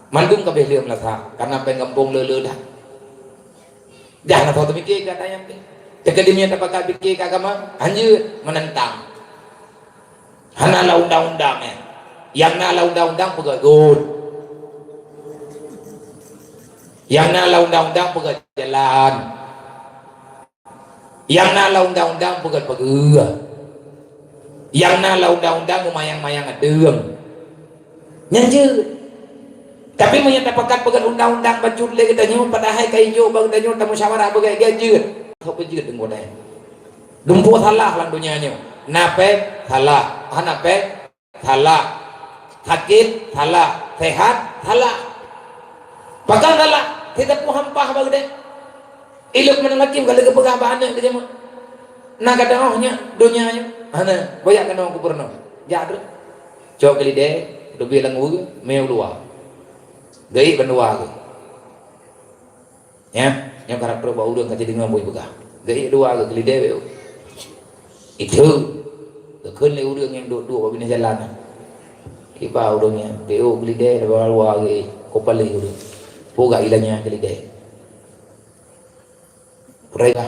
Mandung ke behlia melatah karena pen kampung lele dah. Jangan atau terfikir katanya. Tekadimnya tak pakai fikir ke agama. Anjir menentang. Hanalah undang-undangnya. Yang nala undang-undang pegat good, yang nala undang-undang pegat jalan, yang nala undang-undang pegat pegah, yang nala undang-undang memayang-mayang adem nyanjir. Tapi menyata pekat pegat undang-undang bajut le kita nyu padahal kai jo bang tanyo tamu musyawarah bagai gajut kau pejut dengan bodai dumpo salah lan dunyanya nape salah hanape salah sakit salah, sehat salah, pakai salah, kita pun hampah bagai ilmu menangakim kalau kepegah bahannya kerja mah, nak kata ohnya dunianya, ana banyak kena aku pernah, jadul, cok kali deh, lebih langu, meu luar, gay benua, ya, yang karakter bau udah kerja dengan boy pegah, gay dua kali deh, itu, kekun le udah yang dua bini jalan. Iba udangnya, dia beli deh, lepas luar lagi, kopal lagi udah, poga ilahnya beli deh, mereka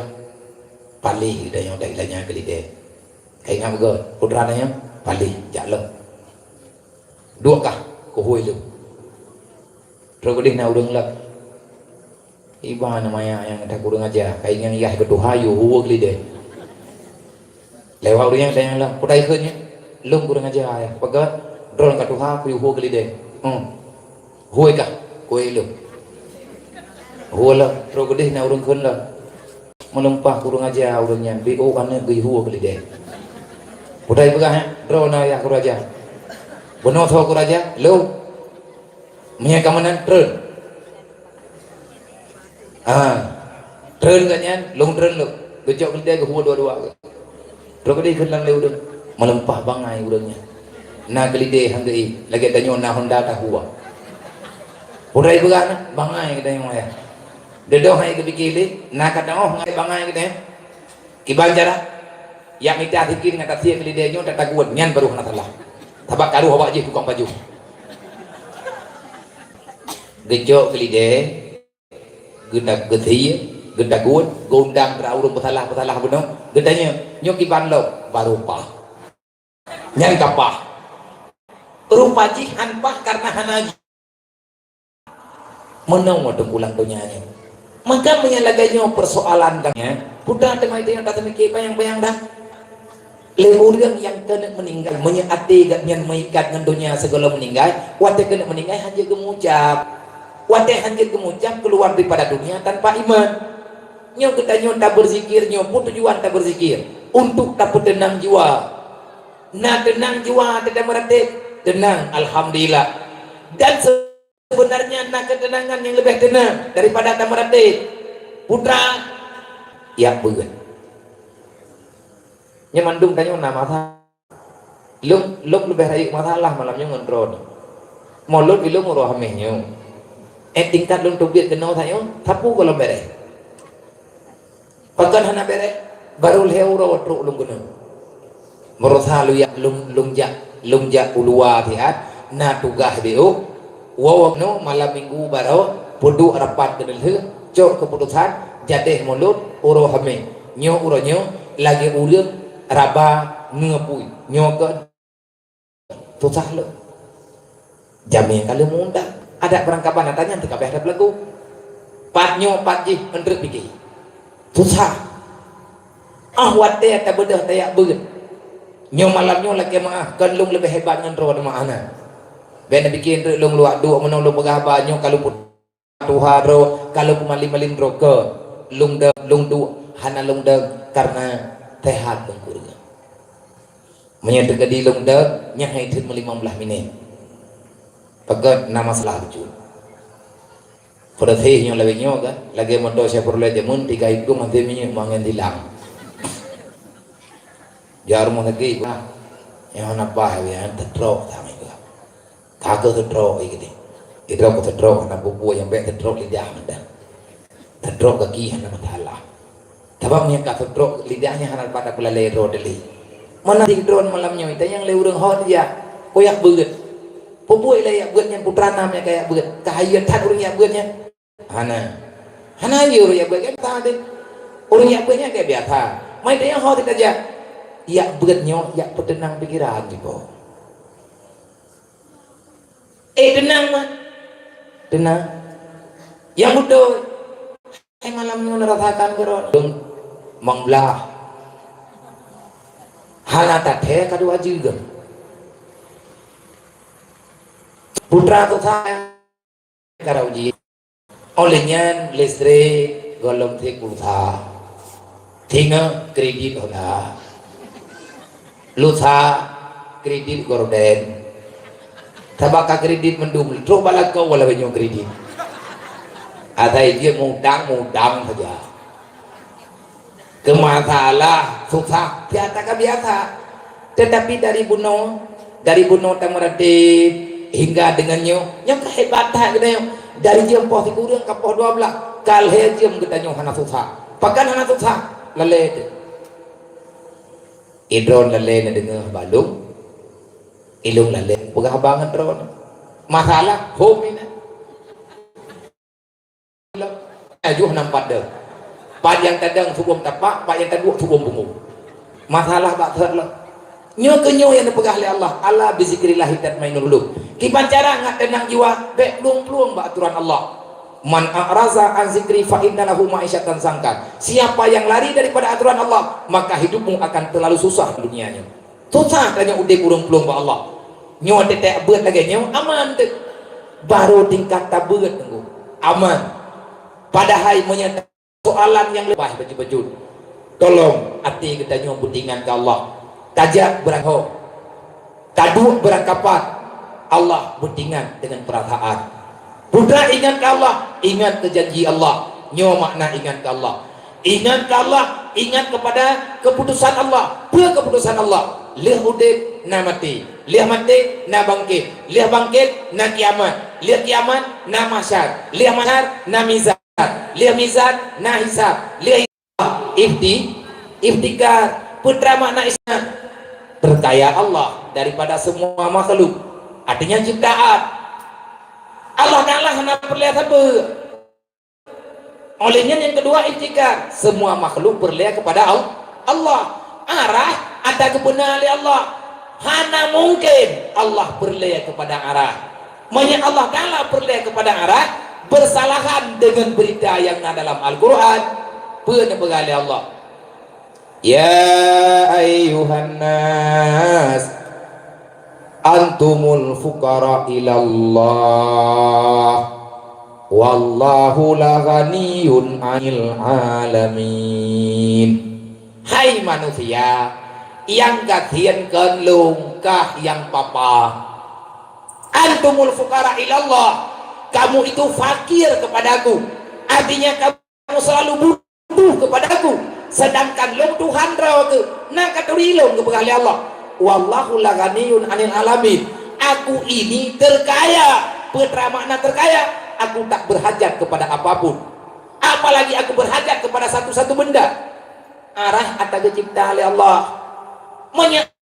palih dah yang dah ilahnya beli deh, kayak ngam gue, putranya palih, jalan, dua kah, kohoi lu, terus kedih na udang lah, iba namanya yang tak udang aja, kayak yang iya ketuhayu, huwa beli deh, lewat udangnya dah yang lah, putai kernya, lum udang aja ya, pagat. Drone kat tuha ku ho kali de hoi ka ko elo hola tro gede na urang kun la menumpah kurang aja urangnya bo kan ge ho kali de budai pegah drone ya ku raja bono tho ku raja lo nya kamanan drone drone katnya long drone lo gejok kali de ge ho dua-dua tro gede kun lang le urang menumpah bangai urangnya na gelide hanggai lagi tanyo na Honda tahua purai began bangai kita yang ya dedo hai ke bikili na kata oh ngai bangai kita kibanjara yang kita fikir ngata sia gelide nyo tata guan nyan baru hana salah tabak karu hawa je tukang baju gejo gelide gedak gethi gedak guan gondang raurung bersalah beno gedanya nyo kiban lo baru pa nyan kapah rupa jihan pah karena hanaji menang waktu pulang dunianya. Maka menyalahkannya persoalan kanya putra tema itu yang tak mikir bayang-bayang dah orang yang kena meninggal menyati yang mengikat dengan dunia segala meninggal wate kena meninggal hanya gemucap wate hanya gemucap keluar daripada dunia tanpa iman nyo kita nyo tak berzikir nyo pun tujuan tak berzikir untuk dapat tenang jiwa nah tenang jiwa tidak merati tenang alhamdulillah dan sebenarnya nak ketenangan yang lebih tenang daripada tak merati putra ya berat nhưng mà đúng cái nào mà tha lúc lebih baik masalah malamnya ngontrol mulut itu murah hamnya tingkat lu untuk dia kenal saya tapu kalau bere pakan hana bere baru leuro truk lung guna merasa lu ya lung ja ulua tiat na tugas dia wow no malam minggu baru pudu rapat kenal he cok keputusan jadeh mulut uro hamnya nyo uro nyo lagi ulium raba ngepui nyoke susah lo jamnya kalau muda ada perangkapan tanya nanti kabeh ada pelaku patnyo patji menurut pikir susah wate tak bedah tayak beut nyo malamnya lagi maaf kan lung lebih hebat dengan roh sama anak ben bikin lung luak dua menang lung pegah banyo kalau pun Tuhan roh kalau pemalim-malim roh ke lung dua hana lung karena tehat bengkurnya menyatakan di lung dah nyahai tit 15 minit pagat nama salah bujur pada theh nyo lebih nyo kan lagi motor saya perlu jamun 3 itu nanti minyak mangan dilang jarum lagi yang apa ya tertrok sama itu takut tertrok gitu itu aku tertrok anak bubu yang baik tertrok lidah anda tertrok kaki anak matalah tabangnya ka tertrok lidahnya hanal pada kula lero deli mana di drone malamnya itu yang leureng hot ya koyak beut pupuy layak beutnya putra namanya kayak beut kahayat tan urang ya beutnya hana yur ya beut kan tadi urang ya beutnya kayak biasa mai teh hot aja ya beutnya ya petenang pikiran gitu tenang mah tenang yang udah malamnya nerasakan geron mengbelah halata teh kedua juga putra tu saya karauji olehnya listrik golong teh kulta tinggal kredit olah lusa kredit gorden tabaka kredit mendum coba lah kau wala banyak kredit ada dia mudang saja ke masalah susah biasa tetapi dari buno tamarati hingga dengannya yang kehebatan kita dari jam pos kurang ke pos 12 kalhe jam kita hana susah pakan hana susah lele idron lele dengar balung ilung lele pegah banget drone masalah home ini ajuh nampak dah pak yang tadang subum tapak pak yang taduk subum bungu masalah tak terlah nyo kenyo yang dipegah oleh Allah bizikrillah tatmainul qulub kipan cara ngak tenang jiwa bek plung-plung ba aturan Allah man a'raza an zikri fa inna lahu ma'isyatan sangkan siapa yang lari daripada aturan Allah maka hidupmu akan terlalu susah dunianya susah tanya udip urung-plung ba Allah nyo tetek beut lagi nyo aman tu baru tingkat tabeut tunggu aman padahal menyatakan soalan yang lebih baju-baju tolong hati kita nyo budingan ke Allah tajak berangho taduk berangkapat Allah budingan dengan perasaan budak ingat ke Allah ingat ke janji Allah nyo makna ingat ke Allah ingat ke Allah ingat kepada keputusan Allah keputusan Allah lih udip na mati lih mati na bangkit lih bangkit na kiamat lih kiamat na masyar lih masyar na mizan lihat mizan na hisab lihat iftikar putra makna isna berkaya Allah daripada semua makhluk artinya ciptaan Allah Ta'ala hanya perlihat apa olehnya yang kedua iftikar semua makhluk berlihat kepada Allah arah ada kebenaran Allah hana mungkin Allah berlihat kepada arah maknanya Allah Ta'ala berlihat kepada arah bersalahan dengan berita yang ada dalam Al-Quran. Pernah berkali Allah, ya ayyuhan nas antumul fuqara ilallah wallahu la ghaniyun 'anil alamin. Hai manusia yang katiankan lungkah yang papa, antumul fuqara ilallah, kamu itu fakir kepadaku, artinya kamu selalu butuh kepadaku, sedangkan long Tuhan rawa ke nak katurilong kepada Allah, wallahu la ghaniyun 'anil alamin, aku ini terkaya. Putra makna terkaya, aku tak berhajat kepada apapun, apalagi aku berhajat kepada satu-satu benda. Arah atau dicipta oleh Allah,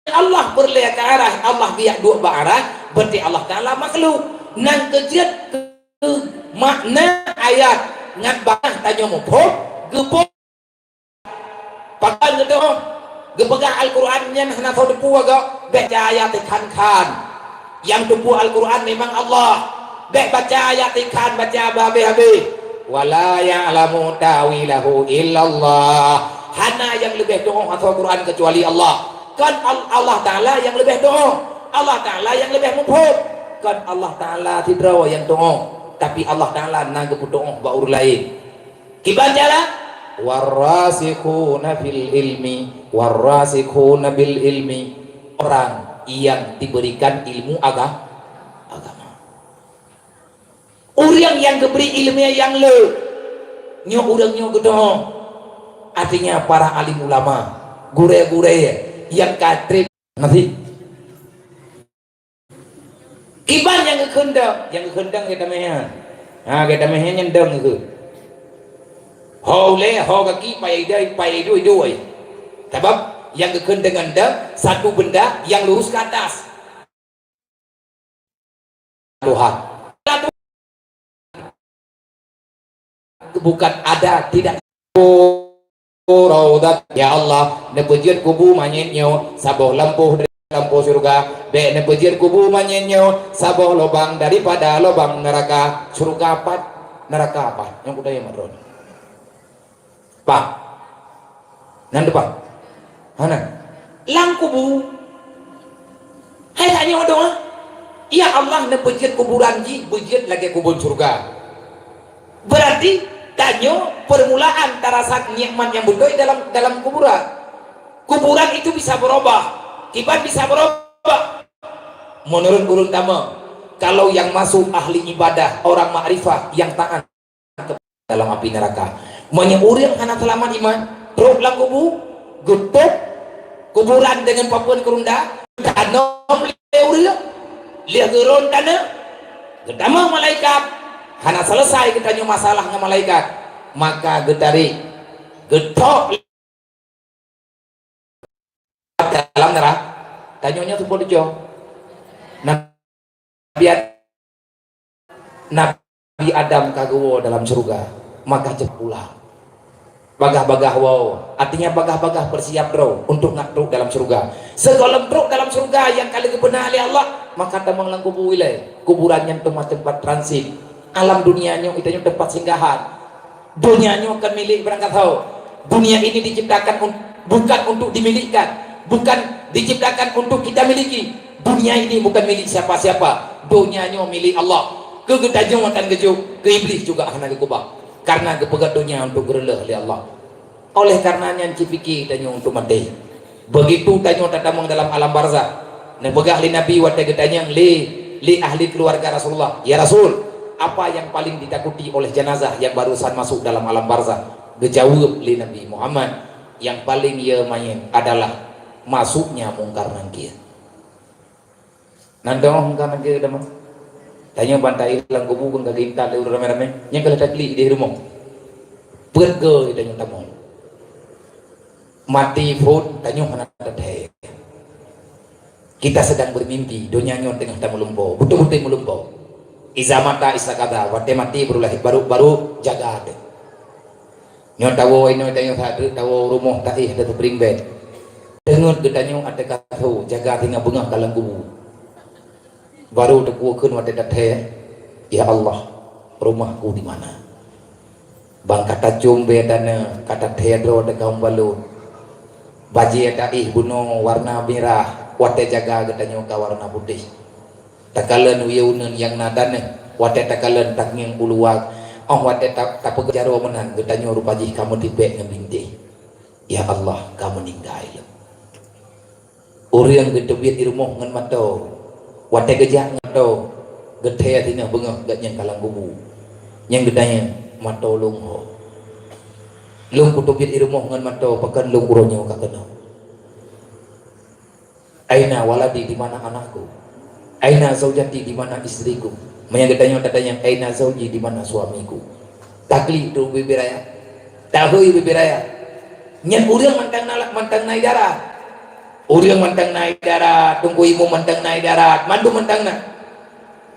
Allah berlihat ke arah Allah biak dua arah, berarti Allah Ta'ala makhluk nang kejut ke makna ayat ngat bang tanya mumpuk gepok pakan gitu gepegah Al-Quran yang hana tahu depu agak baca ayat ikan yang depu Al-Quran memang Allah, baca ayat ikan baca babe wala ya'lamu tawilahu illallah, hana yang lebih doa atau Quran kecuali Allah. Kan Allah Ta'ala yang lebih doa, Allah Ta'ala yang lebih mumpuk, kan Allah Ta'ala tidak yang doa, tapi Allah Ta'ala naga doa baur lain kibanjala warasikhuna fil ilmi, warasikhuna bil ilmi, orang yang diberikan ilmu agama. Orang yang diberi ilmu yang le nyo orang nyo gedo, artinya para alim ulama, gure-gure yang katrik nanti kiban yang kendang kita mehan, kita mehan yang deng itu hole kaki pai dua sebab yang kekendangan deng satu benda yang lurus ke atas Tuhan, bukan ada tidak. Raudat ya Allah nepejir kubu manyenyo saboh lampu dari lampu surga, be nepejir kubu manyenyo saboh lubang daripada lubang neraka. Surga apa? Neraka apa? Yang budaya madron pak nan depan mana lang kubu hai tanya doa ya Allah nepejir kuburan ji bejir lagi kubur surga, berarti tanya permulaan tarasak nikmat yang betul dalam kuburan itu bisa berubah, kibat bisa berubah. Menurut urun tama, kalau yang masuk ahli ibadah orang makrifah yang taat ke dalam api neraka, menyeuring anak selamat iman terus lang kubu getuk kuburan dengan papuan kerunda danom leuria lihat geron kana gedama malaikat hana selesai kita nyu masalah dengan malaikat, maka getari getok dalam neraka. Tanyonya tu boleh jauh. Nabi Adam kagawa dalam surga, maka cepat pulang. Bagah-bagah wow, artinya bagah-bagah bersiap bro untuk ngatruk dalam surga. Segala truk dalam surga yang kali kebenar oleh Allah, maka tamang lang kubu wilayah kuburannya tempat transit. Alam dunianya itu tempat singgahan, dunianya akan milik berangkat tahu. Dunia ini diciptakan bukan untuk dimilikan, bukan diciptakan untuk kita miliki. Dunia ini bukan milik siapa-siapa, dunianya milik Allah. Kegetajung akan kejuk, ke iblis juga akan kekubah, karena kepegat dunia untuk gereleh oleh Allah. Oleh karenanya cipiki tanya untuk mati. Begitu tanya tatamang dalam alam barzah. Nebegah li Nabi wa tanya li ahli keluarga Rasulullah, ya Rasul, apa yang paling ditakuti oleh jenazah yang barusan masuk dalam alam barzah? Dijawab li Nabi Muhammad, yang paling ia main adalah masuknya mungkar nangkir. Nandong mungkar nangkir dah mah. Tanya bantai lang kubu pun kagak inta le rame-rame. Yang kalau takli di rumah. Pergi tanya tamu. Mati pun tanya mana ada. Kita sedang bermimpi, dunianya tengah tak melumpuh, betul-betul melumpuh. Iza mata istakada, wate mati baru jaga ada. Nyon tawo ini tanya satu tawo rumah tadi ada bring bed. Dengar gedanya ada kata jaga tinggal bengah dalam kubu. Baru tekuakan wate dathe. Ya Allah, rumahku di mana. Bang kata jombe dana, kata Theodro de kaum balun. Baji ada buno warna merah, wate jaga katanya ka warna putih. Takalan uyeuneun yang nadana, wate takalan tak nging uluwag. Oh wate tak pegajaro menan katanya rupaji kamu tibek ngebinte. Ya Allah, kamu ninggal. Orang gedebit irmoh ngan mato, wate gejak ngato, gedhe tina bengah gatnya kalang bubu. Yang gedanya mato lungho. Lung kutubit irmoh ngan mato pakan lung uronya ka kena. Aina waladi di mana anakku? Aina zaujati di mana istriku? Menyang gedanya tatanya aina zauji di mana suamiku? Takli tu bibiraya. Tahui bibiraya. Nyen urang mantang nalak mantang naik darat. Urang mantang naik darat, tunggu imu mantang naik darat, mandu mantang na.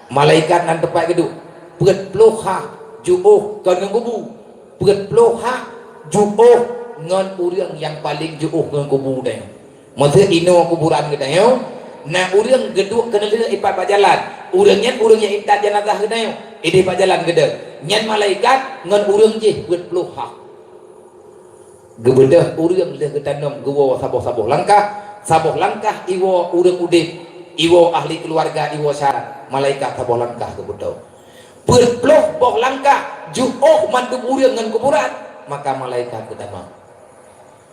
Malaikat nan tepat geduk. Berat ploha juuh kana kubu. Berat ploha juuh ngan urang yang paling juuh ngan kubu dah. Masa ino kuburan gedanya. Na urang geduk kana leuh ipat pajalan. Urang nyen urang yang itat jenazah gedanya. Ide pajalan gede. Nyen malaikat ngan urang je berat ploha. Gebedah urang leuh ketanam gewo saboh-saboh langkah. Saboh langkah iwo urang udip, iwo ahli keluarga, iwo syarat. Malaikat saboh langkah kebetul. Berpuluh boh langkah juoh mandu urang ngan kuburan, maka malaikat ketama.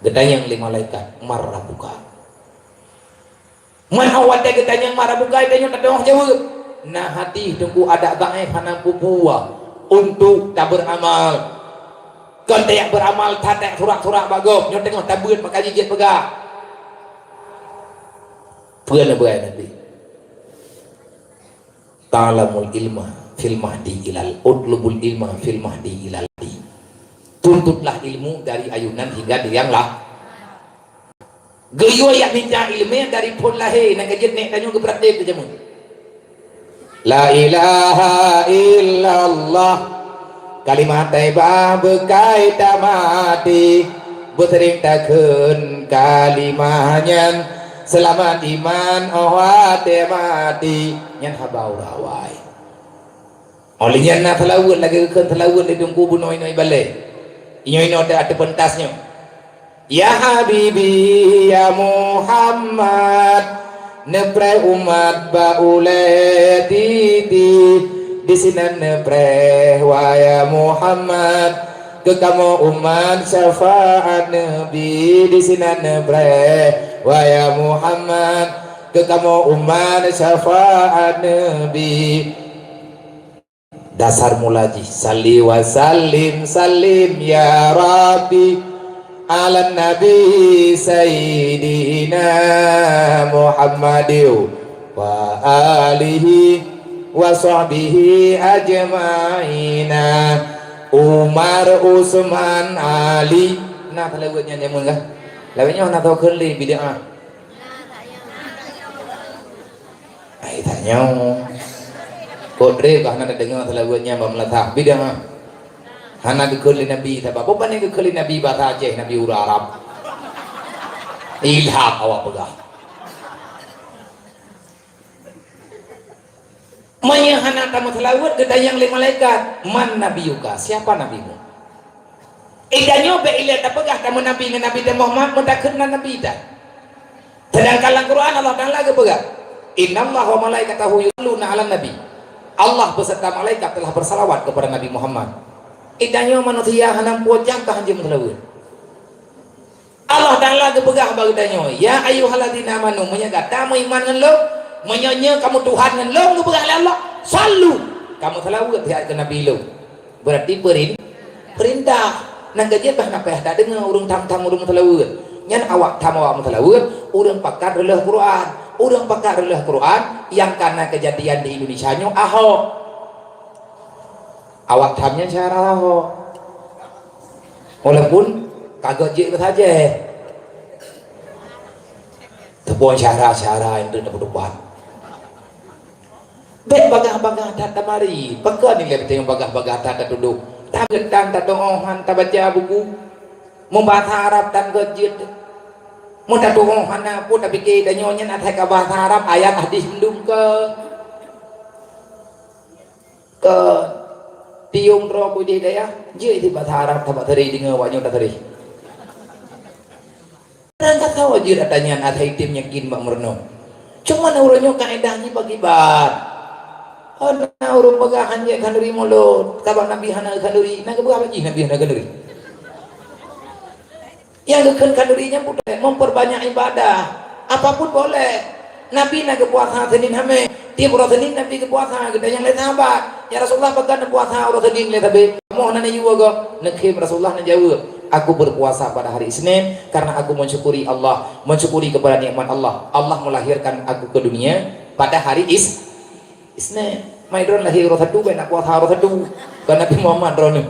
Gedayang li malaikat marah buka. Man awat gedayang marah buka gedayang tak jawab. Nah hati tunggu ada gaib hana pupua untuk tak beramal. Kan tak beramal tak surak-surak bagop, nyo tengok tabun maka jijit pegah. Pernah beraya Nabi Ta'lamul ilma fil mahdi ilal Utlubul ilma fil mahdi ilal. Tuntutlah ilmu dari ayunan hingga diang lah. Geyo yang minta ilmu dari pun lahir nak kajian nek tanya ke praktik ke jamu. La ilaha illallah kalimat taibah bekai tamati bersering takun kalimahnya selamat iman awate mati nyan habau rawai olehnya na telawun lagi ke telawun di dungku bunoi noi balik inyo ino ada pentasnya ya habibi ya Muhammad nepre umat baule titi di sini nepre wa ya Muhammad ke kamu umat syafaat nabi di sini nepre wa ya Muhammad ke kamu umat syafaat nabi. Dasar mulaji salli wa sallim sallim ya rabbi ala nabi sayyidina Muhammadin wa alihi wa sahbihi ajma'ina. Umar Usman Ali nah telawatnya nyamun kah lawanya nak tahu kerli bid'ah ai tanya kodre kah nak dengar telawatnya bamlatah bid'ah hana dikerli nabi tak apa ni dikerli nabi bahasa Aceh nabi ura Arab ilham awak pegah maya hana kamu telawat gedayang li malaikat man nabiyuka siapa nabimu idanyo be ile tak pegah kamu nabi dengan nabi Muhammad mendakirna nabi dah sedangkan dalam Quran Allah Taala ke pegah innallaha wa malaikatahu yusalluna 'alan nabi Allah beserta malaikat telah bersalawat kepada Nabi Muhammad idanyo manusia hanam pojang kah anjing telawat Allah Taala ke pegah bagidanyo ya ayyuhalladzina amanu menyaga tamu iman ngan lo menyonya kamu Tuhan ngan lo ngeberah Allah sallu kamu telawat tiap ke nabi lo berarti perintah nang gajian bah napeh tak dengar urang tam-tam urang telawat nyan awak tam awak telawat urang pakar releh Quran urang pakar releh Quran yang karena kejadian di Indonesia nyo Ahok awak tamnya cara Ahok walaupun kagak je saja tepuan cara-cara yang tidak berdebat bet bagah-bagah tak tamari pakar ni lebih tengok bagah-bagah tak duduk tak gedang tak doongan tak baca buku membahasa Arab dan gejit mau tak doongan apa tak fikir dan nyonya nak ke bahasa Arab ayat hadis mendung ke tiung ro ku di daya je di batara tabat teri dengan wanyo ta teri dan kata wajir adanya atai tim yakin mak merno cuma urunyo kaedahnya bagi bar ana urun bagahan je kanduri mulut kabak nabi hana kanduri naga berapa ji nabi hana kanduri yang gekan kandurinya boleh memperbanyak ibadah apapun boleh nabi naga puasa senin hame tiap orang senin nabi ke puasa kita yang lain sahabat ya Rasulullah bagan puasa orang senin le tabe mau nana juga nekim Rasulullah nan jawab aku berpuasa pada hari Isnin karena aku mensyukuri Allah mensyukuri kepada nikmat Allah Allah melahirkan aku ke dunia pada hari Isnin maidron lahir orang satu benak puasa orang satu kan Nabi Muhammad drone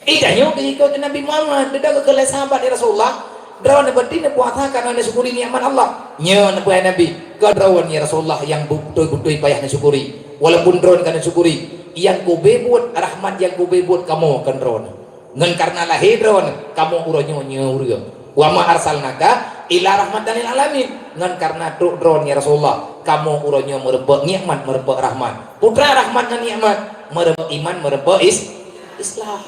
idahnya ke Nabi Muhammad tidak ke sahabat ya Rasulullah drawan berarti puasa karena syukuri nikmat Allah nya Nabi drawan ya Rasulullah yang betul-betul payah syukuri walaupun drawan karena syukuri yang ku bebut rahmat yang ku bebut kamu kan drawan ngan karena lahir drawan kamu uronyo nyurga wa ma arsalnaka ila rahmatan lil alamin ngan karena drawan ya Rasulullah kamu uronyo merebak nikmat merebak rahmat putra rahmat dan nikmat merebak iman merebak Islam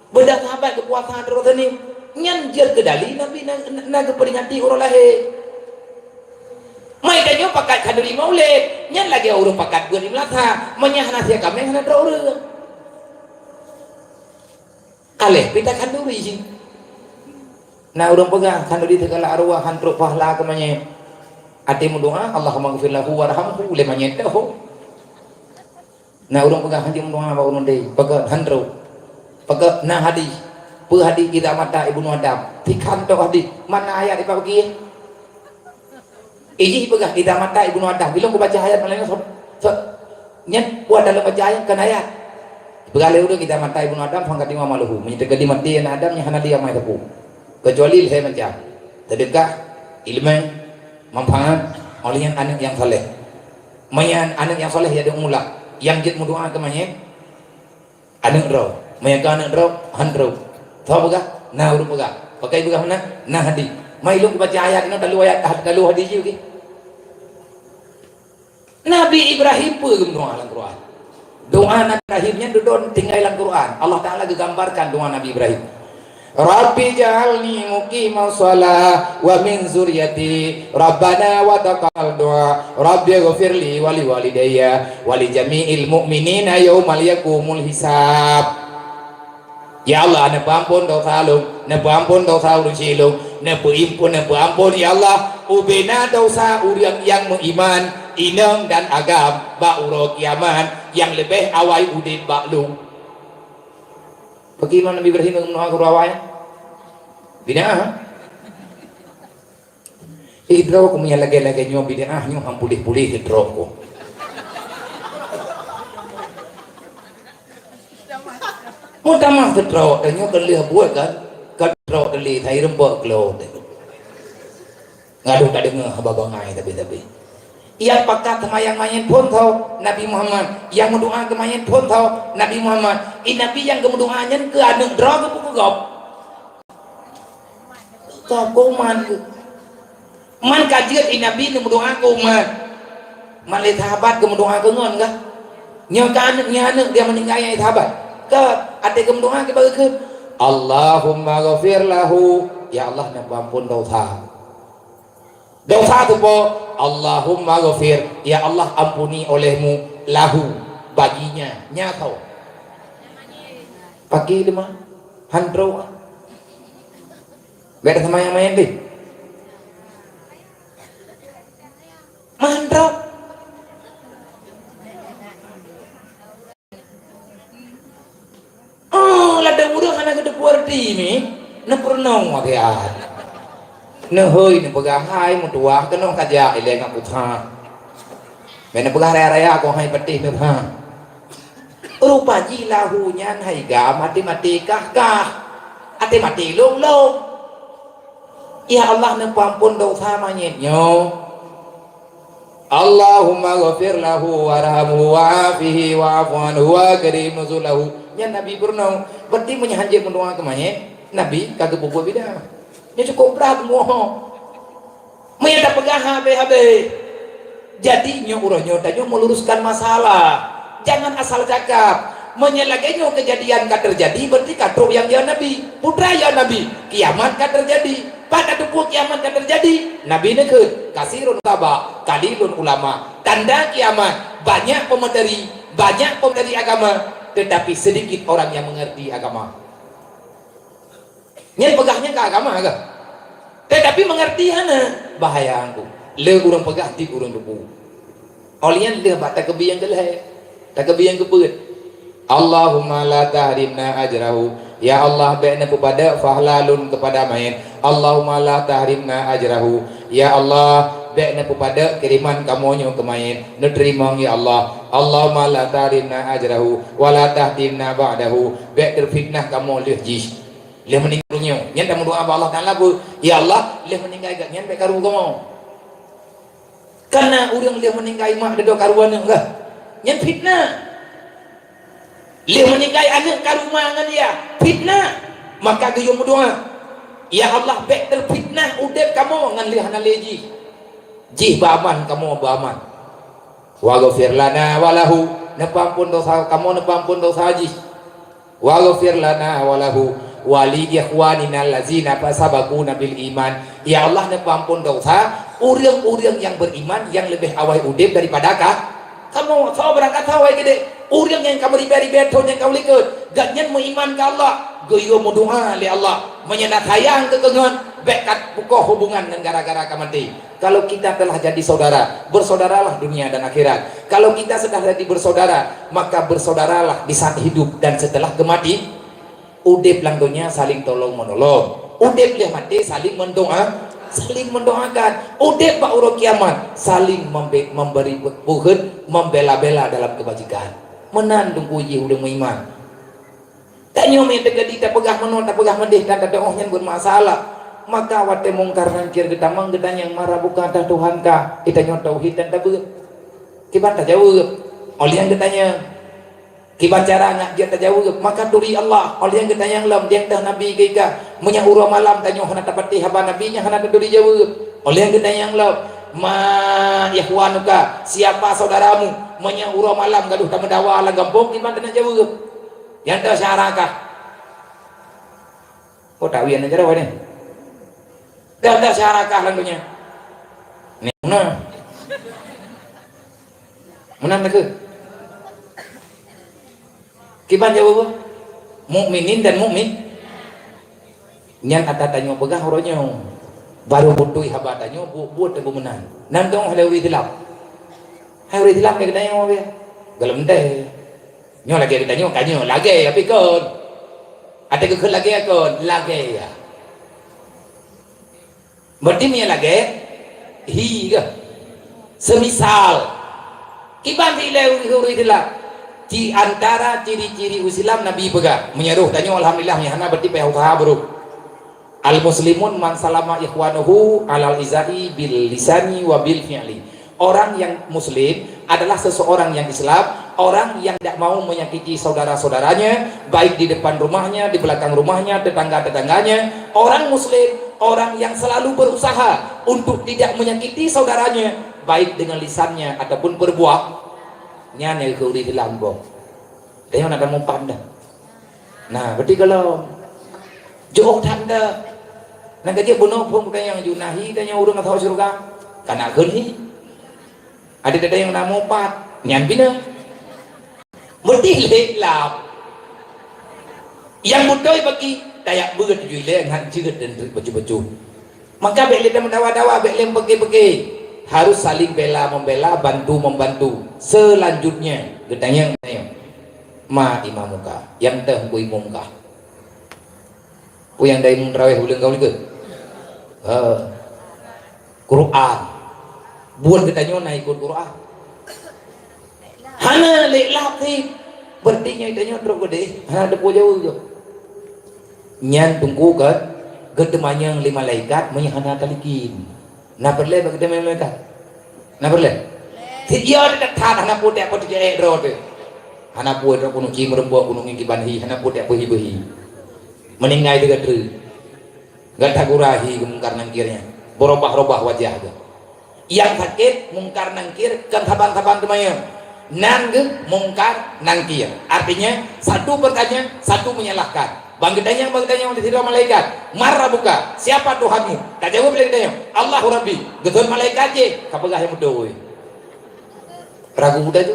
beda sahabat ke puasa drawan ni nyan jer kedali nabi naga peringati orang lahir mai danyo pakat kaduri maulid nyan lagi urung pakat gua di melata menyah nasihat kami hana dra urang kaleh pita kanduri sih nah urang pegang kanduri tegala arwah hantruk pahala kemanya ati mendoa Allahumma ghfir lahu warhamhu lemanya tahu nah urang pegang hati mendoa ba urang deui pegang hantruk pegang nah hadis hadi kita mata Ibnu Adam tikan to hadi mana ayat ipa bagi iji pegah kita mata Ibnu Adam bilang ku baca ayat malena so nyet buat dalam baca ayat kan ayat begale udah kita mata Ibnu Adam fangkat lima maluhu menyedekah di mati Adam nya hana dia mai tapu kecuali saya macam sedekah ilmu manfaat oleh anak yang saleh mayan anak yang saleh ya mulak yang kita mendoa ke manya anak ro mayan anak ro handro tahu bukan? Nah urut bukan? Pakai bukan mana? Nah hadi. Mai lu baca ayat ini dalu hadis juga. Nabi Ibrahim pun doa dalam Quran. Doa Nabi Ibrahimnya duduk tinggal dalam Quran. Allah Taala gambarkan doa Nabi Ibrahim. Rabbi ja'alni muqimas shalah wa min zurriyyati Rabbana wa taqabbal du'a Rabbi ighfirli wa li walidayya wa li jami'il mu'minina yaumal yaqumul hisab. Ya Allah, na pampun dosa lu, na pampun dosa urang silung, na paampun ya Allah, ubena dosa urang yang mengiman, inang dan agam, ba uro kiaman yang lebih awai udin ba lu. Bagaimana Nabi Ibrahim mendoa ke rawai? Bid'ah. Hidro ko miya lagay-lagay nyo bid'ah nyo ang pulih-pulih hidro ko. Mudah mah terus, dan nyo kelih buat kan, terus kelih thay rembak keluar. Ngadu tak dengar babangai tapi. Yang pakat mayang-mayang pun tahu Nabi Muhammad, yang mendoa ke mayang pun tahu Nabi Muhammad. Nabi yang kemendoanya ke anak drog ke buku gop. Kuman man kajian Nabi yang mendoa ke umat. Malai sahabat ke mendoa ke ngon kah? Nyoka anak dia meninggal yang sahabat. Ke ada kemendoa ke bagi ke Allahumma ghafir lahu ya Allah nak ampun dosa tu po Allahumma ghafir ya Allah ampuni olehmu lahu baginya nyatau pagi lima handro beda sama yang main deh mandro lada muda kana gede puarti mi na pernong wakian na hoi na pagahai mo tuwa kanong kaja ile nga putha mena pagahaya ko hai patih me pha rupa ji lahu nyan hai ga mati kah ate mati long ya Allah na pampun dosa manyet nyo Allahumma ghafir lahu warhamhu wa'afihi wa'afu anhu wa karim nuzulahu nya Nabi Bruno berarti menyahanjir mendoa kemanya Nabi kagak bubuh bida nya cukup berat moho menyata pegah habe jadi nyo uroh nyo tanyo meluruskan masalah jangan asal cakap. Menyelagainya kejadian kan terjadi berarti katruk yang ya Nabi, putra ya Nabi, kiamat kan terjadi. Pada tubuh kiamat kan terjadi. Nabi nekut kasirun taba kalilun ulama, tanda kiamat banyak pemateri agama, tetapi sedikit orang yang mengerti agama. Nyen pegahnya ke agama ke, tetapi mengerti hana bahaya angku le urang pegah ti urang dupu olian le bak takebi yang gelai takebi yang kebeut. Allahumma la tahrimna ajrahu, ya Allah baikna kepada fahlalun kepada main. Allahumma la tahrimna ajrahu, ya Allah baikna kepada kiriman kamonyo kemain nerima ya Allah. Allahumma la tahrimna ajrahu wa la tahtimna ba'dahu, baik terfitnah kamu leh jis leh meninggalnya nyen tamu doa Allah Taala bu, ya Allah leh meninggal gak nyen baik karu kamu karena urang leh meninggal mak dedo karuan enggak nyen fitnah. Dia meninggal anak ke rumah dengan dia fitnah, maka dia berdoa, ya Allah baik terfitnah udep kamu dengan lihat naleji jih baaman kamu baaman wa ghafir lana walahu, nepampun dosa kamu, nepampun dosa jih wa ghafir lana walahu wali ikhwanina allazina fasabaquna bil iman, ya Allah nepampun dosa urang-urang yang beriman yang lebih awal udep daripada kamu. Tahu berangkat tahu gede urang yang kamu ribet-ribet yang kau likut ganyan mengiman ke Allah goyo mau doa li Allah menyenat hayang ke kengon bekat buka hubungan dengan gara-gara kamati. Kalau kita telah jadi saudara, bersaudaralah dunia dan akhirat. Kalau kita sudah jadi bersaudara, maka bersaudaralah di saat hidup dan setelah kemati. Udep langdonya saling tolong menolong, udep lihat mati saling saling mendoakan, udep pak urut kiamat saling memberi buhut, membela-bela dalam kebajikan. Menandung uji udah mengiman. Tak nyomi terjadi tak pegah menol, tak pegah mendih dan tak doanya bermasalah. Maka wate mungkar nangkir kita manggedan yang marah bukan dah Tuhan kah? Kita nyot tauhid dan tak ber. Kibat tak jauh. Oleh yang ditanya, kibat cara ngak dia tak jauh. Maka turi Allah. Oleh yang ditanya yang lam dia dah Nabi kika menyahura malam tanya hana tapati haba nabinya hana turi jauh. Oleh yang ditanya yang lam ma ikhwanuka, siapa saudaramu menyahura malam gaduh tak mendawa lah gampung kibat tak jauh. Yang dah syarakah. Oh tak wian aja dah ni. Dah syarakah lagunya. Ni mana? Mana nak ke? Kiban jawab mukminin dan mukmin. Nyan ada tanya pegah orangnya. Baru butuh haba tanya buat dan menang. Nam dong halewi dilap. Halewi dilap ni kena yang apa? Galam deh. Nyo lagi kita nyo kanyo lagi tapi kon. Ada ke lagi kon lagi ya. Berarti ni lagi hi ke. Semisal kiban halewi dilap. Di antara ciri-ciri Islam Nabi pegah menyeruh tanya alhamdulillah nyana berarti payah usaha bro. Al muslimun man salama ikhwanuhu alal izai bil lisani wa bil fi'li. Orang yang muslim adalah seseorang yang Islam, orang yang tidak mau menyakiti saudara-saudaranya, baik di depan rumahnya, di belakang rumahnya, tetangga-tetangganya. Orang muslim, orang yang selalu berusaha untuk tidak menyakiti saudaranya, baik dengan lisannya ataupun berbuat. Nyane ke uri di lambung. Dia nak mau pandang. Nah, berarti kalau jauh tanda, nak dia bunuh pun bukan yang junahi, tanya urang atau surga, karena geni. Ada yang nak mau pat, nyan bina. Berarti lelap. Yang butuh bagi tayak berat juile ngan cigat dan baju-baju. Maka beli dan mendawa-dawa, beli pergi-pergi. Harus saling bela membela, bantu membantu. Selanjutnya gedanya ma imamuka yang teh ku imumka ku yang dari muntraweh ulang kau lihat Quran buat gedanya naik Quran hana lelah ti berarti nyatanya terus gede hana depo jauh je nyan tunggu ke gedemanya lima malaikat menyahana talikin na perle gedemanya malaikat na perle dia ada tak hana pun tak pun dia error tu hana pun tak pun cing merembuak gunung ingki banhi hana pun tak behi meninggai dengan deri gak takurahi mungkar nangkirnya berubah-ubah wajah tu yang sakit mungkar nangkir kan taban-taban temannya Nang mungkar nangkir. Artinya satu bertanya, satu menyalahkan. Bang gedanya tidak malaikat. Marah buka. Siapa Tuhanmu? Tak jawab lagi gedanya. Allahu Rabbi. Gedon malaikat je. Kapagah yang muda. Ragu muda tu.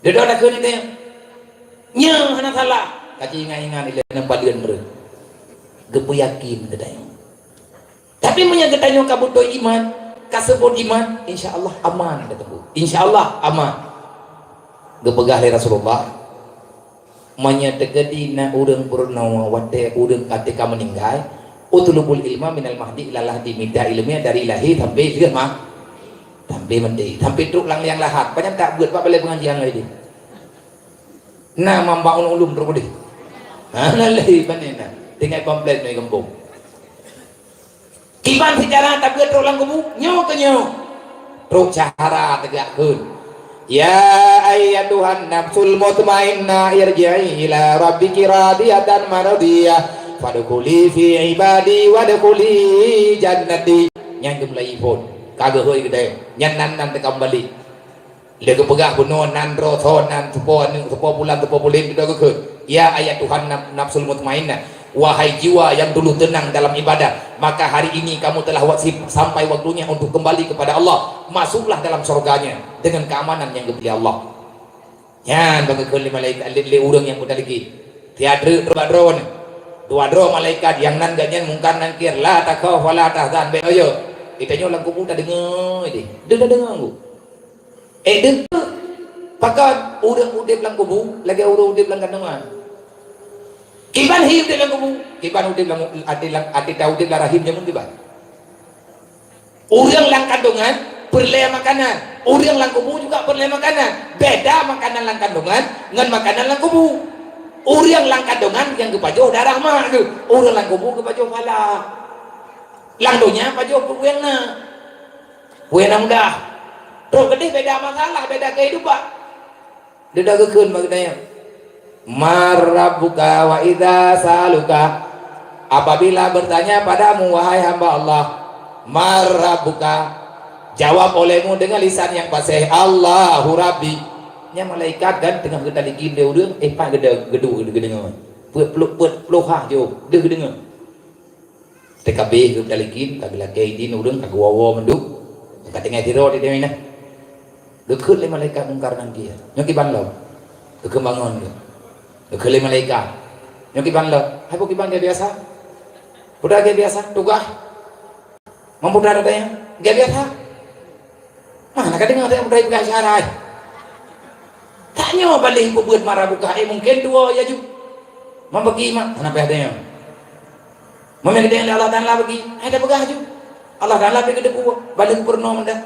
Dia dah nak kena tanya. Nya hana salah. Kaci ingat-ingat ila nampak dia mer. Gepu yakin gedanya. Tapi punya gedanya kabuto iman, kasebut iman, insya-Allah aman ketemu. Insya-Allah aman. Gepegah le Rasulullah. Manya tegedi na urang purnawa wate urang ketika meninggal utlubul ilma minal mahdi ila lahdi minta ilmiah dari lahir sampai dia mah sampai mandi sampai truk lang yang lahat banyak tak buat apa boleh pengajian lagi na membangun ulum terus deh nalai panena tinggal komplain dari kampung kiban sejarah tak buat truk lang kubu nyo ke nyo truk cara tegakkeun. Ya ayyatuhan nafsul mutmainnah irji'i ila rabbiki radiyatan maradiyah fadkhuli fi ibadi wadkhuli jannati. Yang gemulai pun kagak hoi gede nyan nan te kembali le ke pegah bunuh nan ro thon nan supo bulan supo bulan kita ke ya ayyatuhan nafsul mutmainnah, wahai jiwa yang dulu tenang dalam ibadah, maka hari ini kamu telah sampai waktunya untuk kembali kepada Allah. Masuklah dalam surganya dengan keamanan yang diberi Allah. Yan bagi kelima malaikat le urang yang muda lagi. Tiada drone. Dua drone malaikat yang nan ganyan mungkar nangkir la takau wala tahzan be ayo. Itanya lang kumu tak dengar ini. Dengar ku. Dengar. Pakat urang udip lang kubu, lagi urang udip lang kandungan. Kiban hidup dalam kubu, kiban udip lang ati daudip lah rahimnya mun kiban. Urang lang kandungan perleh makanan, urang lang kubu juga perleh makanan. Beda makanan lang kandungan dengan makanan lang kubu. Urang lang kandungan yang kepajo darah mak tu, urang lang kubu kepajo pala. Lang dunya pajo puenna. Puenna mudah. Terus gede beda masalah, beda kehidupan. Dia kekeun maksudnya. Marabbuka wa idza saluka, apabila bertanya padamu wahai hamba Allah, marabbuka, jawab olehmu dengan lisan yang fasih, Allahu Rabbi. Nya malaikat kan tengah kita digin dia urang pak gedu dengar peluk ha jo dia dengar TKB kita digin kagila kaidin urang kagwawa menduk katengah tiro di mana dekeut le malaikat mungkar nangkir nyoki banlo kekembangan dia dekeut malaikat nyoki banlo hai kiban dia biasa budak dia biasa tugah membudak adanya dia biasa mana kadang ada budak budak syarai tanya balik buat marah buka mungkin dua ya juga membagi mak kenapa adanya memang Allah Taala bagi ada begah juga Allah Taala bagi gede ku balik purno mendah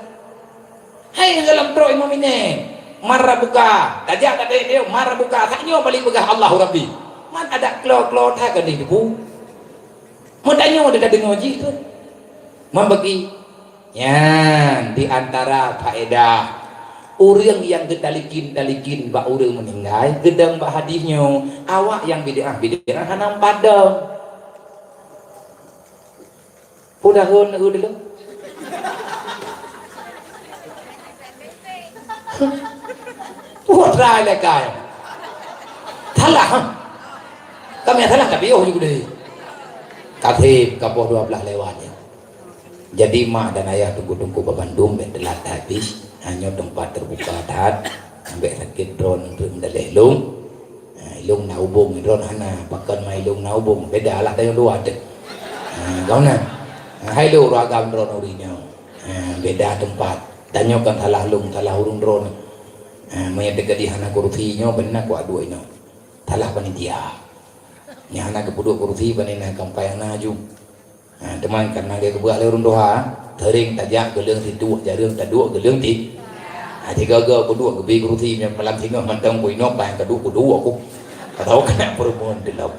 hai dalam tro imam ini marah buka tajak kata dia marah buka tanya balik begah Allahu Rabbi man ada klo tak ke diku mau tanya ada dengar ji tu membagi yan di antara faedah urang yang gedalikin bak urang meninggal gedang bak hadisnya awak yang bid'ah hanam padang udah dulu try lekai thalah kami thalah tapi juga deh katib kapoh 12 lewatnya jadi mak dan ayah tunggu-tunggu ke Bandung dan telat habis hanya tempat terbuka tat sampai sakit drone untuk mendalelung ilung na ubung drone hana pakan mai ilung na ubung beda lah tayo dua deh kau na hai lu ragam drone urinya beda tempat tanyakan salah lung salah urung drone maya dekat di hana kursinya benar ku adu ino salah panitia nya hana kebudu kursi panina kampayang naju teman karena dia kebuat urung doa tering tajak geleung situ jarang taduk geleung ti tiga kedua kebi kursi yang malam singa mantang kuino bang kedua aku tahu kena perempuan delap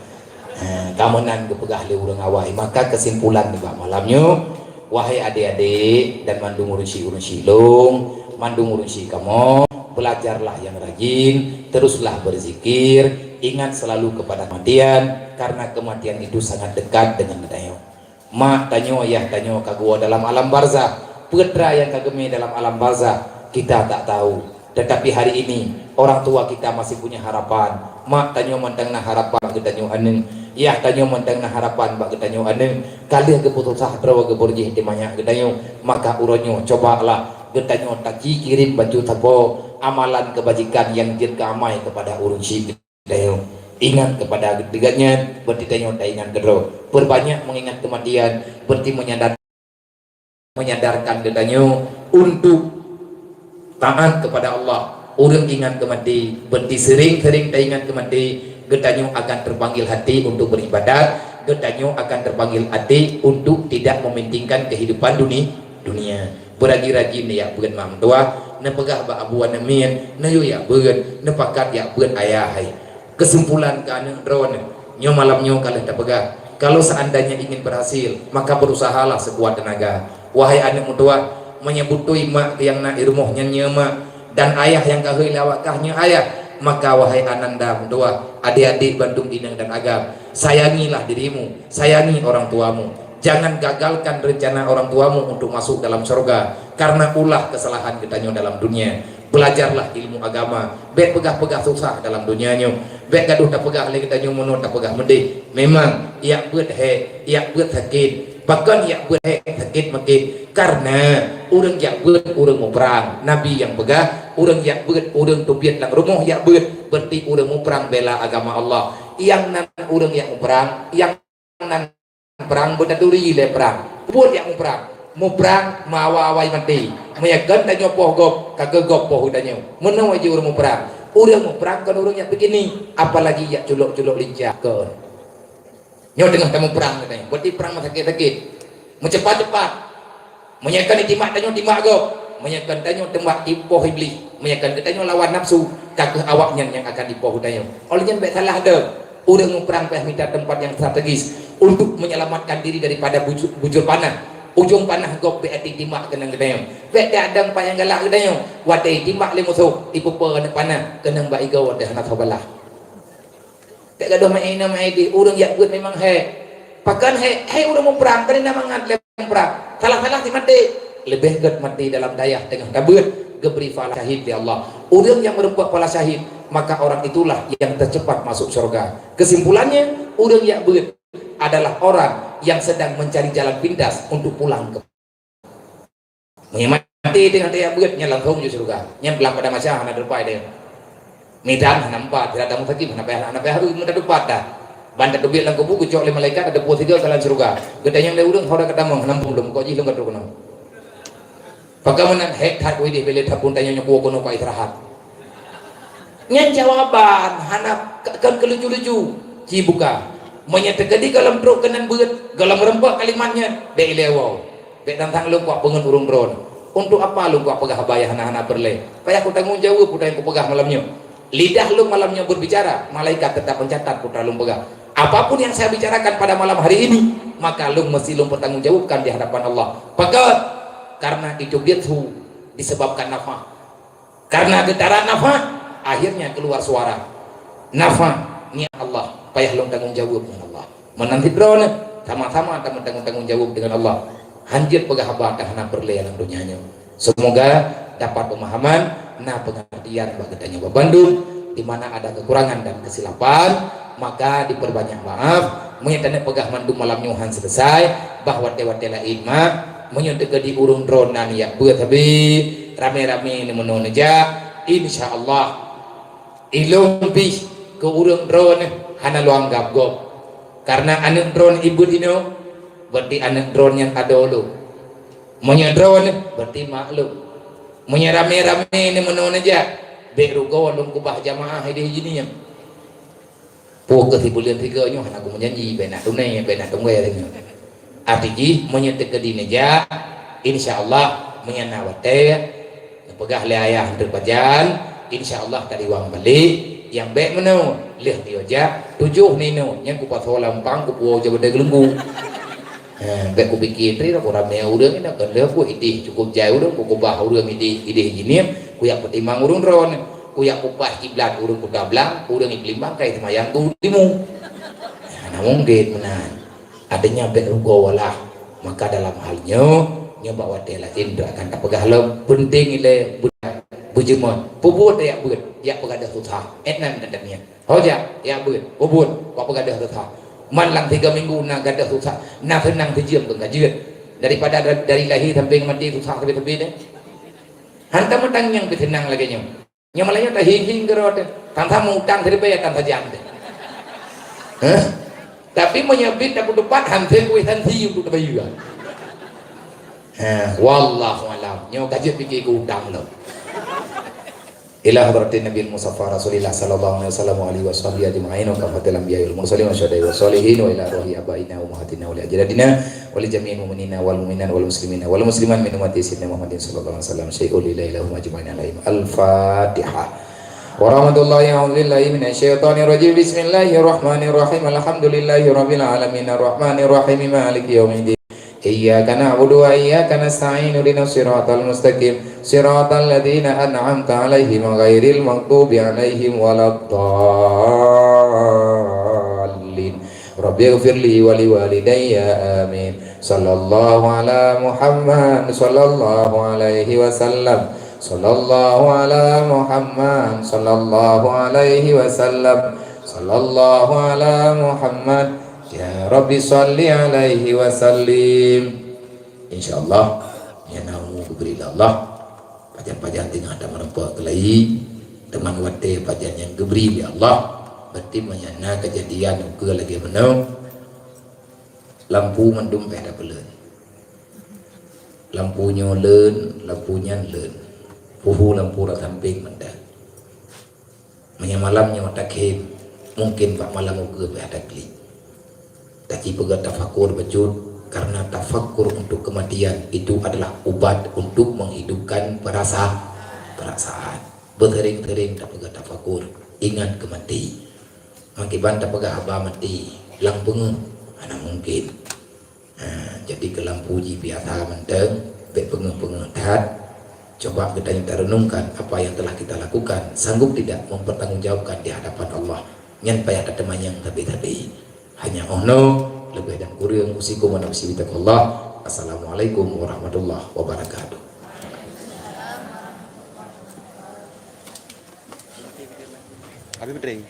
kamanan kepegah le urang awai maka kesimpulan ni Pak malamnya wahai adik-adik dan mandung urusi long mandung urusi kamu belajarlah yang rajin teruslah berzikir ingat selalu kepada kematian karena kematian itu sangat dekat dengan kita mak tanyo ayah tanyo kagua dalam alam barzah putra yang kagemi dalam alam barzah kita tak tahu. Tetapi hari ini orang tua kita masih punya harapan. Mak tanyo mantang na harapan bagi tanyo aneng. Ya tanyo mantang na harapan bagi tanyo aneng. Kali keputusah trawa geborjih timanya getanyo, maka uronyo cobalah getanyo taki kirim baju tapo amalan kebajikan yang dirkamai kepada urung si getanyo. Ingat kepada ketiganya, berarti tanyo tak ingat kedro. Berbanyak mengingat kematian, berarti menyadarkan getanyo untuk taat kepada Allah. Orang ingat kemati, berarti sering-sering tak ingat kemati, getanyo akan terpanggil hati untuk beribadat, getanyo akan terpanggil hati untuk tidak mementingkan kehidupan dunia. Beragi-ragi ni ya bukan mam tua, na pegah ba abuan namin, na yu ya bukan, na pakat ya bukan ayah hai. Kesimpulan kanang drone, nyo malam nyo kalian tak pegah. Kalau seandainya ingin berhasil, maka berusahalah sekuat tenaga. Wahai anak mutua, menyebutui mak yang nak irmohnya nyema dan ayah yang kahui lawakahnya ayah, maka wahai ananda mutua, adik-adik Bandung Inang dan Agam, sayangilah dirimu, sayangi orang tuamu. Jangan gagalkan rencana orang tuamu untuk masuk dalam surga karena ulah kesalahan ketanyo dalam dunia. Belajarlah ilmu agama, baik pegah-pegah susah dalam dunianya, baik gaduh tak pegah lagi ketanyo mono tak pegah mendih. Memang ia buat ia buat sakit, bahkan ia buat sakit makin karena orang yang buat orang mau perang. Nabi yang pegah, orang yang buat orang tubiat lang rumah yang buat, berarti orang mau perang bela agama Allah. Yang nan orang yang mau perang, yang nan perang berduri le perang, buat yang mau perang mawawai mati, meyakan danyo poh gop, kagak gop poh danyo, mana wajib orang mau perang kan orang yang begini, apalagi ya culok-culok lincah kan, nyo tengah kamu perang katanya, berarti perang sakit-sakit, mencepat-cepat, meyakan timak danyo timak gop, meyakan danyo tembak tipoh iblis, meyakan danyo lawan nafsu, kagak awaknya yang akan dipoh danyo, olehnya baik salah ada. Orang mau perang payah minta tempat yang strategis untuk menyelamatkan diri daripada bujur panah. Ujung panah gop beati timak kenang gedayo. Bek dak adang payang galak gedayo. Wadai timak le musuh ipupa nak panah kenang ba iga wadah nak sabalah. Tak gaduh main nama di orang yang buat memang pakan orang mau perang kan nama ngat le perang. Salah-salah si mati. Lebih get mati dalam dayah tengah kabut geberi falah syahid di Allah. Orang yang merempuak falah syahid, maka orang itulah yang tercepat masuk surga. Kesimpulannya, orang yang buat adalah orang yang sedang mencari jalan pintas untuk pulang ke mati dengan dia buat nya langsung ke surga. Nya belang pada masa hana derpai dia. Medan nampak tidak ada musafir hana harus minta depat dah. Banda dobit lang kubu kucok le malaikat ada posisi dalam surga. Gedanya le urang hora ketemu nampung dum ko ji lu kadro kono. Bagaimana hektar kuih di beli tapun tanya nyokuo kono pak istirahat. Nyan jawaban hana kan kelucu-lucu cibuka menyetekadi galam truk kenan beut galam rempak kalimatnya de lewo de tantang lu kuak pengen urung drone untuk apa lu kuak pegah bayah hana-hana berle payah aku tanggung jawab putra yang ku pegah malamnya lidah lu malamnya berbicara malaikat tetap mencatat putra lu pegah apapun yang saya bicarakan pada malam hari ini maka lu mesti lu bertanggung jawabkan di hadapan Allah pakat karena itu biatu disebabkan nafah karena getaran nafah akhirnya keluar suara nafah ni Allah payah long tanggung jawab dengan Allah menanti drone sama-sama akan tanggung jawab dengan Allah hanjir pegah abad hana perle dalam dunianya semoga dapat pemahaman nah pengertian bagi tanya Bandung di mana ada kekurangan dan kesilapan maka diperbanyak maaf menyatakan pegah mandung malam nyuhan selesai bahwa dewa-dewa ilma menyuntik di urung drone nan ya buat habis rame-rame ini menuja insyaallah ilumpi ke urung drone hana lu anggap gop karena anak drone ibu dino berarti anak drone yang ada lu punya drone berarti maklum punya rame-rame ini menuja beru go lu kubah jamaah ini hijininya pokok di bulan 3 nyo hana aku menjanji benak tunai benak tunggu ya arti menyetek ke dineja insyaallah menyenawate pegah le ayah terpajan insyaallah tadi wang balik yang baik menau leh dioja 7 nino yang ku pasol lampang ku puau jawa degelenggu baik ku bikin tri ku rame urang ina kan leh ku idih cukup jauh urang ku kubah urang idih hijiniam ku yak pertimbang urang ron ku yak upah kiblat urang ku dablang urang iklimbang kai semayang tu timu namun gate menan adanya berugo walah maka dalam halnya nyoba wadela indra akan tak pegah lo penting ile berjemur pubut ya beut ya pegadah tutah etnan dadanya hoja ya beut pubut wa pegadah tutah man lang 3 minggu na gadah tutah na tenang terjem ke gajian daripada dari lahir sampai mati tutah tepi-tepi deh hantam mentang yang tenang lagi nyam malaya tak hing gerot tantang mutang dari bayar tantang jam deh tapi menyabit tak depan hantam kuih tanti untuk bayar wallahu alam nyo kajet pikir udang lo ila hadratin nabi musaffar rasulillah sallallahu alaihi wasallam ajma'in wa kafatil anbiya wal mursalin wa syuhada wa salihin wa ila ruhi abaina wa ummahatina wa li ajdadina wa li jami'il mu'minina wal mu'minat wal muslimina wal muslimat min ummati sayyidina Muhammadin sallallahu alaihi wasallam syai'ul lillahi lahum ajma'in alaihim al-fatihah wa rahmatullahi wa billahi minasyaitonir rajim bismillahirrahmanirrahim alhamdulillahi rabbil alamin arrahmanir rahim maliki yaumiddin iyyaka na'budu wa iyyaka nasta'in ihdinas siratal mustaqim siratal ladzina an'amta 'alaihim ghairil maghdubi 'alaihim waladdallin rabbighfirli wa liwalidayya amin sallallahu ala muhammad sallallahu alaihi wasallam sallallahu ala muhammad sallallahu alaihi wasallam sallallahu ala muhammad ya Rabbi salli alaihi wasallim insyaallah ya namu kubri Allah pajan-pajan tengah ada merempak kelai teman wate pajan yang gebri ya Allah berarti menyana kejadian ke lagi menau lampu mendum pada pelan lampunya len lampunya len puhu lampu rak samping mendak menyamalamnya takhim mungkin pak malam ke pada klik tapi pegat tafakur bejut karena tafakur untuk kematian itu adalah obat untuk menghidupkan perasaan bertering-tering tak pegat tafakur ingat kemati makiban tak pegat abah mati lang pengen mana mungkin jadi ke lampu ji biasa menteng bek pengen tat coba kita yang renungkan apa yang telah kita lakukan sanggup tidak mempertanggungjawabkan di hadapan Allah nyan payah teman yang tapi hanya ono lebih dan kurang usikum wa nafsi bitaqullah. Assalamualaikum warahmatullahi wabarakatuh. Habis betul.